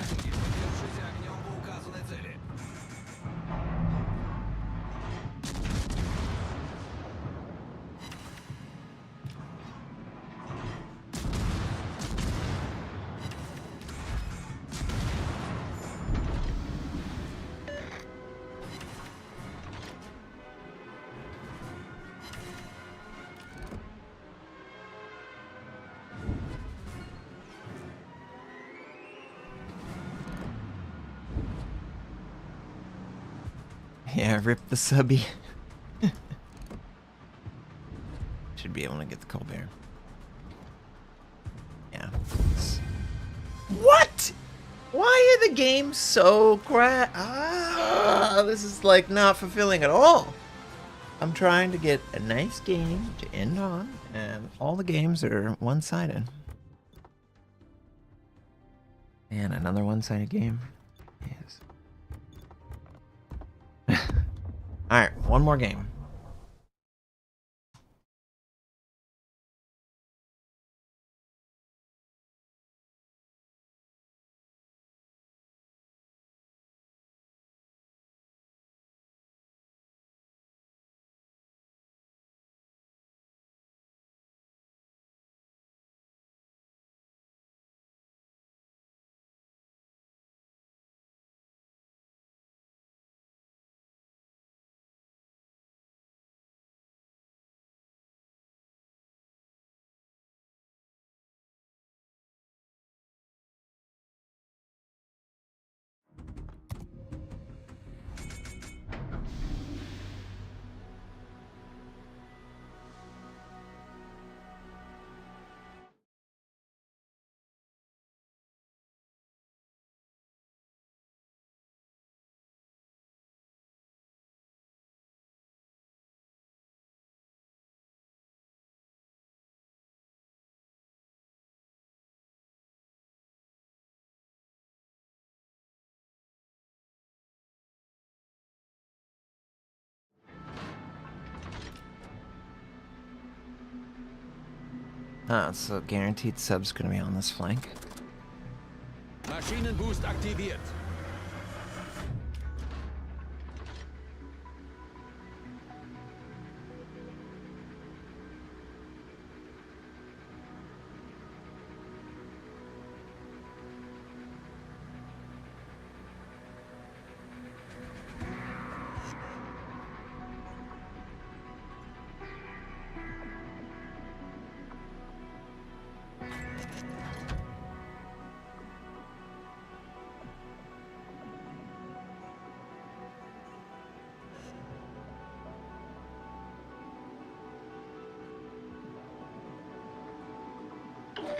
Yeah, rip the subby. Should be able to get the Colbert. Yeah. What? Why are the games so crap? This is like not fulfilling at all. I'm trying to get a nice game to end on, and all the games are one-sided. And another one-sided game. Yes. Alright, one more game. So guaranteed sub's gonna be on this flank. Maschinenboost aktiviert.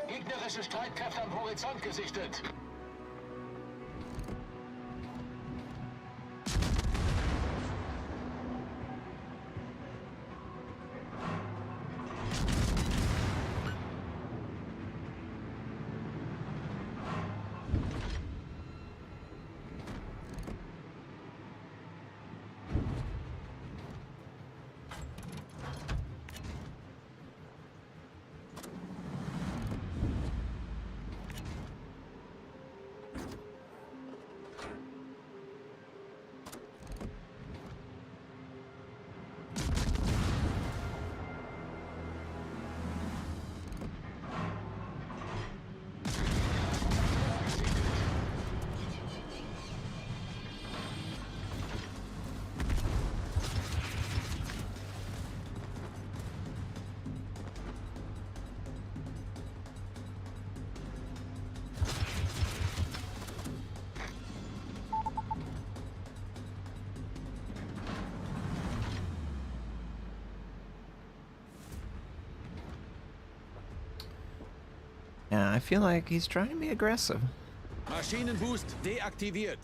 Gegnerische Streitkräfte am Horizont gesichtet. Yeah, I feel like he's trying to be aggressive. Maschinenboost deaktiviert.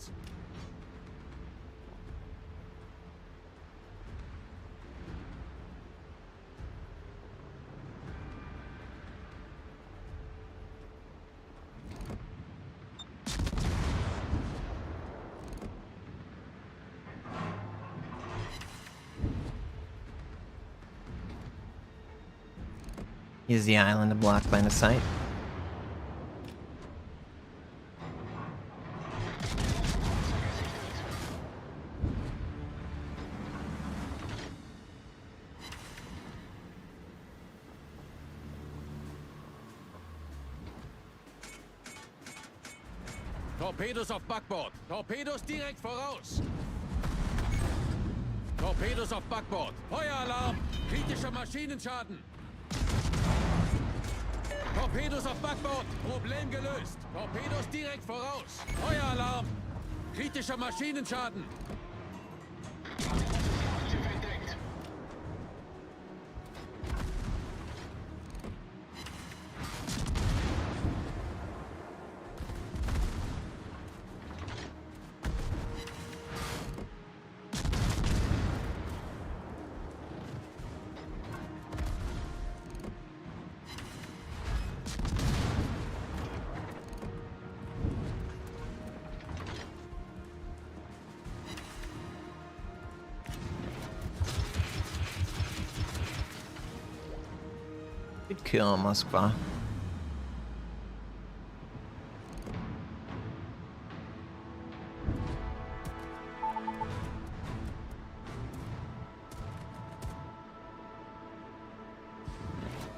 Use the island to block line of sight. Torpedos auf Backbord. Torpedos direkt voraus. Torpedos auf Backbord. Feueralarm. Kritischer Maschinenschaden. Torpedos auf Backbord. Problem gelöst. Torpedos direkt voraus. Feueralarm. Kritischer Maschinenschaden. Good kill, Moskva.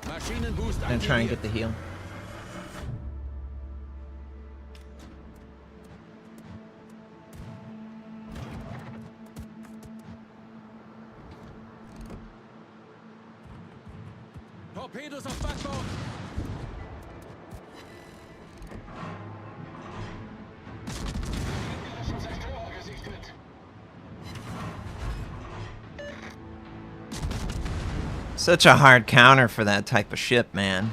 Maschinenboost Gonna try and aktiviert. get the heal. Torpedos auf Backbord. Such a hard counter for that type of ship, man.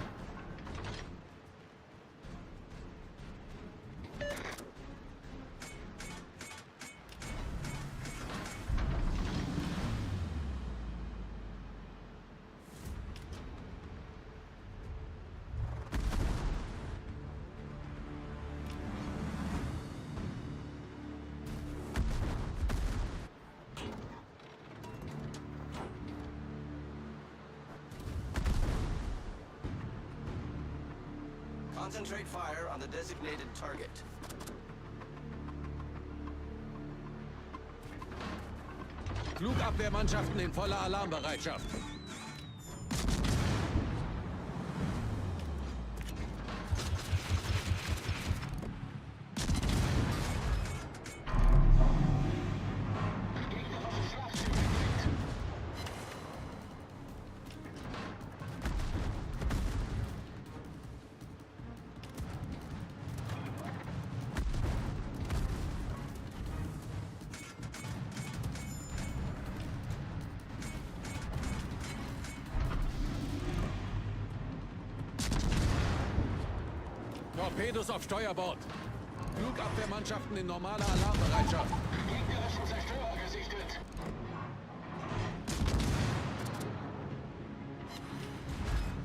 Concentrate fire on the designated target. Flugabwehrmannschaften in voller Alarmbereitschaft. Torpedos auf Steuerbord. Flugabwehrmannschaften in normaler Alarmbereitschaft. Gegnerischen Zerstörer gesichtet.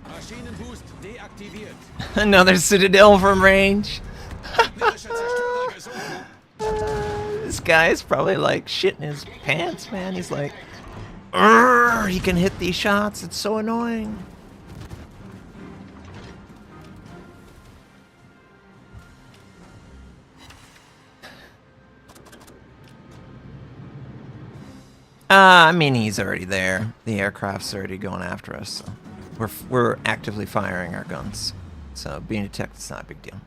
Maschinenboost deaktiviert. Another Citadel from range. Gegnerische Zerstörer gesunken. This guy is probably like shitting his pants, man. He's like, "Urgh, he can hit these shots. It's so annoying." I mean, he's already there. The aircraft's already going after us. So we're actively firing our guns. So being detected is not a big deal.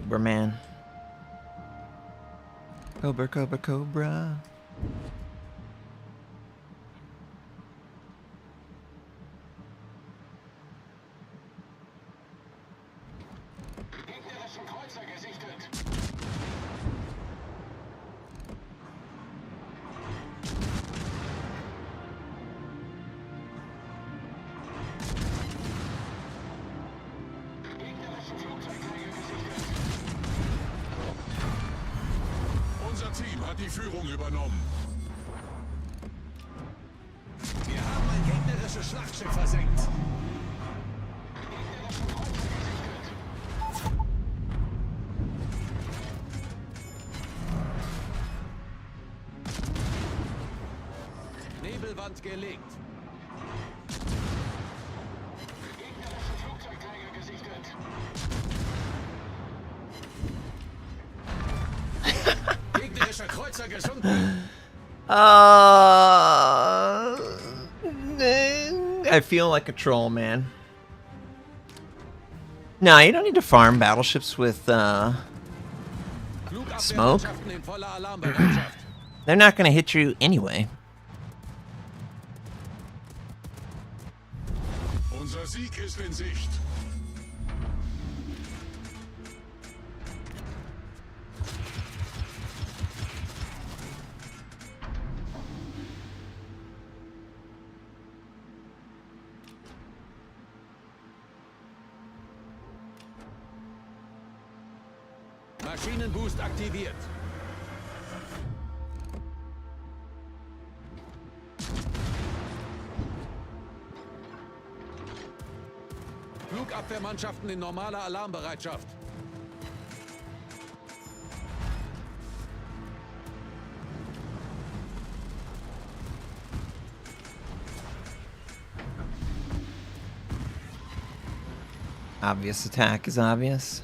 Cobra, man. Cobra, Cobra, Cobra. Gegnerischen Kreuzer gesichtet. Gegnerische Flugzeugträger gesichtet. Unser Team hat die Führung übernommen. Wir haben ein gegnerisches Schlachtschiff versenkt. Gegnerischen Kreuzer gesichtet. Nebelwand gelegt. Gegnerische Flugzeugträger gesichtet. Gegnerischer Kreuzer gesunken. I feel like a troll, man. No, you don't need to farm battleships with, Smoke? Flugabwehrmannschaften in voller Alarmbereitschaft. they're not gonna hit you anyway. Unser Sieg ist in Sicht. Maschinenboost aktiviert. Flugabwehrmannschaften in normaler Alarmbereitschaft. Obvious attack is obvious.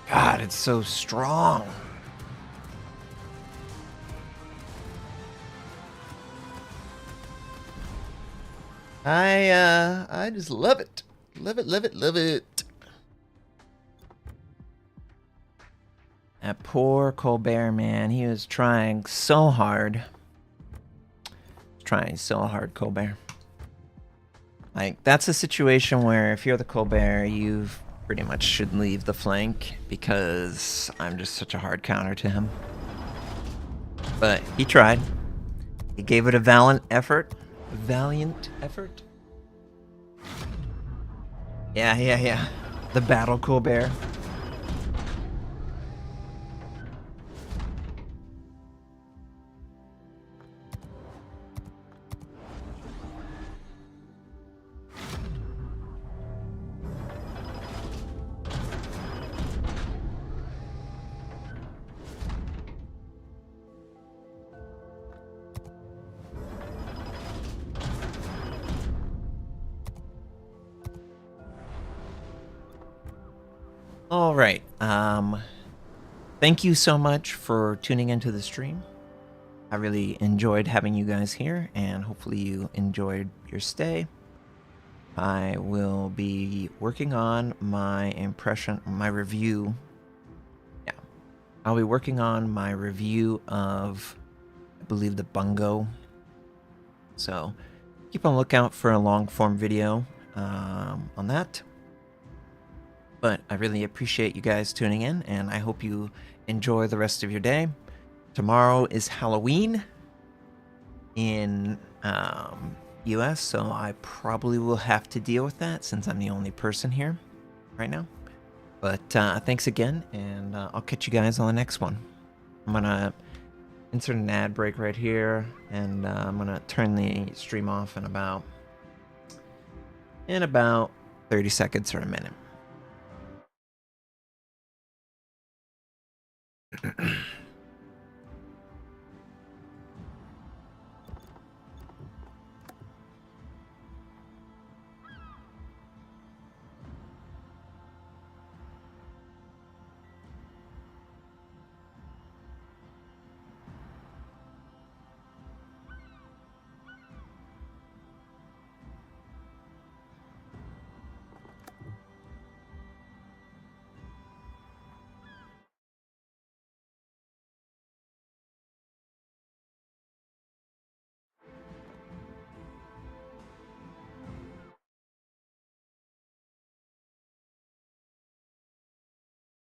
God, it's so strong. I just love it. Love it, love it, love it. That poor Colbert, man. He was trying so hard. Trying so hard, Colbert. Like, that's a situation where if you're the Colbert, you pretty much should leave the flank because I'm just such a hard counter to him. But he tried. He gave it a valiant effort. Valiant effort? Yeah. The Battle Colbert. All right. Thank you so much for tuning into the stream. I really enjoyed having you guys here, and hopefully you enjoyed your stay. I will be working on my review. Yeah. I'll be working on my review of, I believe, the Bungo. So keep on lookout for a long form video on that. But I really appreciate you guys tuning in, and I hope you enjoy the rest of your day. Tomorrow is Halloween in US, so I probably will have to deal with that since I'm the only person here right now. But thanks again, and I'll catch you guys on the next one. I'm going to insert an ad break right here, and I'm going to turn the stream off in about 30 30 seconds or a minute.